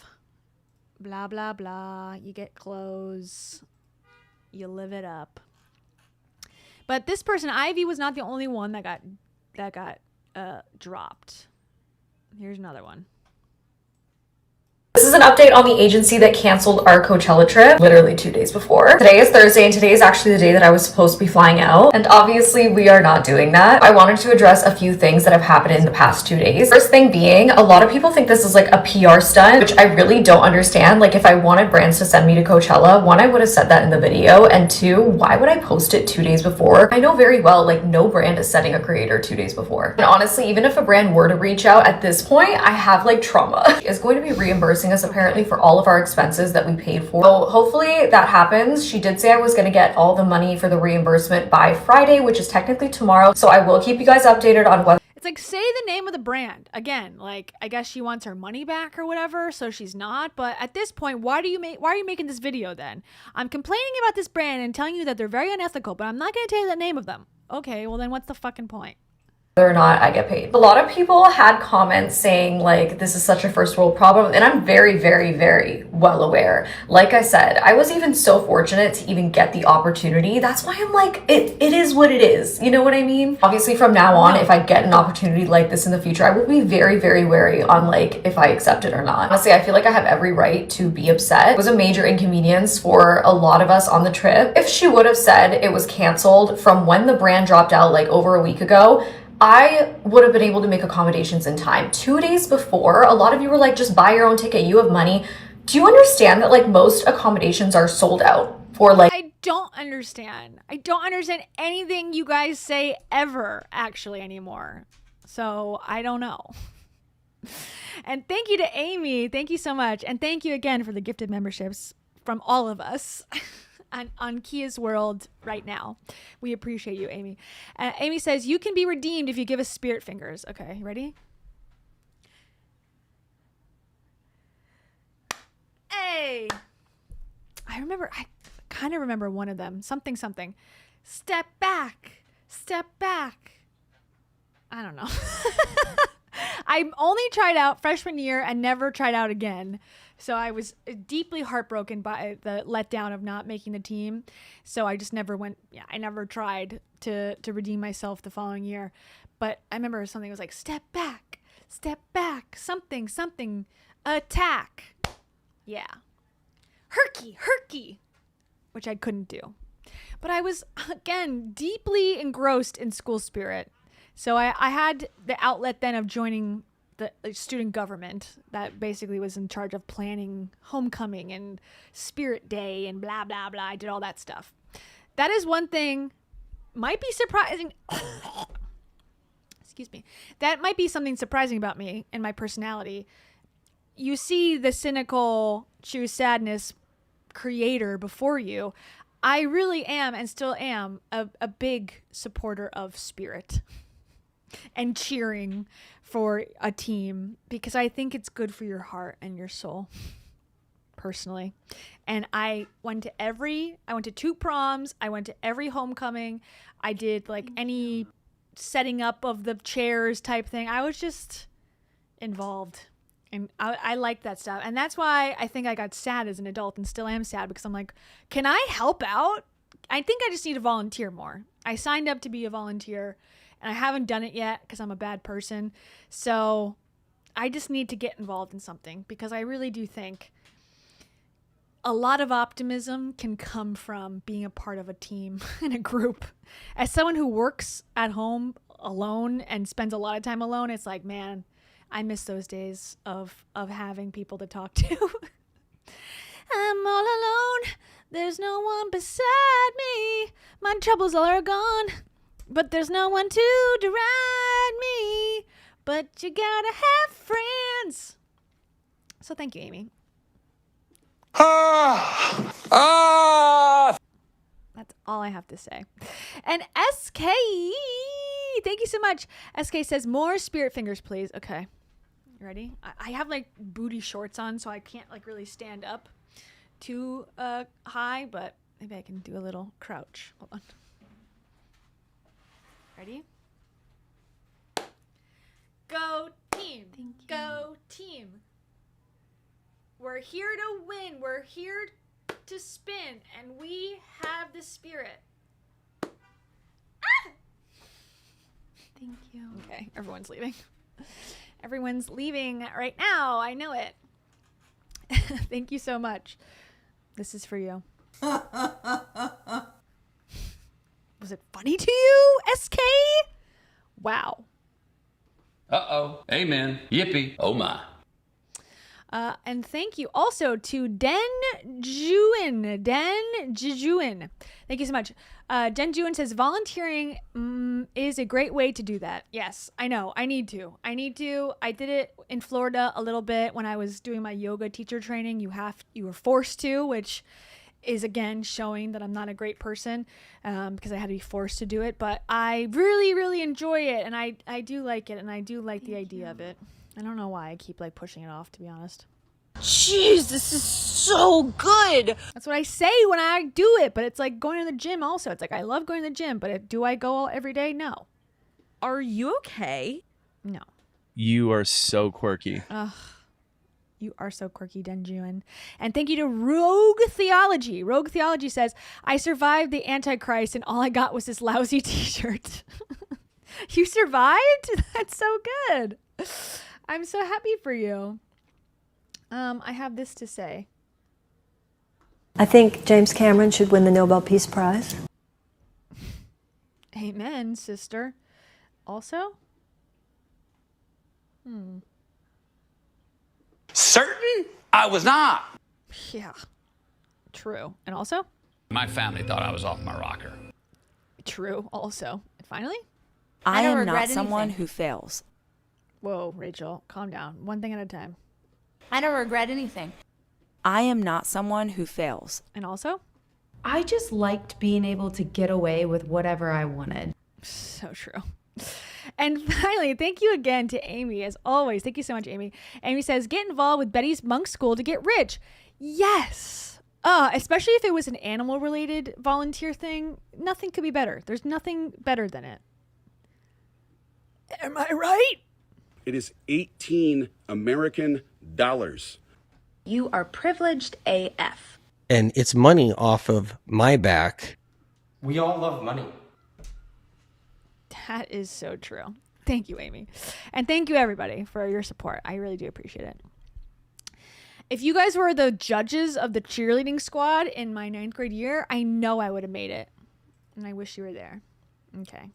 Speaker 1: Blah, blah, blah. You get clothes. You live it up. But this person, Ivy, was not the only one that got dropped. Here's another one.
Speaker 17: This is an update on the agency that canceled our Coachella trip literally 2 days before. Today is Thursday, and today is actually the day that I was supposed to be flying out. And obviously we are not doing that. I wanted to address a few things that have happened in the past 2 days. First thing being, a lot of people think this is like a PR stunt, which I really don't understand. Like, if I wanted brands to send me to Coachella, one, I would have said that in the video, and two, why would I post it 2 days before? I know very well, like, no brand is sending a creator 2 days before. And honestly, even if a brand were to reach out at this point, I have like trauma. It's going to be reimbursing us apparently for all of our expenses that we paid for. So hopefully that happens. She did say I was going to get all the money for the reimbursement by Friday, which is technically tomorrow. So I will keep you guys updated on whether...
Speaker 1: It's like, say the name of the brand. Again, like, I guess she wants her money back or whatever, so she's not. But at this point, why are you making this video then? I'm complaining about this brand and telling you that they're very unethical, but I'm not going to tell you the name of them. Okay, well then what's the fucking point?
Speaker 17: Whether or not I get paid. A lot of people had comments saying like, this is such a first world problem, and I'm very, very, very well aware. Like I said, I was even so fortunate to even get the opportunity. That's why I'm like, it is what it is. You know what I mean? Obviously from now on, if I get an opportunity like this in the future, I will be very, very wary on like if I accept it or not. Honestly, I feel like I have every right to be upset. It was a major inconvenience for a lot of us on the trip. If she would have said it was canceled from when the brand dropped out like over a week ago, I would have been able to make accommodations in time. 2 days before, a lot of you were like, just buy your own ticket, you have money. Do you understand that like most accommodations are sold out for like...
Speaker 1: I don't understand anything you guys say ever actually anymore. So I don't know. And thank you to Amy. Thank you so much. And thank you again for the gifted memberships from all of us. On Kia's World right now. We appreciate you, Amy. Amy says, you can be redeemed if you give us spirit fingers. Okay, ready? Hey! I kind of remember one of them. Something. Step back. I don't know. I only tried out freshman year and never tried out again. So I was deeply heartbroken by the letdown of not making the team. So I just never went. Yeah, I never tried to redeem myself the following year. But I remember something was like step back, something, attack. Yeah, herky, which I couldn't do. But I was again deeply engrossed in school spirit. So I had the outlet then of joining the student government that basically was in charge of planning homecoming and spirit day and blah, blah, blah. I did all that stuff. That is one thing might be surprising. Excuse me. That might be something surprising about me and my personality. You see the cynical choose sadness creator before you. I really am and still am a big supporter of spirit and cheering for a team because I think it's good for your heart and your soul, personally. And I went to 2 proms. I went to every homecoming. I did like any setting up of the chairs type thing. I was just involved. And I like that stuff. And that's why I think I got sad as an adult and still am sad because I'm like, can I help out? I think I just need to volunteer more. I signed up to be a volunteer and I haven't done it yet because I'm a bad person. So I just need to get involved in something because I really do think a lot of optimism can come from being a part of a team and a group. As someone who works at home alone and spends a lot of time alone, it's like, man, I miss those days of having people to talk to. I'm all alone. There's no one beside me. My troubles all are gone. But there's no one to deride me. But you gotta have friends. So thank you, Amy. That's all I have to say. And SK, thank you so much. SK says, more spirit fingers, please. Okay. You ready? I have like booty shorts on, so I can't like really stand up too high, but maybe I can do a little crouch. Hold on. Ready? Go team. Go team. We're here to win. We're here to spin, and we have the spirit. Ah! Thank you. Okay, everyone's leaving. Everyone's leaving right now. I know it. Thank you so much. This is for you. Was it funny to you, SK? Wow.
Speaker 2: Uh-oh. Amen. Yippee. Oh, my.
Speaker 1: And thank you also to Den Juin. Thank you so much. Den Juin says, volunteering is a great way to do that. Yes, I know. I need to. I did it in Florida a little bit when I was doing my yoga teacher training. You were forced to, which is again showing that I'm not a great person because I had to be forced to do it. But I really, really enjoy it, and I do like it, and I do like the idea of it. I don't know why I keep like pushing it off, to be honest.
Speaker 6: Jeez, this is so good.
Speaker 1: That's what I say when I do it, but it's like going to the gym also. It's like I love going to the gym, but do I go every day? No.
Speaker 6: Are you okay?
Speaker 1: No.
Speaker 19: You are so quirky.
Speaker 1: Ugh. You are so quirky, Denjuan. And thank you to Rogue Theology. Rogue Theology says, I survived the Antichrist and all I got was this lousy t-shirt. You survived? That's so good. I'm so happy for you. I have this to say.
Speaker 8: I think James Cameron should win the Nobel Peace Prize.
Speaker 1: Amen, sister. Also?
Speaker 2: Certain? I was not.
Speaker 1: Yeah. True. And also?
Speaker 2: My family thought I was off my rocker.
Speaker 1: True. Also. And finally?
Speaker 5: I
Speaker 15: don't
Speaker 5: am
Speaker 15: regret
Speaker 5: not someone
Speaker 15: anything.
Speaker 5: who fails.
Speaker 1: Whoa, Rachel, calm down. One thing at a time.
Speaker 15: I don't regret anything.
Speaker 5: I am not someone who fails.
Speaker 1: And also?
Speaker 20: I just liked being able to get away with whatever I wanted.
Speaker 1: So true. And finally, thank you again to Amy, as always. Thank you so much, Amy. Amy says, get involved with Betty's Monk School to get rich. Yes. Especially if it was an animal-related volunteer thing. Nothing could be better. There's nothing better than it. Am I right?
Speaker 21: It is 18 American dollars.
Speaker 4: You are privileged AF.
Speaker 18: And it's money off of my back.
Speaker 21: We all love money.
Speaker 1: That is so true. Thank you, Amy. And thank you, everybody, for your support. I really do appreciate it. If you guys were the judges of the cheerleading squad in my 9th grade year, I know I would have made it. And I wish you were there. Okay.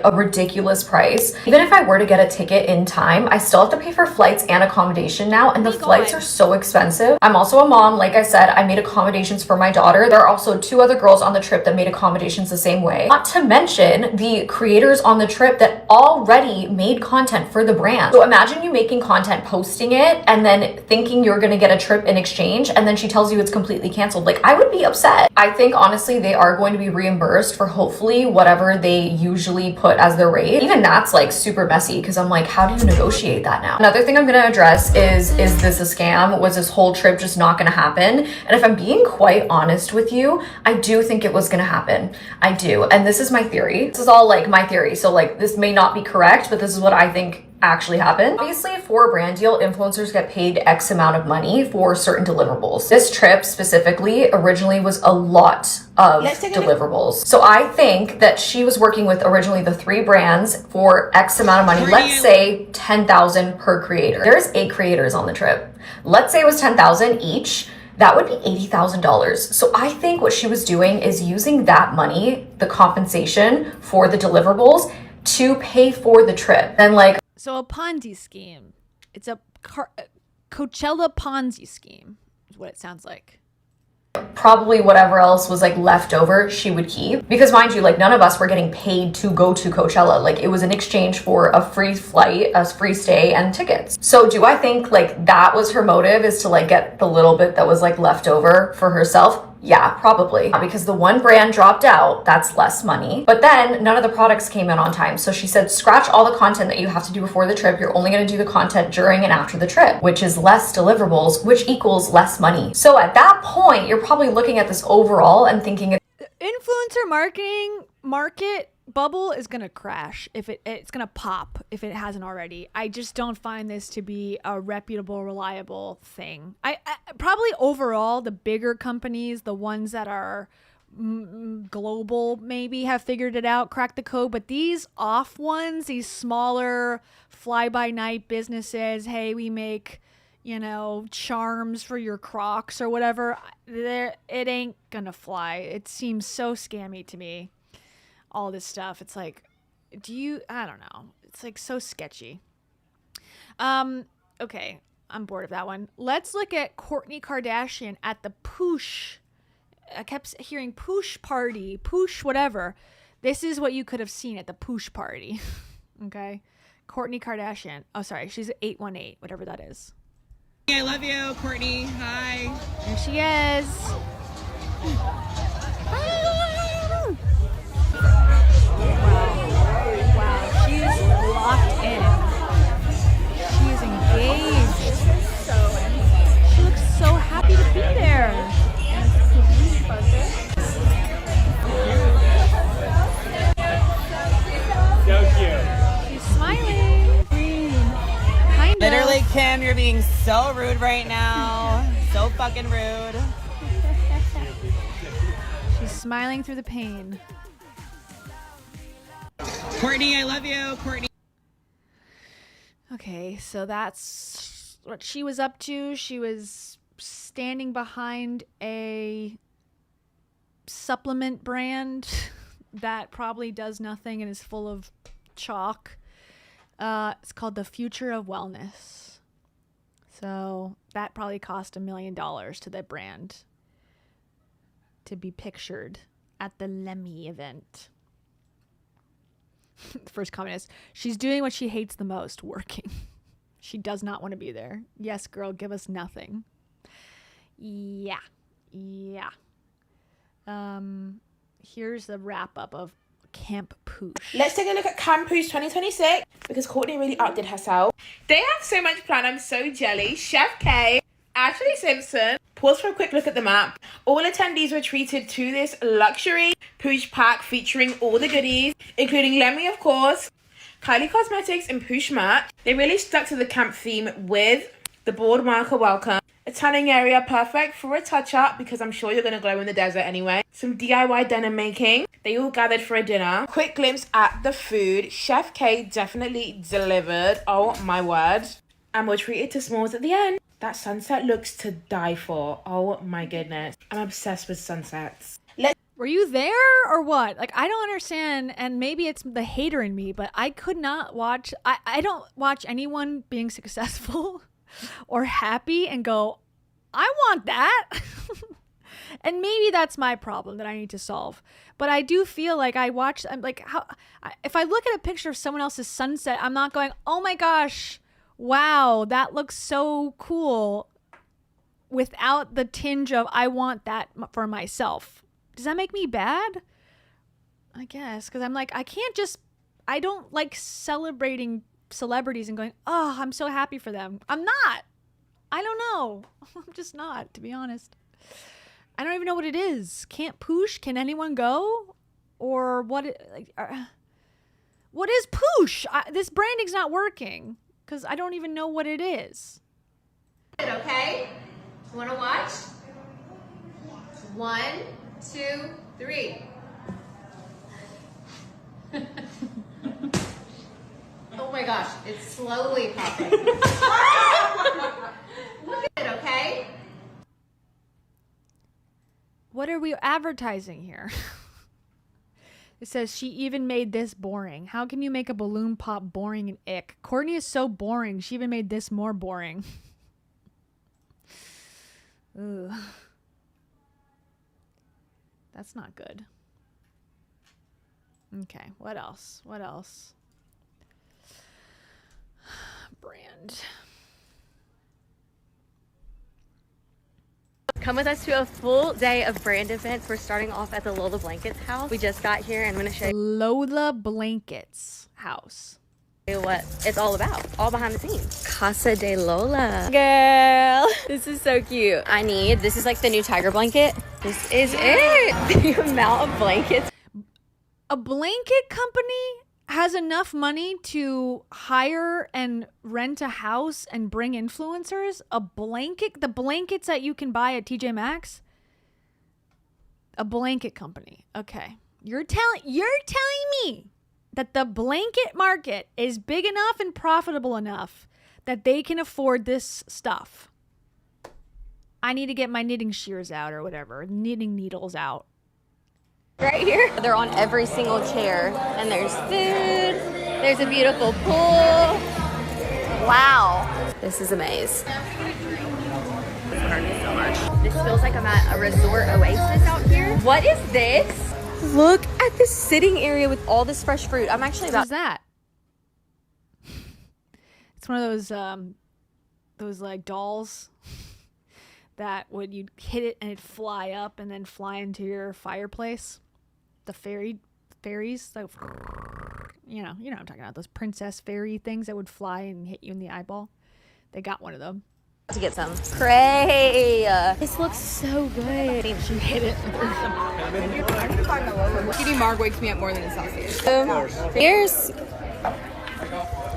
Speaker 17: A ridiculous price. Even if I were to get a ticket in time, I still have to pay for flights and accommodation now, and the flights are so expensive. I'm also a mom. Like I said, I made accommodations for my daughter. There are also 2 other girls on the trip that made accommodations the same way. Not to mention the creators on the trip that already made content for the brand. So imagine you making content, posting it, and then thinking you're gonna get a trip in exchange, and then she tells you it's completely canceled. Like, I would be upset. I think honestly they are going to be reimbursed for hopefully whatever they usually put as their rate. Even that's like super messy because I'm like, how do you negotiate that now? Another thing I'm gonna address is this a scam? Was this whole trip just not gonna happen? And if I'm being quite honest with you, I do think it was gonna happen. I do. And this is my theory. This is all like my theory. So like this may not be correct, but this is what I think actually happened. Obviously, for a brand deal, influencers get paid X amount of money for certain deliverables. This trip specifically originally was a lot of deliverables. So I think that she was working with originally the 3 brands for X amount of money. Let's say 10,000 per creator. There's 8 creators on the trip. Let's say it was 10,000 each. That would be $80,000. So I think what she was doing is using that money, the compensation for the deliverables, to pay for the trip. Then like,
Speaker 1: so a Ponzi scheme. It's a Coachella Ponzi scheme is what it sounds like.
Speaker 17: probably whatever else was like left over she would keep, because mind you, like none of us were getting paid to go to Coachella. Like it was in exchange for a free flight, a free stay, and tickets. So do I think like that was her motive, is to like get the little bit that was like left over for herself? Yeah, probably. Because the one brand dropped out, that's less money. But then none of the products came in on time. So she said, scratch all the content that you have to do before the trip. You're only going to do the content during and after the trip, which is less deliverables, which equals less money. So at that point, you're probably looking at this overall and thinking,
Speaker 1: influencer market bubble is gonna crash if it's gonna pop if it hasn't already. I just don't find this to be a reputable, reliable thing. I probably overall the bigger companies, the ones that are global, maybe have figured it out, cracked the code, but these off ones, these smaller fly-by-night businesses, hey, we make, you know, charms for your Crocs or whatever, it ain't gonna fly. It seems so scammy to me. All this stuff. It's like, I don't know. It's like so sketchy. Okay. I'm bored of that one. Let's look at Kourtney Kardashian at the Poosh. I kept hearing Poosh party, Poosh whatever. This is what you could have seen at the Poosh party. Okay. Kourtney Kardashian. Oh, sorry. She's 818, whatever that is.
Speaker 22: I love you, Kourtney. Hi.
Speaker 1: There she is. Wow, she's locked in. She is engaged. She looks so happy to be there.
Speaker 22: So cute.
Speaker 1: She's smiling. Kind of.
Speaker 22: Literally, Kim, you're being so rude right now. So fucking rude.
Speaker 1: She's smiling through the pain.
Speaker 22: Kourtney, I love you, Kourtney.
Speaker 1: Okay, so that's what she was up to. She was standing behind a supplement brand that probably does nothing and is full of chalk. It's called The Future of Wellness. So that probably cost $1 million to the brand to be pictured at the Lemmy event. The first comment is, she's doing what she hates the most, working. She does not want to be there. Yes, girl, give us nothing. Yeah. Here's the wrap up of Camp Poosh.
Speaker 23: Let's take a look at Camp Poosh 2026 because Kourtney really outdid herself. They have so much planned. I'm so jelly. Chef K, Ashley Simpson. Pause for a quick look at the map. All attendees were treated to this luxury Poosh pack featuring all the goodies, including Lemmy, of course, Kylie Cosmetics, and Poosh merch. They really stuck to the camp theme with the board marker welcome A tanning area perfect for a touch-up because I'm sure you're going to glow in the desert anyway. Some DIY denim making. They all gathered for a dinner. Quick glimpse at the food. Chef K definitely delivered. Oh my word. And we're treated to s'mores at the end. That sunset looks to die for. Oh my goodness. I'm obsessed with sunsets.
Speaker 1: Were you there or what? Like, I don't understand, and maybe it's the hater in me, but I could not watch, I don't watch anyone being successful or happy and go, I want that. And maybe that's my problem that I need to solve. But I do feel like I'm like, if I look at a picture of someone else's sunset, I'm not going, oh my gosh, wow, that looks so cool, without the tinge of, I want that for myself. Does that make me bad? I guess, because I'm like, I don't like celebrating celebrities and going, oh, I'm so happy for them. I'm not. I don't know. I'm just not, to be honest. I don't even know what it is. Can't poosh? Can anyone go? Or what? What is poosh? This branding's not working because I don't even know what it is.
Speaker 11: Okay? Want to watch? 1, 2, 3. Oh my gosh, it's slowly popping. Look at it, okay?
Speaker 1: What are we advertising here? It says she even made this boring. How can you make a balloon pop boring and ick? Courtney is so boring. She even made this more boring. Ugh. That's not good. Okay, what else? What else? Brand.
Speaker 9: Come with us to a full day of brand events. We're starting off at the Lola Blankets house. We just got here and I'm going to show you
Speaker 1: Lola Blankets house.
Speaker 9: What it's all about, all behind the scenes. Casa de Lola. Girl, this is so cute. This is like the new tiger blanket. This is it. The amount of blankets.
Speaker 1: A blanket company has enough money to hire and rent a house and bring influencers. The blankets that you can buy at TJ Maxx. A blanket company. Okay. You're telling me that the blanket market is big enough and profitable enough that they can afford this stuff. I need to get my knitting shears out or whatever, knitting needles out.
Speaker 9: Right here. They're on every single chair and there's food. There's a beautiful pool. Wow. This is a maze. This feels like I'm at a resort oasis out here. What is this? Look at this sitting area with all this fresh fruit. I'm actually about.
Speaker 1: What's that? It's one of those like dolls that you'd hit it and it'd fly up and then fly into your fireplace. The fairies, like, you know what I'm talking about. Those princess fairy things that would fly and hit you in the eyeball. They got one of them.
Speaker 9: To get some. Cray. This looks so good.
Speaker 1: She hit it.
Speaker 10: Kitty Marg wakes me up more than a sausage.
Speaker 9: Here's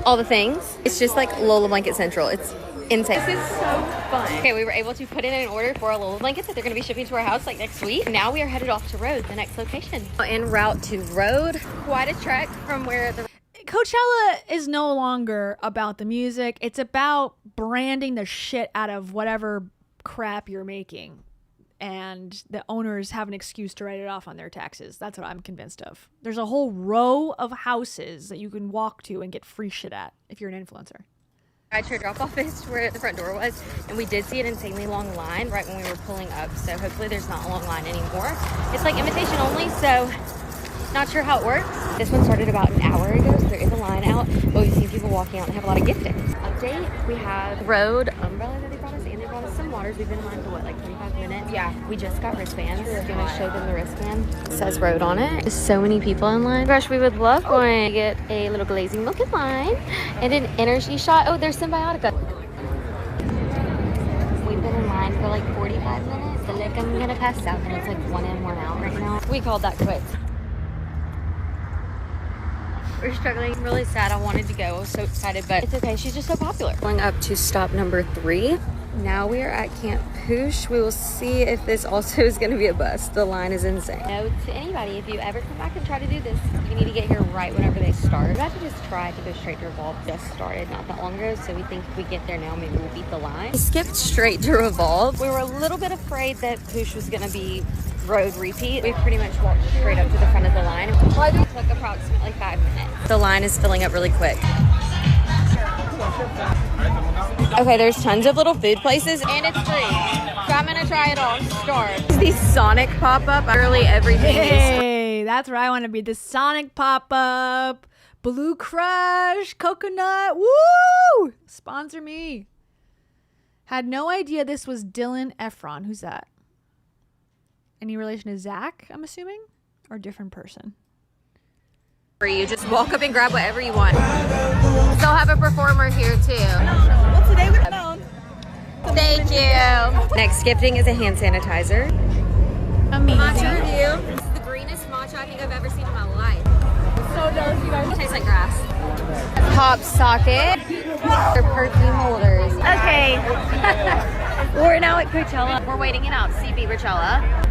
Speaker 9: all the things. It's just like Lola Blanket Central. It's insane. This is so fun. Okay, we were able to put in an order for our Lola blankets that they're going to be shipping to our house like next week. Now we are headed off to Rhode, the next location. En route to Rhode. Quite a trek from where the
Speaker 1: Coachella is no longer about the music. It's about branding the shit out of whatever crap you're making. And the owners have an excuse to write it off on their taxes. That's what I'm convinced of. There's a whole row of houses that you can walk to and get free shit at if you're an influencer.
Speaker 9: I tried drop-off is where the front door was, and we did see an insanely long line right when we were pulling up, so hopefully there's not a long line anymore. It's like invitation only, so not sure how it works. This one started about an hour ago, so there is a line out, but we've seen people walking out and have a lot of gifting. Update, we have Rhode umbrella that they brought us, and they brought us some waters. We've been in line for what, like 25 minutes? Yeah. We just got wristbands. We're gonna show them the wristband. It says Rhode on it. There's so many people in line. Gosh, we would love going to get a little glazing look in line and an energy shot. Oh, there's Symbiotica. We've been in line for like 45 minutes. I feel like I'm gonna pass out, and it's like 1 in, 1 out right now. We called that quits. We're struggling. I'm really sad. I wanted to go. I was so excited, but it's okay. She's just so popular. Going up to stop number 3. Now we are at Camp Poosh. We will see if this also is going to be a bust. The line is insane. No, to anybody, if you ever come back and try to do this, you need to get here right whenever they start. We have to just try to go straight to Revolve. Just started not that long ago, so we think if we get there now, maybe we'll beat the line. We skipped straight to Revolve. We were a little bit afraid that Poosh was going to be road repeat. We pretty much walked straight up to the front of the line. It took approximately 5 minutes. The line is filling up really quick. Okay, there's tons of little food places and it's free. So I'm gonna try it all. Start. The Sonic pop-up. Literally everything
Speaker 1: Hey, that's where I want to be. The Sonic pop-up. Blue Crush. Coconut. Woo! Sponsor me. Had no idea this was Dylan Efron. Who's that? Any relation to Zach, I'm assuming? Or a different person?
Speaker 9: You just walk up and grab whatever you want. Still have a performer here too. Well, today we're known. Thank you. Next gifting is a hand sanitizer. Amazing. Matcha review. This is the greenest matcha I think I've ever seen in my life. So jealous, you guys. It tastes like grass. Pop socket. They're perfume holders. Okay. We're now at Coachella. We're waiting it out to see Bieberchella.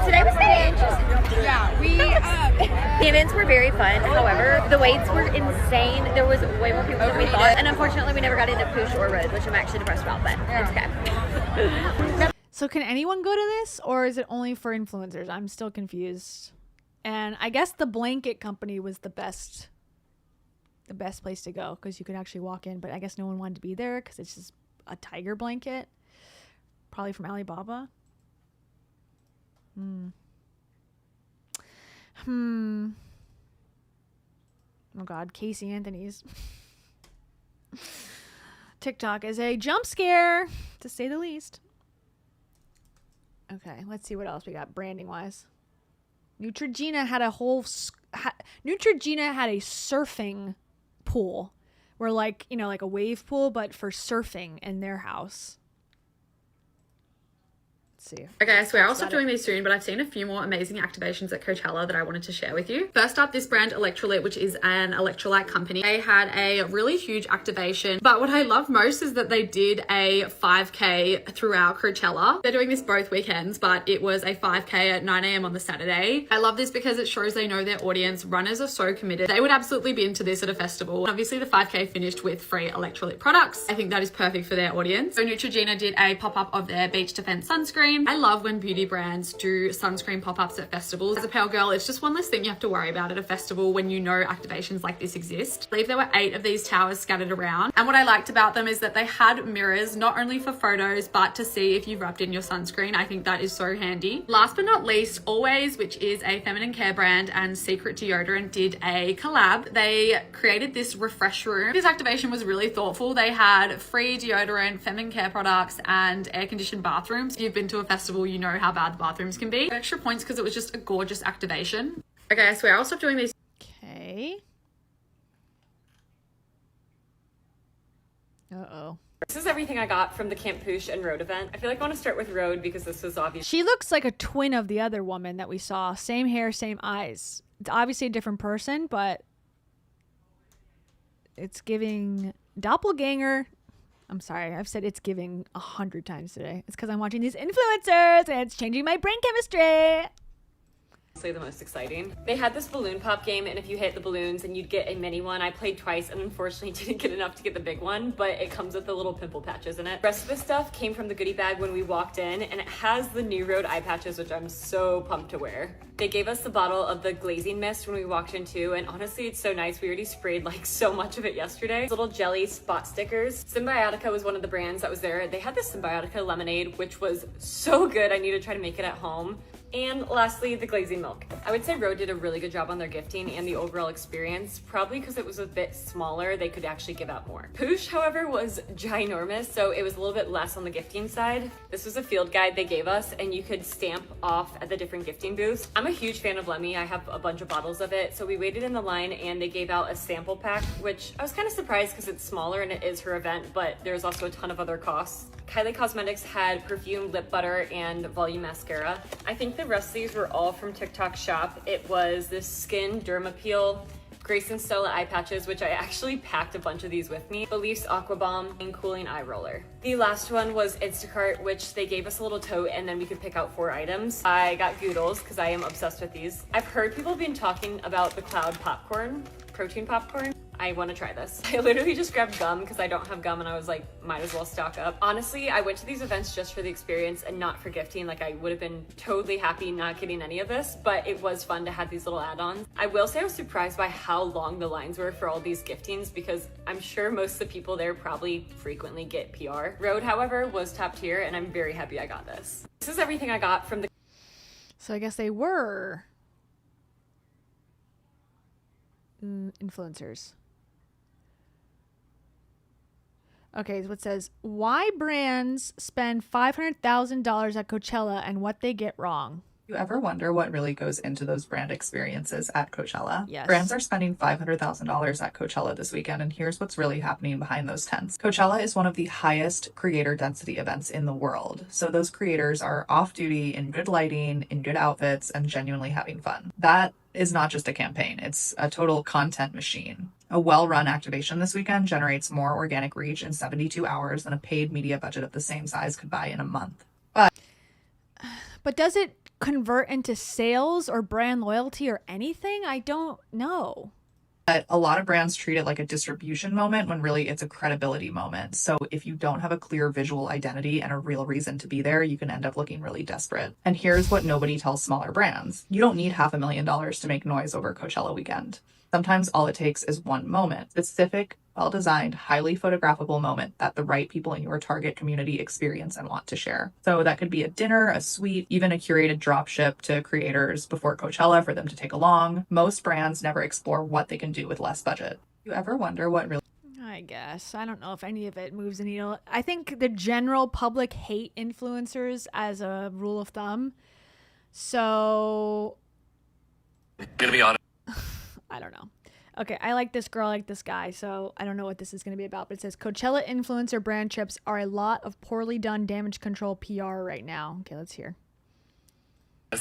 Speaker 9: Today was very interesting. Yeah, the events were very fun. However, the waits were insane. There was way more people than we thought. And unfortunately, we never got into Poosh or Road, which I'm actually depressed about, but it's okay.
Speaker 1: So can anyone go to this, or is it only for influencers? I'm still confused. And I guess the blanket company was the best place to go because you could actually walk in, but I guess no one wanted to be there because it's just a tiger blanket. Probably from Alibaba. Oh God, Casey Anthony's TikTok is a jump scare, to say the least. Okay, let's see what else we got branding wise. Neutrogena had a whole Neutrogena had a surfing pool, where like a wave pool, but for surfing in their house. See.
Speaker 12: Okay, I swear I'll stop doing these soon, but I've seen a few more amazing activations at Coachella that I wanted to share with you. First up, this brand Electrolyte, which is an electrolyte company. They had a really huge activation, but what I love most is that they did a 5K throughout Coachella. They're doing this both weekends, but it was a 5K at 9 a.m. on the Saturday. I love this because it shows they know their audience. Runners are so committed. They would absolutely be into this at a festival. Obviously, the 5K finished with free electrolyte products. I think that is perfect for their audience. So Neutrogena did a pop-up of their Beach Defense sunscreen. I love when beauty brands do sunscreen pop-ups at festivals. As a pale girl, it's just one less thing you have to worry about at a festival when you know activations like this exist. I believe there were 8 of these towers scattered around. And what I liked about them is that they had mirrors, not only for photos, but to see if you've rubbed in your sunscreen. I think that is so handy. Last but not least, Always, which is a feminine care brand, and Secret Deodorant did a collab. They created this refresh room. This activation was really thoughtful. They had free deodorant, feminine care products, and air-conditioned bathrooms. If you've been to a festival, you know how bad the bathrooms can be. Extra points because it was just a gorgeous activation. Okay, I swear I'll stop doing these.
Speaker 1: Okay. Uh-oh.
Speaker 13: This is everything I got from the Camp Poosh and Road event. I feel like I want to start with Road because this was obvious.
Speaker 1: She looks like a twin of the other woman that we saw. Same hair, same eyes. It's obviously a different person, but it's giving doppelganger. I'm sorry, I've said it's giving 100 times today. It's because I'm watching these influencers and it's changing my brain chemistry.
Speaker 13: The most exciting. They had this balloon pop game, and if you hit the balloons and you'd get a mini one. I played twice and unfortunately didn't get enough to get the big one, but it comes with the little pimple patches in it. The rest of the stuff came from the goodie bag when we walked in, and it has the new Road eye patches, which I'm so pumped to wear. They gave us the bottle of the glazing mist when we walked in too, and honestly it's so nice. We already sprayed like so much of it yesterday. Little jelly spot stickers. Symbiotica was one of the brands that was there. They had this Symbiotica lemonade, which was so good. I need to try to make it at home. And lastly, the glazing milk. I would say Road did a really good job on their gifting and the overall experience, probably because it was a bit smaller, they could actually give out more. Poosh, however, was ginormous, so it was a little bit less on the gifting side. This was a field guide they gave us, and you could stamp off at the different gifting booths. I'm a huge fan of Lemmy. I have a bunch of bottles of it, so we waited in the line and they gave out a sample pack, which I was kind of surprised because it's smaller and it is her event, but there's also a ton of other costs. Kylie Cosmetics had perfume, lip butter, and volume mascara. I think the rest of these were all from TikTok Shop. It was this Skin Derma Peel Grayson Stella eye patches, which I actually packed a bunch of these with me. Beliefs Aqua Bomb and Cooling Eye Roller. The last one was Instacart, which they gave us a little tote and then we could pick out 4 items. I got Goodles because I am obsessed with these. I've heard people been talking about the Cloud popcorn, protein popcorn. I want to try this. I literally just grabbed gum because I don't have gum and I was like, might as well stock up. Honestly, I went to these events just for the experience and not for gifting. Like I would have been totally happy not getting any of this, but it was fun to have these little add-ons. I will say I was surprised by how long the lines were for all these giftings because I'm sure most of the people there probably frequently get PR. Rhode, however, was top tier and I'm very happy I got this. This is everything I got from the...
Speaker 1: So I guess they were influencers. Okay, so it says, why brands spend $500,000 at Coachella and what they get wrong.
Speaker 7: You ever wonder what really goes into those brand experiences at Coachella?
Speaker 1: Yes.
Speaker 7: Brands are spending $500,000 at Coachella this weekend, and here's what's really happening behind those tents. Coachella is one of the highest creator density events in the world, so those creators are off-duty in good lighting, in good outfits, and genuinely having fun. That is not just a campaign, it's a total content machine. A well-run activation this weekend generates more organic reach in 72 hours than a paid media budget of the same size could buy in a month.
Speaker 1: But does it convert into sales or brand loyalty or anything? I don't know.
Speaker 7: But a lot of brands treat it like a distribution moment when really it's a credibility moment. So if you don't have a clear visual identity and a real reason to be there, you can end up looking really desperate. And here's what nobody tells smaller brands. You don't need $500,000 to make noise over Coachella weekend. Sometimes all it takes is one moment, specific, well-designed, highly photographable moment that the right people in your target community experience and want to share. So that could be a dinner, a suite, even a curated drop ship to creators before Coachella for them to take along. Most brands never explore what they can do with less budget. You ever wonder what really...
Speaker 1: I guess. I don't know if any of it moves the needle. I think the general public hate influencers as a rule of thumb. So...
Speaker 14: Gonna be honest.
Speaker 1: I don't know. Okay, I like this girl, I like this guy, so I don't know what this is going to be about, but it says Coachella influencer brand trips are a lot of poorly done damage control PR right now. Okay, let's hear.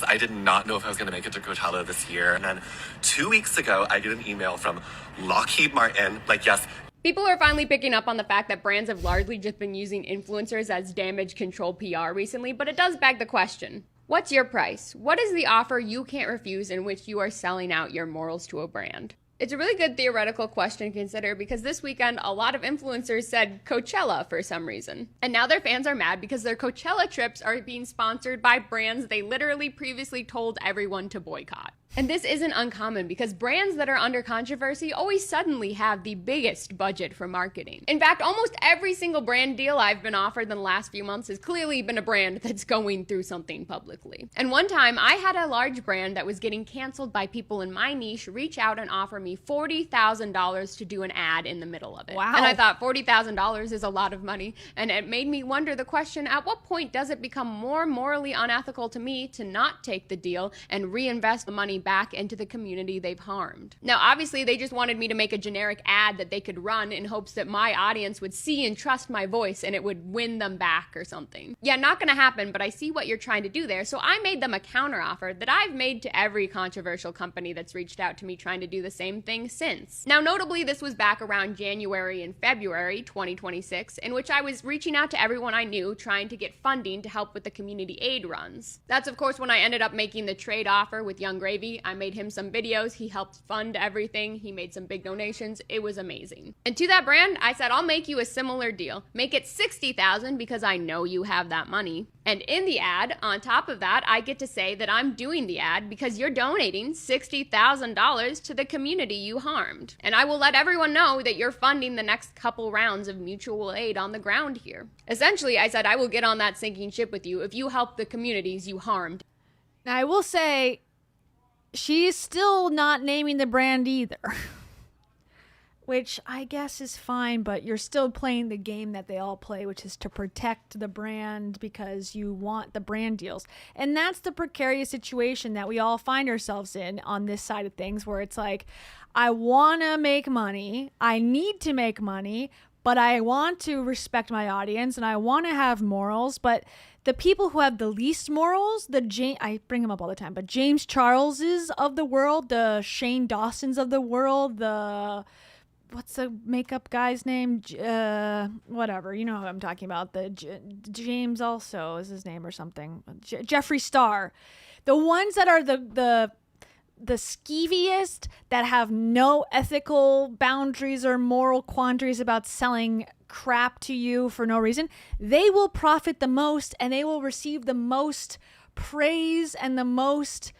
Speaker 14: I did not know if I was going to make it to Coachella this year. And then 2 weeks ago, I get an email from Lockheed Martin, like, yes.
Speaker 16: People are finally picking up on the fact that brands have largely just been using influencers as damage control PR recently, but it does beg the question. What's your price? What is the offer you can't refuse in which you are selling out your morals to a brand? It's a really good theoretical question to consider because this weekend, a lot of influencers said Coachella for some reason. And now their fans are mad because their Coachella trips are being sponsored by brands they literally previously told everyone to boycott. And this isn't uncommon because brands that are under controversy always suddenly have the biggest budget for marketing. In fact, almost every single brand deal I've been offered in the last few months has clearly been a brand that's going through something publicly. And one time I had a large brand that was getting canceled by people in my niche reach out and offer me $40,000 to do an ad in the middle of it.
Speaker 1: Wow.
Speaker 16: And I thought $40,000 is a lot of money. And it made me wonder the question, at what point does it become more morally unethical to me to not take the deal and reinvest the money back into the community they've harmed? Now, obviously, they just wanted me to make a generic ad that they could run in hopes that my audience would see and trust my voice and it would win them back or something. Yeah, not gonna happen, but I see what you're trying to do there. So I made them a counteroffer that I've made to every controversial company that's reached out to me trying to do the same thing since. Now, notably, this was back around January and February 2026, in which I was reaching out to everyone I knew trying to get funding to help with the community aid runs. That's, of course, when I ended up making the trade offer with Young Gravy. I made him some videos, he helped fund everything, he made some big donations, it was amazing. And to that brand, I said, I'll make you a similar deal. Make it $60,000 because I know you have that money. And in the ad, on top of that, I get to say that I'm doing the ad because you're donating $60,000 to the community you harmed. And I will let everyone know that you're funding the next couple rounds of mutual aid on the ground here. Essentially, I said I will get on that sinking ship with you if you help the communities you harmed.
Speaker 1: Now, I will say, she's still not naming the brand either. Which I guess is fine, but you're still playing the game that they all play, which is to protect the brand because you want the brand deals. And that's the precarious situation that we all find ourselves in on this side of things, where it's like, I want to make money, I need to make money, but I want to respect my audience and I want to have morals. But the people who have the least morals, I bring them up all the time, but James Charleses of the world, the Shane Dawsons of the world, what's the makeup guy's name? Whatever, you know who I'm talking about. James also is his name or something. Jeffree Star. The ones that are the skeeviest, that have no ethical boundaries or moral quandaries about selling crap to you for no reason, they will profit the most and they will receive the most praise and the most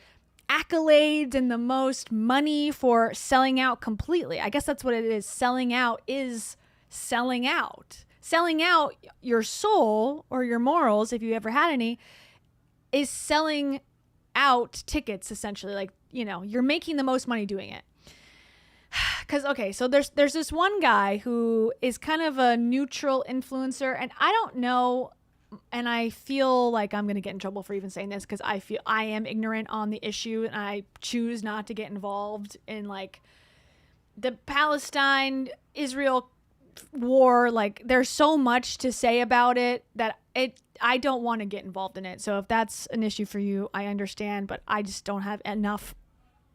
Speaker 1: accolades and the most money for selling out completely. I guess that's what it is. Selling out is selling out. Selling out your soul or your morals, if you ever had any, is selling out tickets, essentially. Like, you know, you're making the most money doing it. Because, okay, so there's this one guy who is kind of a neutral influencer, and I don't know, and I feel like I'm going to get in trouble for even saying this because I feel I am ignorant on the issue and I choose not to get involved in like the Palestine-Israel war. Like, there's so much to say about it that I don't want to get involved in it. So if that's an issue for you, I understand, but I just don't have enough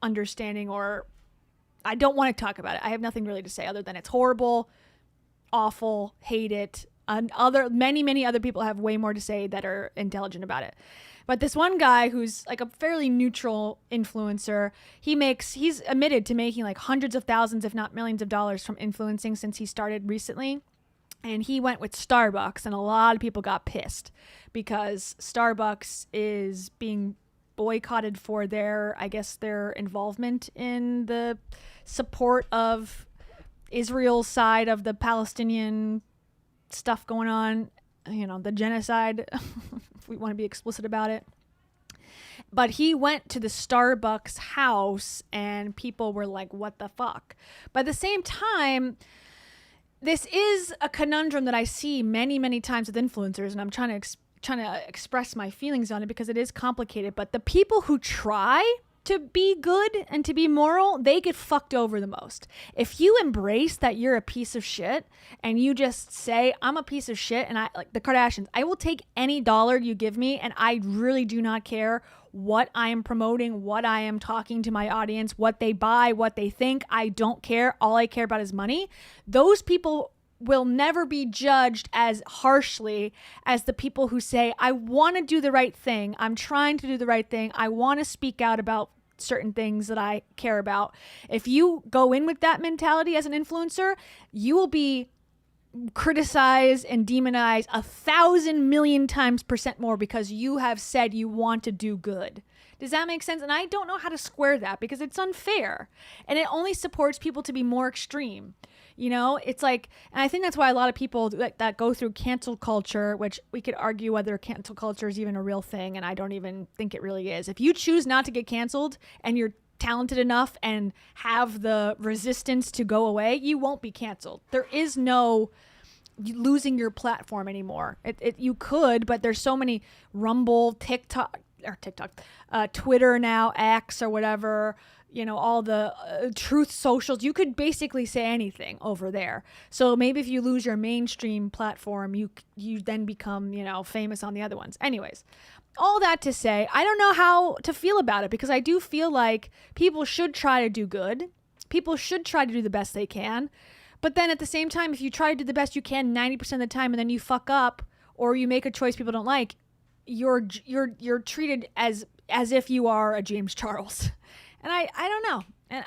Speaker 1: understanding, or I don't want to talk about it. I have nothing really to say other than it's horrible, awful, hate it. And many other people have way more to say that are intelligent about it. But this one guy who's like a fairly neutral influencer, he's admitted to making like hundreds of thousands, if not millions of dollars from influencing since he started recently. And he went with Starbucks, and a lot of people got pissed because Starbucks is being boycotted for their involvement in the support of Israel's side of the Palestinian stuff going on, you know, the genocide, if we want to be explicit about it. But he went to the Starbucks house and people were like, what the fuck? But at the same time, this is a conundrum that I see many times with influencers, and I'm trying to express my feelings on it because it is complicated. But the people who try to be good and to be moral, they get fucked over the most. If you embrace that you're a piece of shit and you just say, I'm a piece of shit, and I, like the Kardashians, I will take any dollar you give me, and I really do not care what I am promoting, what I am talking to my audience, what they buy, what they think. I don't care. All I care about is money. Those people will never be judged as harshly as the people who say, I want to do the right thing. I'm trying to do the right thing. I want to speak out about certain things that I care about. If you go in with that mentality as an influencer, you will be criticized and demonized 1,000 million times % more because you have said you want to do good. Does that make sense? And I don't know how to square that because it's unfair and it only supports people to be more extreme. You know, it's like, and I think that's why a lot of people that go through cancel culture, which we could argue whether cancel culture is even a real thing, and I don't even think it really is. If you choose not to get canceled and you're talented enough and have the resistance to go away, you won't be canceled. There is no losing your platform anymore. You could, but there's so many Rumble, TikTok, Twitter now, X or whatever, you know, all the truth socials. You could basically say anything over there. So maybe if you lose your mainstream platform, you then become, you know, famous on the other ones. Anyways, all that to say, I don't know how to feel about it because I do feel like people should try to do good. People should try to do the best they can. But then at the same time, if you try to do the best you can 90% of the time and then you fuck up or you make a choice people don't like, you're treated as if you are a James Charles. And I don't know. And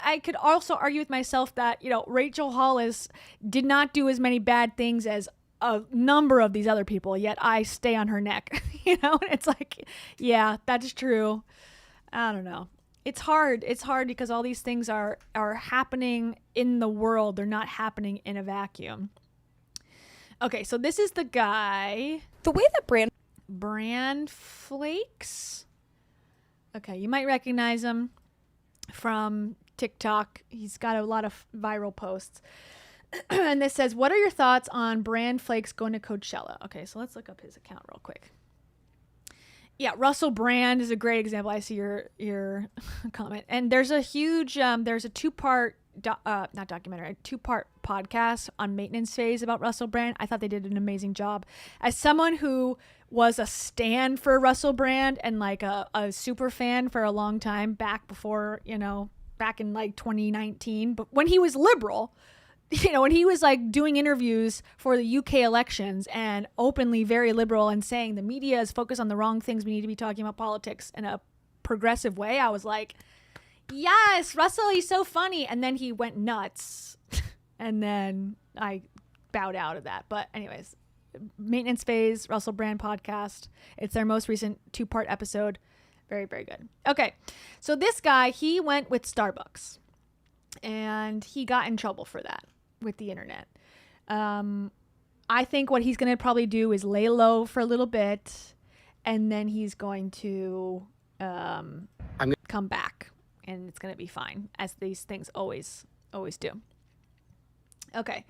Speaker 1: I could also argue with myself that, you know, Rachel Hollis did not do as many bad things as a number of these other people, yet I stay on her neck. You know, it's like, yeah, that's true. I don't know. It's hard. It's hard because all these things are happening in the world. They're not happening in a vacuum. Okay, so this is the guy.
Speaker 5: The way that
Speaker 1: Bran Flakes. Okay, you might recognize him from TikTok. He's got a lot of viral posts. And this says, what are your thoughts on Bran Flakes going to Coachella? Okay, so let's look up his account real quick. Yeah, Russell Brand is a great example. I see your comment. And there's a huge, there's a 2-part not documentary, a 2-part podcast on maintenance phase about Russell Brand. I thought they did an amazing job. As someone who was a stan for Russell Brand and like a super fan for a long time back before, back in like 2019, but when he was liberal, when he was like doing interviews for the UK elections and openly very liberal and saying the media is focused on the wrong things, we need to be talking about politics in a progressive way, I was like, yes, Russell, he's so funny. And then he went nuts. And then I bowed out of that. But anyways, maintenance phase, Russell Brand podcast. It's their most recent 2-part episode. Very, very good. Okay. So this guy, he went with Starbucks and he got in trouble for that with the internet. I think what he's going to probably do is lay low for a little bit and then he's going to come back. And it's going to be fine, as these things always do. Okay.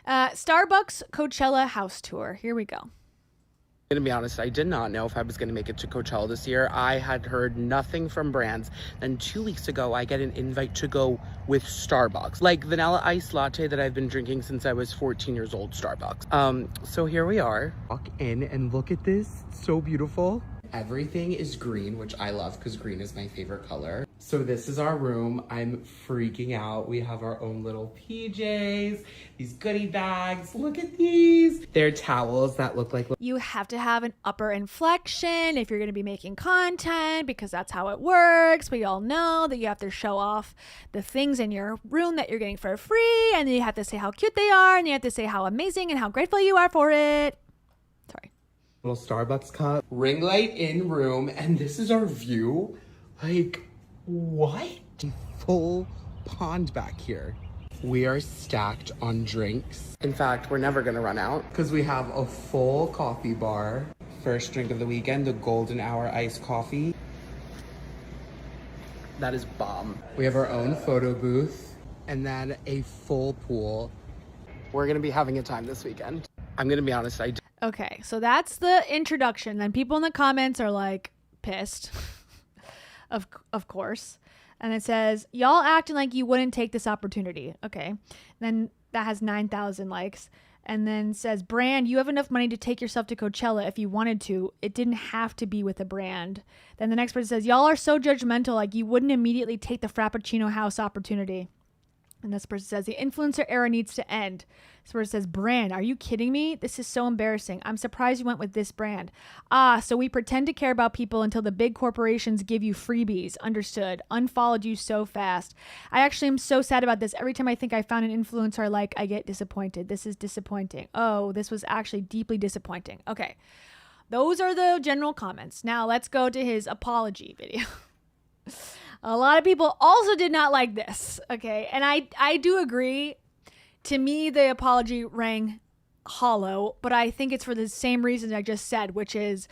Speaker 1: Starbucks Coachella house tour. Here we go.
Speaker 3: I'm gonna be honest, I did not know if I was gonna make it to Coachella this year. I had heard nothing from brands. Then 2 weeks ago, I get an invite to go with Starbucks, like vanilla iced latte that I've been drinking since I was 14 years old, Starbucks. So here we are. Walk in and look at this, so beautiful. Everything is green, which I love because green is my favorite color. So this is our room. I'm freaking out. We have our own little PJs, these goodie bags. Look at these. They're towels that look like...
Speaker 1: You have to have an upper inflection if you're going to be making content because that's how it works. We all know that you have to show off the things in your room that you're getting for free, and then you have to say how cute they are, and you have to say how amazing and how grateful you are for it. Sorry.
Speaker 3: Little Starbucks cup, ring light in room, and this is our view. Like, what? Full pond back here. We are stacked on drinks. In fact, we're never gonna run out because we have a full coffee bar. First drink of the weekend, the golden hour iced coffee. That is bomb. We have our own photo booth and then a full pool. We're gonna be having a time this weekend. I'm gonna be honest,
Speaker 1: Okay, so that's the introduction. Then people in the comments are like pissed, of course. And it says, y'all acting like you wouldn't take this opportunity. Okay, then that has 9,000 likes. And then says, brand, you have enough money to take yourself to Coachella if you wanted to. It didn't have to be with a brand. Then the next person says, y'all are so judgmental, like you wouldn't immediately take the Frappuccino house opportunity. And this person says, the influencer era needs to end. This person says, brand, are you kidding me? This is so embarrassing. I'm surprised you went with this brand. So we pretend to care about people until the big corporations give you freebies. Understood. Unfollowed you so fast. I actually am so sad about this. Every time I think I found an influencer I like, I get disappointed. This is disappointing. Oh, this was actually deeply disappointing. Okay. Those are the general comments. Now let's go to his apology video. A lot of people also did not like this, okay? And I do agree. To me, the apology rang hollow, but I think it's for the same reasons I just said, which is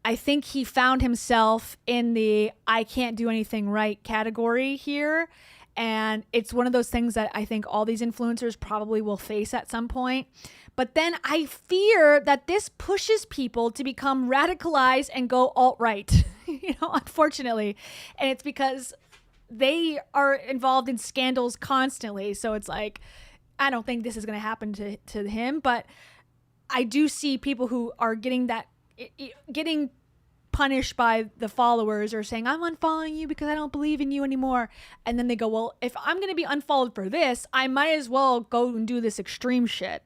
Speaker 1: I think he found himself in the I can't do anything right category here. And it's one of those things that I think all these influencers probably will face at some point. But then I fear that this pushes people to become radicalized and go alt-right, unfortunately. And it's because they are involved in scandals constantly. So it's like, I don't think this is going to happen to him. But I do see people who are getting punished by the followers or saying, I'm unfollowing you because I don't believe in you anymore. And then they go, well, if I'm going to be unfollowed for this, I might as well go and do this extreme shit.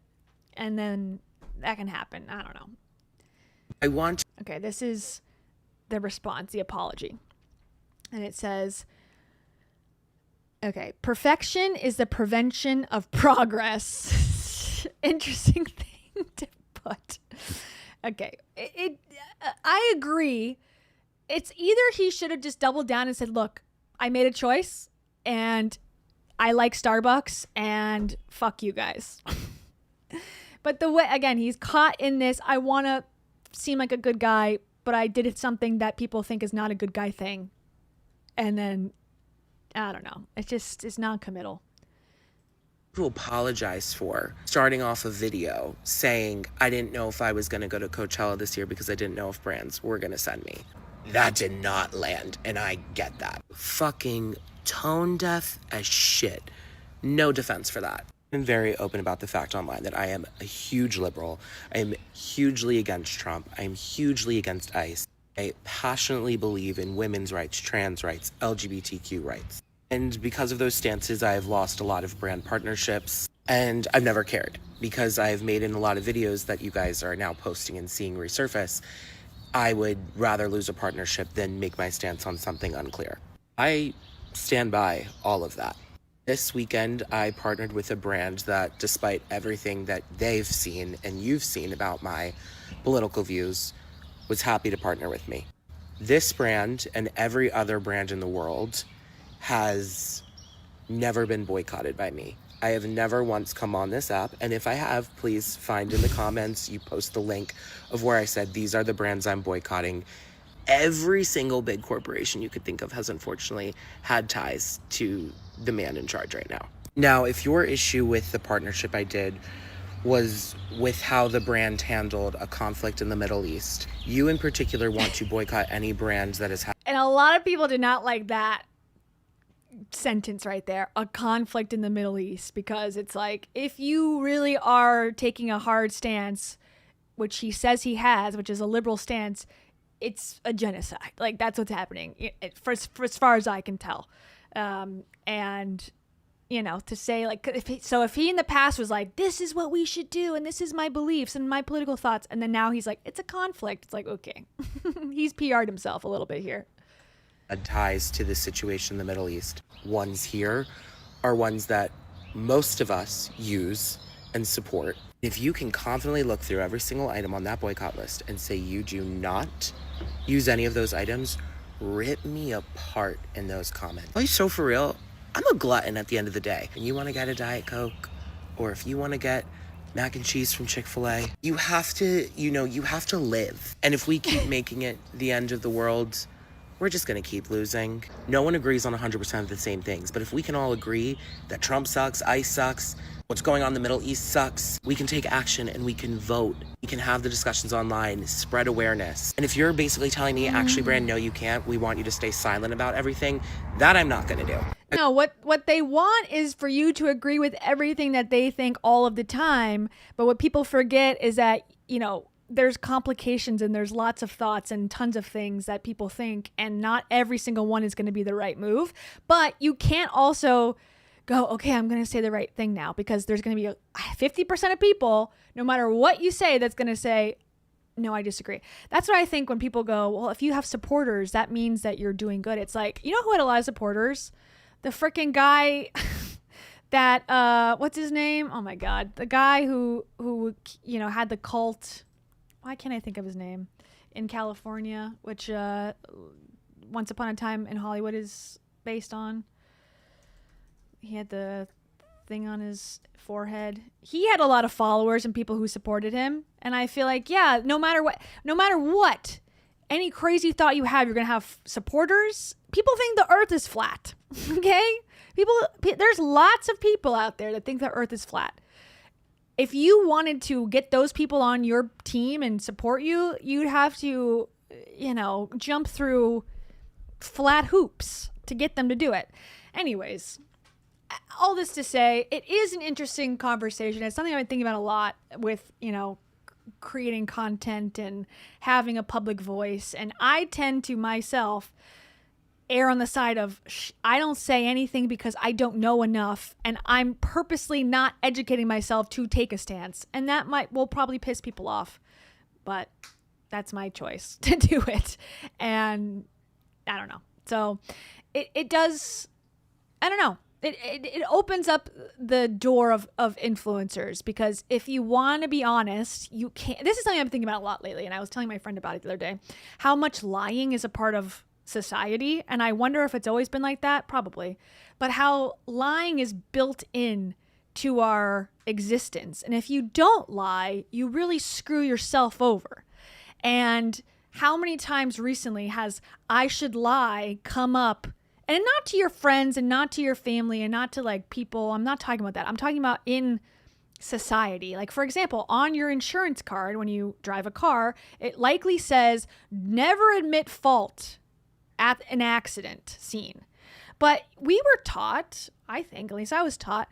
Speaker 1: And then that can happen. I don't know. Okay, this is the response, the apology. And it says, okay, perfection is the prevention of progress. Interesting thing to put. Okay, I agree. It's either he should have just doubled down and said, look, I made a choice and I like Starbucks and fuck you guys. But the way, again, he's caught in this, I want to seem like a good guy, but I did something that people think is not a good guy thing. And then, I don't know. It's non-committal.
Speaker 3: To apologize for starting off a video saying I didn't know if I was going to go to Coachella this year because I didn't know if brands were going to send me. That did not land, and I get that. Fucking tone deaf as shit. No defense for that. I'm very open about the fact online that I am a huge liberal. I am hugely against Trump. I am hugely against ICE. I passionately believe in women's rights, trans rights, LGBTQ rights. And because of those stances, I have lost a lot of brand partnerships, and I've never cared because I've made in a lot of videos that you guys are now posting and seeing resurface. I would rather lose a partnership than make my stance on something unclear. I stand by all of that. This weekend, I partnered with a brand that, despite everything that they've seen and you've seen about my political views, was happy to partner with me. This brand and every other brand in the world has never been boycotted by me. I have never once come on this app, and if I have, please find in the comments, you post the link of where I said these are the brands I'm boycotting. Every single big corporation you could think of has unfortunately had ties to the man in charge right now. Now, if your issue with the partnership I did was with how the brand handled a conflict in the Middle East, you in particular want to boycott any brand that has had.
Speaker 1: And a lot of people did not like that sentence right there, a conflict in the Middle East, because it's like, if you really are taking a hard stance, which he says he has, which is a liberal stance, it's a genocide. Like, that's what's happening, for as far as I can tell. And, you know, to say, like, if he in the past was like, this is what we should do, and this is my beliefs and my political thoughts, and then now he's like, it's a conflict. It's like, okay. He's PR'd himself a little bit here.
Speaker 3: Ties to the situation in the Middle East. Ones here are ones that most of us use and support. If you can confidently look through every single item on that boycott list and say you do not use any of those items, rip me apart in those comments. Are you so for real? I'm a glutton at the end of the day. And you want to get a Diet Coke, or if you want to get mac and cheese from Chick-fil-A, you have to, you have to live. And if we keep making it the end of the world, we're just going to keep losing. No one agrees on 100% of the same things, but if we can all agree that Trump sucks, ICE sucks, what's going on in the Middle East sucks, we can take action and we can vote. We can have the discussions online, spread awareness. And if you're basically telling me, actually, Brand, no, you can't, we want you to stay silent about everything, that I'm not going to do.
Speaker 1: No, what they want is for you to agree with everything that they think all of the time, but what people forget is that, there's complications and there's lots of thoughts and tons of things that people think, and not every single one is going to be the right move. But you can't also go, okay, I'm going to say the right thing now, because there's going to be 50% of people, no matter what you say, that's going to say, no, I disagree. That's what I think when people go, well, if you have supporters, that means that you're doing good. It's like, you know who had a lot of supporters? The freaking guy that, what's his name? Oh my God. The guy who had the cult. Why can't I think of his name? In California, which Once Upon a Time in Hollywood is based on. He had the thing on his forehead. He had a lot of followers and people who supported him. And I feel like, yeah, no matter what, any crazy thought you have, you're going to have supporters. People think the earth is flat, okay? There's lots of people out there that think the earth is flat. If you wanted to get those people on your team and support you, you'd have to, jump through flat hoops to get them to do it. Anyways, all this to say, it is an interesting conversation. It's something I've been thinking about a lot with, creating content and having a public voice. And I tend to myself err on the side of I don't say anything because I don't know enough, and I'm purposely not educating myself to take a stance, and that will probably piss people off, but that's my choice to do it. And I don't know, so it does, I don't know, it opens up the door of influencers, because if you want to be honest, you can't. This is something I'm thinking about a lot lately, and I was telling my friend about it the other day, how much lying is a part of society, and I wonder if it's always been like that. Probably, but how lying is built in to our existence, and if you don't lie, you really screw yourself over. And how many times recently has I should lie come up, and not to your friends and not to your family and not to like people, I'm not talking about that, I'm talking about in society. Like, for example, on your insurance card when you drive a car, it likely says never admit fault at an accident scene. But we were taught, I think, at least I was taught,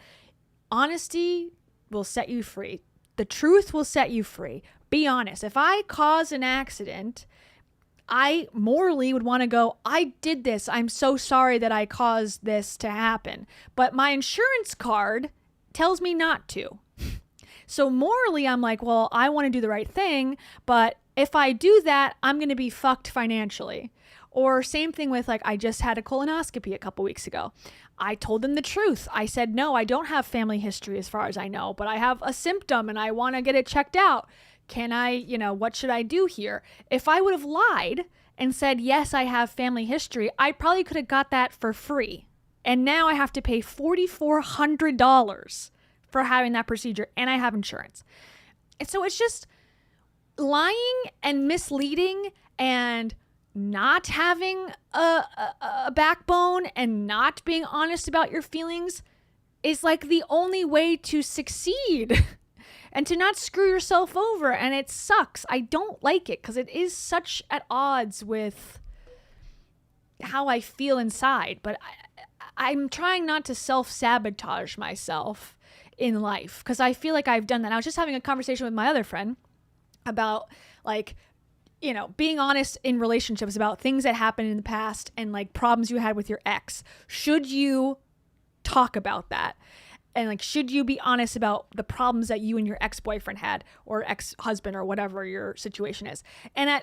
Speaker 1: honesty will set you free. The truth will set you free. Be honest. If I cause an accident, I morally would want to go, I did this. I'm so sorry that I caused this to happen. But my insurance card tells me not to. So morally, I'm like, well, I want to do the right thing. But if I do that, I'm going to be fucked financially. Or same thing with like, I just had a colonoscopy a couple weeks ago. I told them the truth. I said, no, I don't have family history as far as I know, but I have a symptom and I want to get it checked out. Can I, what should I do here? If I would have lied and said, yes, I have family history, I probably could have got that for free. And now I have to pay $4,400 for having that procedure, and I have insurance. And so it's just lying and misleading and not having a backbone and not being honest about your feelings is like the only way to succeed and to not screw yourself over. And it sucks. I don't like it because it is such at odds with how I feel inside. But I'm trying not to self-sabotage myself in life because I feel like I've done that. I was just having a conversation with my other friend about like, being honest in relationships about things that happened in the past and like problems you had with your ex. Should you talk about that? And like, should you be honest about the problems that you and your ex-boyfriend had or ex-husband or whatever your situation is? And a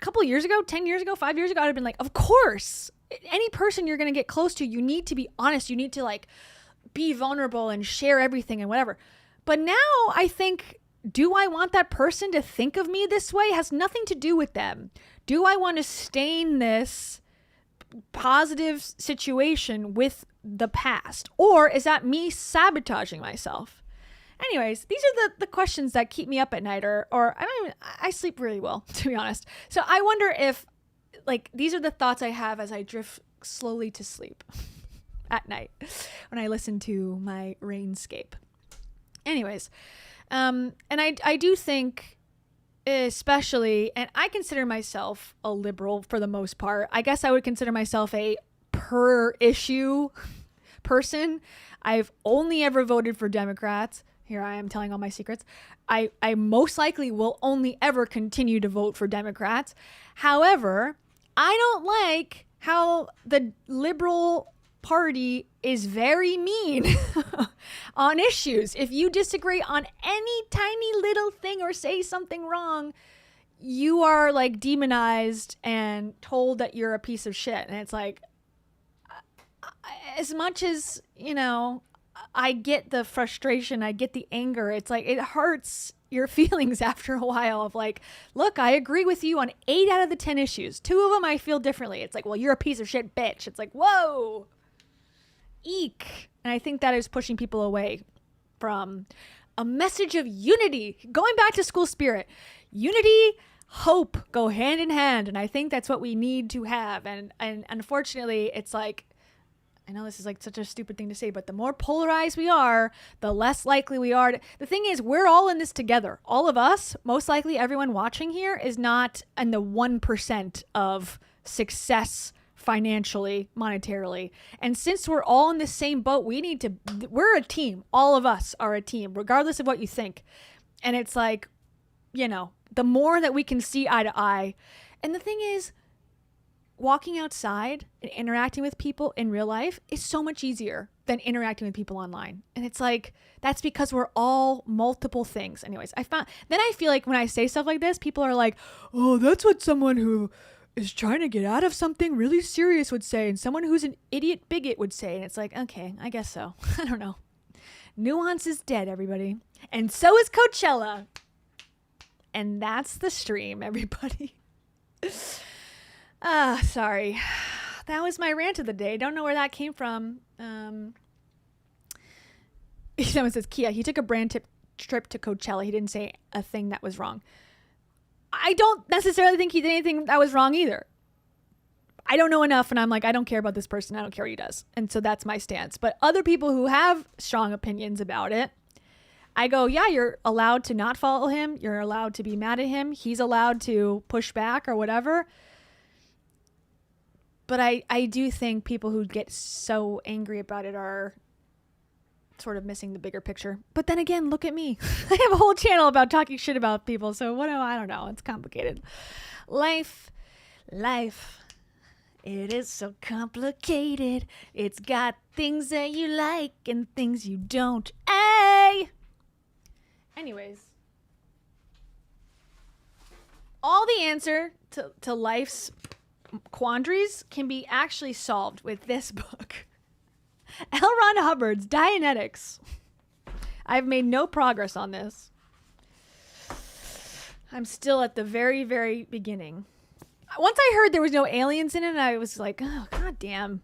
Speaker 1: couple of years ago, 10 years ago, 5 years ago, I'd have been like, of course, any person you're going to get close to, you need to be honest. You need to like be vulnerable and share everything and whatever. But now I think, do I want that person to think of me this way? It has nothing to do with them. Do I want to stain this positive situation with the past? Or is that me sabotaging myself? Anyways, these are the questions that keep me up at night or I sleep really well, to be honest. So I wonder if like these are the thoughts I have as I drift slowly to sleep at night when I listen to my rainscape. Anyways, and I do think especially, and I consider myself a liberal for the most part. I guess I would consider myself a per issue person. I've only ever voted for Democrats. Here I am telling all my secrets. I most likely will only ever continue to vote for Democrats. However, I don't like how the liberal party is very mean on issues. If you disagree on any tiny little thing or say something wrong, you are like demonized and told that you're a piece of shit. And it's like, as much as, I get the frustration, I get the anger, it's like, it hurts your feelings after a while of like, look, I agree with you on 8 out of the 10 issues. 2 of them I feel differently. It's like, well, you're a piece of shit bitch. It's like, whoa. Eek. And I think that is pushing people away from a message of unity. Going back to school spirit. Unity, hope go hand in hand. And I think that's what we need to have. And unfortunately, it's like, I know this is like such a stupid thing to say, but the more polarized we are, the less likely we are to... The thing is, we're all in this together. All of us, most likely everyone watching here, is not in the 1% of success financially, monetarily. And since we're all in the same boat, we're a team. All of us are a team, regardless of what you think. And it's like, the more that we can see eye to eye. And the thing is, walking outside and interacting with people in real life is so much easier than interacting with people online. And it's like, that's because we're all multiple things. Anyways, I feel like when I say stuff like this, people are like, oh, that's what someone who is trying to get out of something really serious would say, and someone who's an idiot bigot would say. And it's like, okay, I guess so. I don't know. Nuance is dead, everybody. And so is Coachella. And that's the stream, everybody. Sorry. That was my rant of the day. Don't know where that came from. Someone says, Kia, he took a brand trip to Coachella. He didn't say a thing that was wrong. I don't necessarily think he did anything that was wrong either. I don't know enough, and I'm like, I don't care about this person. I don't care what he does. And so that's my stance. But other people who have strong opinions about it, I go, yeah, you're allowed to not follow him. You're allowed to be mad at him. He's allowed to push back or whatever. But I do think people who get so angry about it are sort of missing the bigger picture. But then again, look at me. I have a whole channel about talking shit about people. So what do I don't know. It's complicated. Life. It is so complicated. It's got things that you like and things you don't. Hey! Anyways. All the answer to life's quandaries can be actually solved with this book. L. Ron Hubbard's Dianetics. I've made no progress on this. I'm still at the very, very beginning. Once I heard there was no aliens in it, I was like, oh, god damn.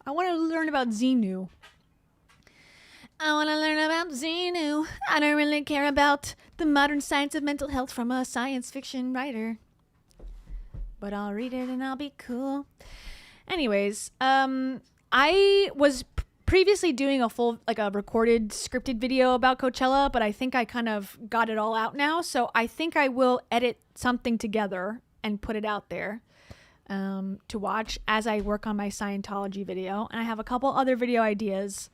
Speaker 1: I want to learn about Xenu. I want to learn about Xenu. I don't really care about the modern science of mental health from a science fiction writer. But I'll read it and I'll be cool. Anyways, I was previously doing a full, like a recorded scripted video about Coachella, but I think I kind of got it all out now. So I think I will edit something together and put it out there to watch as I work on my Scientology video. And I have a couple other video ideas.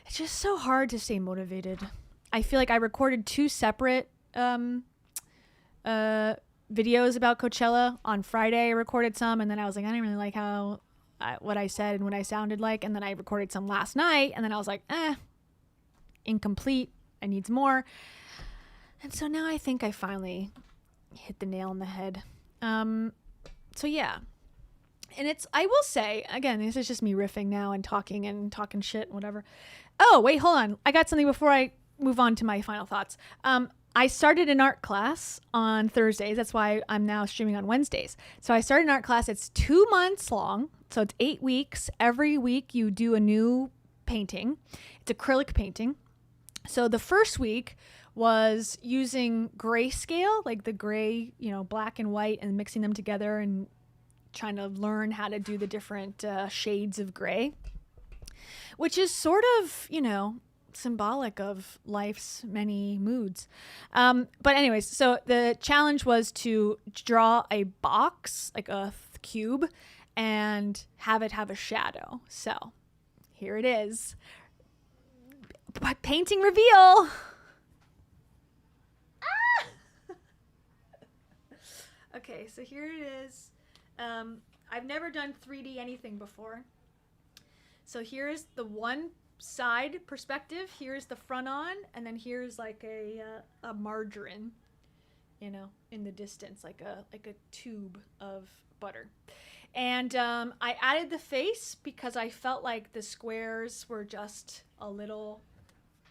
Speaker 1: It's just so hard to stay motivated. I feel like I recorded 2 separate videos about Coachella. On Friday I recorded some, and then I was like, I didn't really like how what I said and what I sounded like. And then I recorded some last night, and then I was like, incomplete. I need more. And so now I think I finally hit the nail on the head. So yeah. And I will say, again, this is just me riffing now and talking shit and whatever. Oh, wait, hold on. I got something before I move on to my final thoughts. I started an art class on Thursdays. That's why I'm now streaming on Wednesdays. So I started an art class. It's 2 months long. So it's 8 weeks. Every week you do a new painting. It's acrylic painting. So the first week was using grayscale, like the gray, black and white, and mixing them together and trying to learn how to do the different shades of gray, which is sort of, symbolic of life's many moods. But anyways, so the challenge was to draw a box, like a cube, and have it have a shadow. So here it is. Painting reveal. Okay, so here it is. I've never done 3D anything before. So here's the one side perspective. Here's the front on, and then here's like a margarine, in the distance, like a tube of butter. And I added the face because I felt like the squares were just a little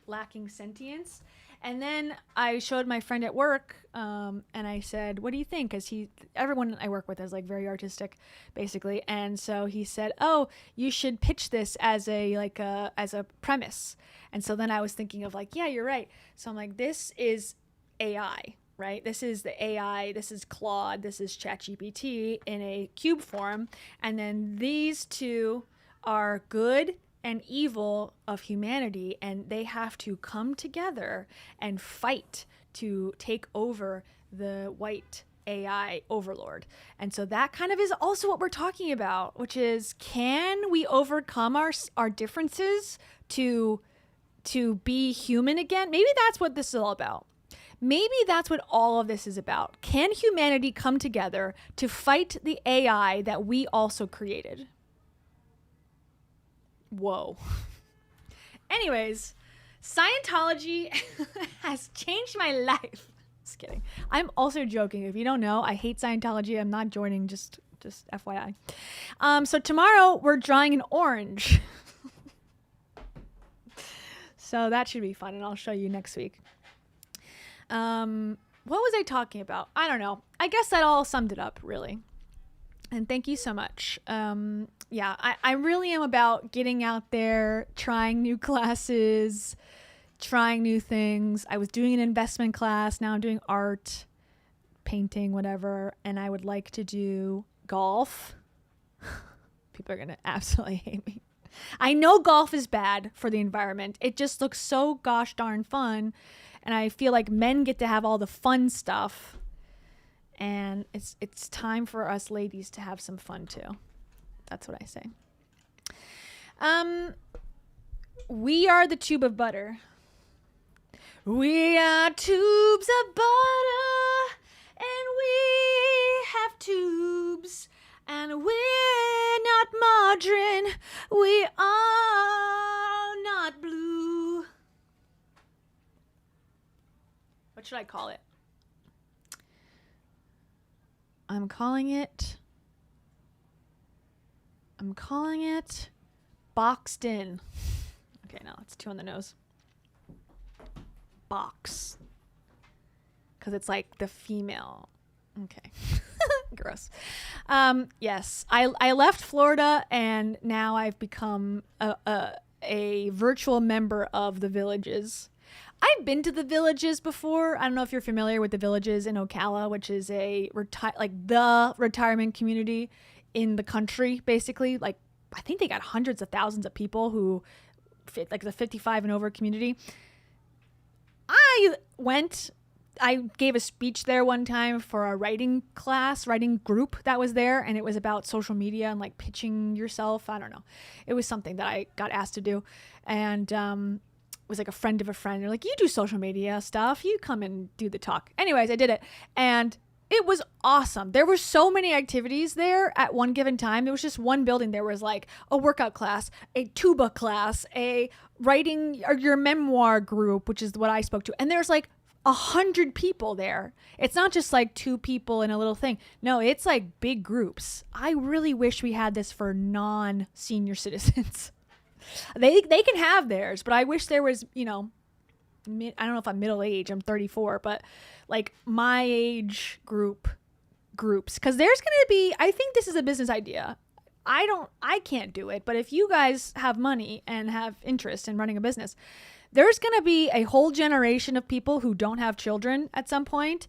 Speaker 1: lacking sentience. And then I showed my friend at work, and I said, what do you think? Because everyone I work with is like very artistic, basically. And so he said, oh, you should pitch this as a premise. And so then I was thinking of like, yeah, you're right. So I'm like, this is AI, right? This is the AI, this is Claude, this is ChatGPT in a cube form. And then these two are good and evil of humanity, and they have to come together and fight to take over the white AI overlord. And so that kind of is also what we're talking about, which is, can we overcome our differences to be human again? Maybe that's what this is all about. Maybe that's what all of this is about. Can humanity come together to fight the AI that we also created? Whoa. Anyways, Scientology has changed my life. Just kidding. I'm also joking. If you don't know, I hate Scientology. I'm not joining, just FYI. So tomorrow we're drawing an orange. So that should be fun, and I'll show you next week. What was I talking about? I don't know. I guess that all summed it up, really. And thank you so much. Yeah, I really am about getting out there, trying new classes, trying new things. I was doing an investment class. Now I'm doing art, painting, whatever. And I would like to do golf. People are going to absolutely hate me. I know golf is bad for the environment. It just looks so gosh darn fun. And I feel like men get to have all the fun stuff. And it's time for us ladies to have some fun too. That's what I say. We are the tube of butter. We are tubes of butter, and we have tubes, and we're not margarine. We are not blue. What should I call it? I'm calling it boxed in. Okay, no, it's too on the nose. Box. Because it's like the female. Okay. Gross. Yes, I left Florida, and now I've become a virtual member of the Villages. I've been to the Villages before. I don't know if you're familiar with the Villages in Ocala, which is the retirement community in the country, basically. Like, I think they got hundreds of thousands of people who fit, like, the 55 and over community. I gave a speech there one time for a writing group that was there, and it was about social media and like pitching yourself. I don't know. It was something that I got asked to do, and it was like a friend of a friend. They're like, you do social media stuff, you come and do the talk. Anyways, I did it, and it was awesome. There were so many activities there at one given time. There was just one building. There was like a workout class, a tuba class, a writing or your memoir group, which is what I spoke to. And there's like 100 people there. It's not just like 2 people in a little thing. No, it's like big groups. I really wish we had this for non-senior citizens. They can have theirs, but I wish there was, I don't know if I'm middle age, I'm 34, but like my age groups, because there's going to be, I think this is a business idea. I can't do it, but if you guys have money and have interest in running a business, there's going to be a whole generation of people who don't have children at some point,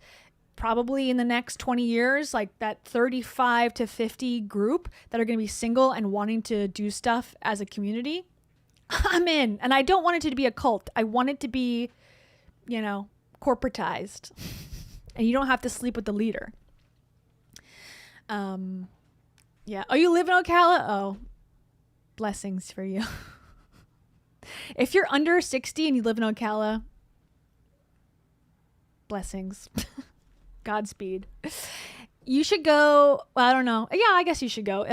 Speaker 1: probably in the next 20 years, like that 35 to 50 group that are going to be single and wanting to do stuff as a community. I'm in. And I don't want it to be a cult. I want it to be, corporatized. And you don't have to sleep with the leader. Yeah. Oh, you live in Ocala? Oh, blessings for you. If you're under 60 and you live in Ocala, blessings. Godspeed. You should go. Well, I don't know. Yeah, I guess you should go.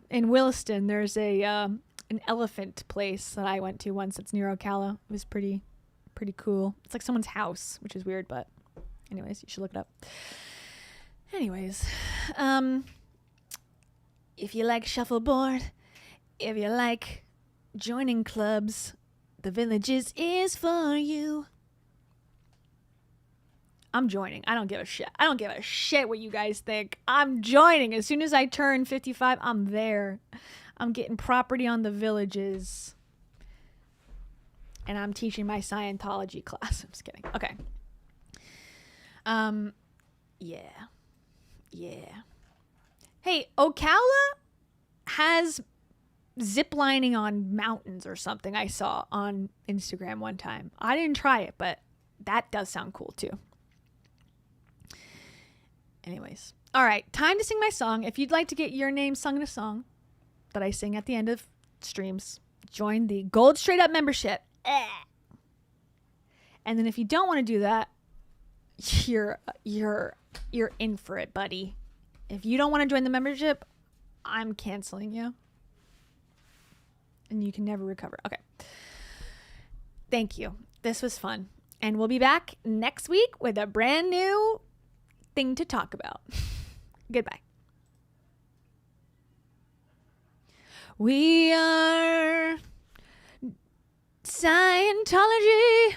Speaker 1: In Williston, there's an elephant place that I went to once. It's near Ocala. It was pretty cool. It's like someone's house, which is weird, but anyways, you should look it up. Anyways, if you like shuffleboard, if you like joining clubs, the Villages is for you. I'm joining. I don't give a shit. I don't give a shit what you guys think. I'm joining. As soon as I turn 55, I'm there. I'm getting property on the Villages. And I'm teaching my Scientology class. I'm just kidding. Okay. Yeah. Hey, Ocala has zip lining on mountains or something I saw on Instagram one time. I didn't try it, but that does sound cool too. Anyways. All right. Time to sing my song. If you'd like to get your name sung in a song that I sing at the end of streams, join the Gold Straight Up membership. And then if you don't want to do that, you're in for it, buddy. If you don't want to join the membership, I'm canceling you. And you can never recover. Okay. Thank you. This was fun. And we'll be back next week with a brand new thing to talk about. Goodbye. We are Scientology.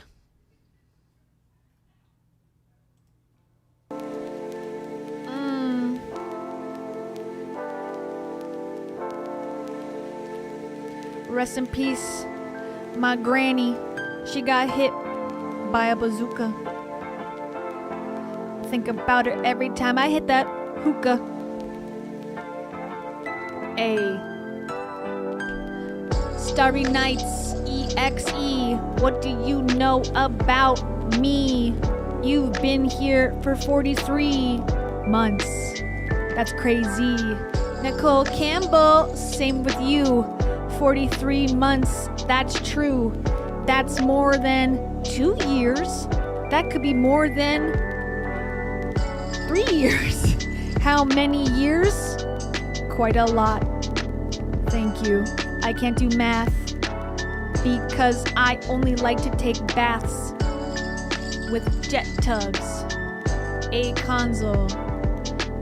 Speaker 1: Rest in peace, my granny. She got hit by a bazooka. Think about her every time I hit that hookah. Starry Nights, EXE. What do you know about me? You've been here for 43 months. That's crazy. Nicole Campbell, same with you. 43 months, that's true. That's more than 2 years. That could be more than 3 years. How many years? Quite a lot. Thank you. I can't do math because I only like to take baths with jet tugs. A console.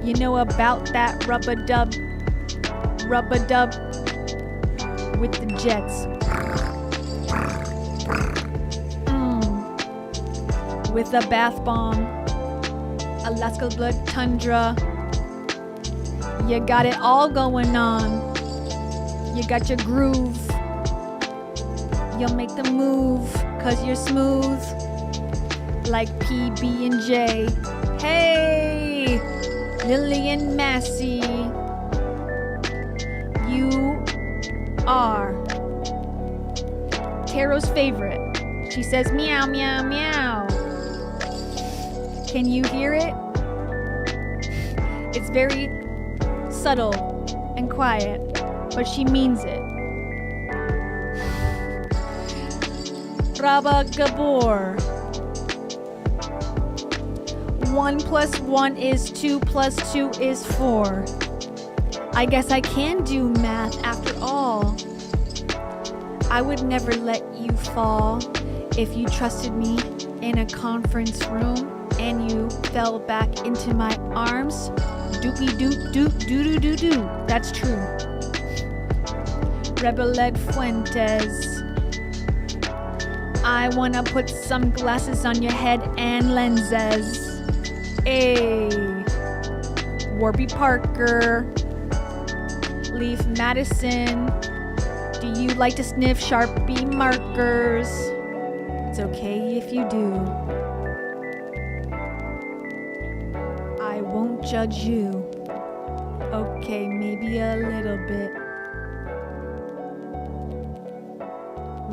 Speaker 1: You know about that rub-a-dub with the jets. With a bath bomb. Alaska Blood Tundra. You got it all going on. You got your groove. You'll make the move, cause you're smooth. Like PB&J. Hey! Lillian Massey. You are Taro's favorite. She says meow, meow, meow. Can you hear it? It's very subtle and quiet, but she means it. Rabba Gabor. 1 + 1 is 2 + 2 is 4. I guess I can do math after all. I would never let you fall if you trusted me in a conference room and you fell back into my arms. Doopy doop doop doo doo doo doo. That's true. Rebeled Fuentes. I wanna put some glasses on your head and lenses. Hey, Warby Parker. Leaf Madison. Do you like to sniff Sharpie markers? It's okay if you do. I won't judge you. Okay, maybe a little bit.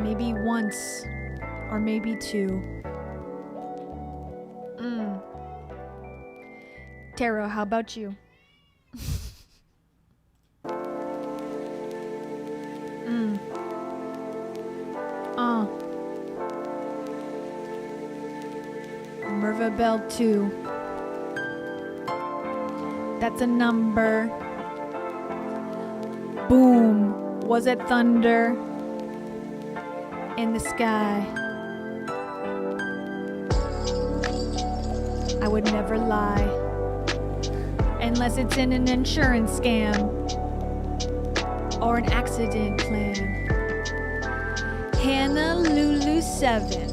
Speaker 1: Maybe once, or maybe two. Taro, how about you? Merva Bell 2. That's a number. Boom. Was it thunder in the sky? I would never lie. Unless it's in an insurance scam or an accident plan. Hannah Lulu 7.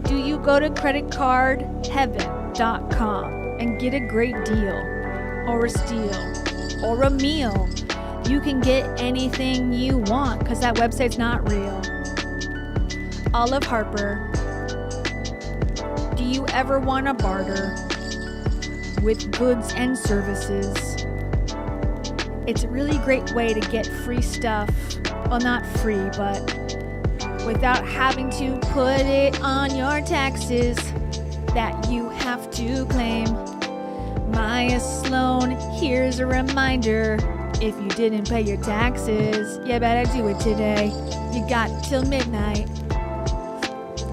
Speaker 1: Do you go to creditcardheaven.com and get a great deal or a steal or a meal? You can get anything you want because that website's not real. Olive Harper. Do you ever want to barter with goods and services? It's a really great way to get free stuff. Well, not free, but without having to put it on your taxes that you have to claim. Maya Sloan, here's a reminder. If you didn't pay your taxes, you better do it today. You got till midnight.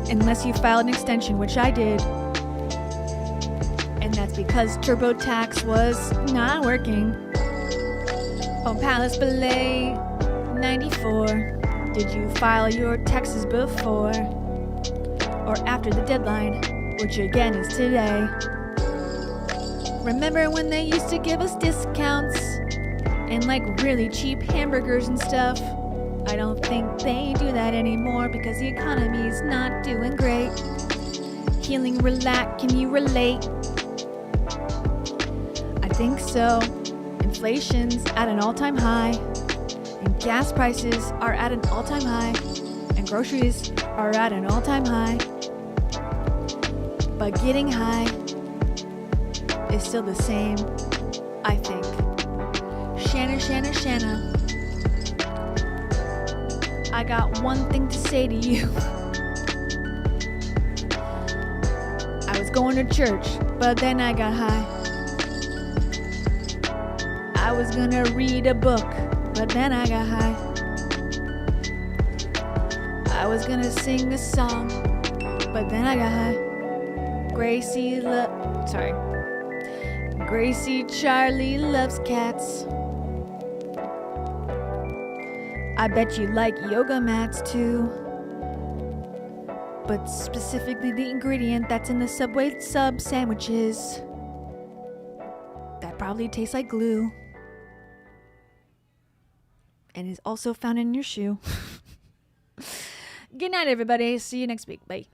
Speaker 1: Unless you filed an extension, which I did. And that's because TurboTax was not working. On Palace Belay 94. Did you file your taxes before or after the deadline, which again is today? Remember when they used to give us discounts and like really cheap hamburgers and stuff? I don't think they do that anymore because the economy is not doing great. Healing Relax, can you relate? I think so. Inflation's at an all-time high, and gas prices are at an all-time high, and groceries are at an all-time high. But getting high is still the same, I think. Shanna. I got one thing to say to you. I was going to church, but then I got high. I was gonna read a book, but then I got high. I was gonna sing a song, but then I got high. Gracie Charlie loves cats. I bet you like yoga mats too. But specifically the ingredient that's in the Subway sub sandwiches. That probably tastes like glue. And is also found in your shoe. Good night, everybody. See you next week. Bye.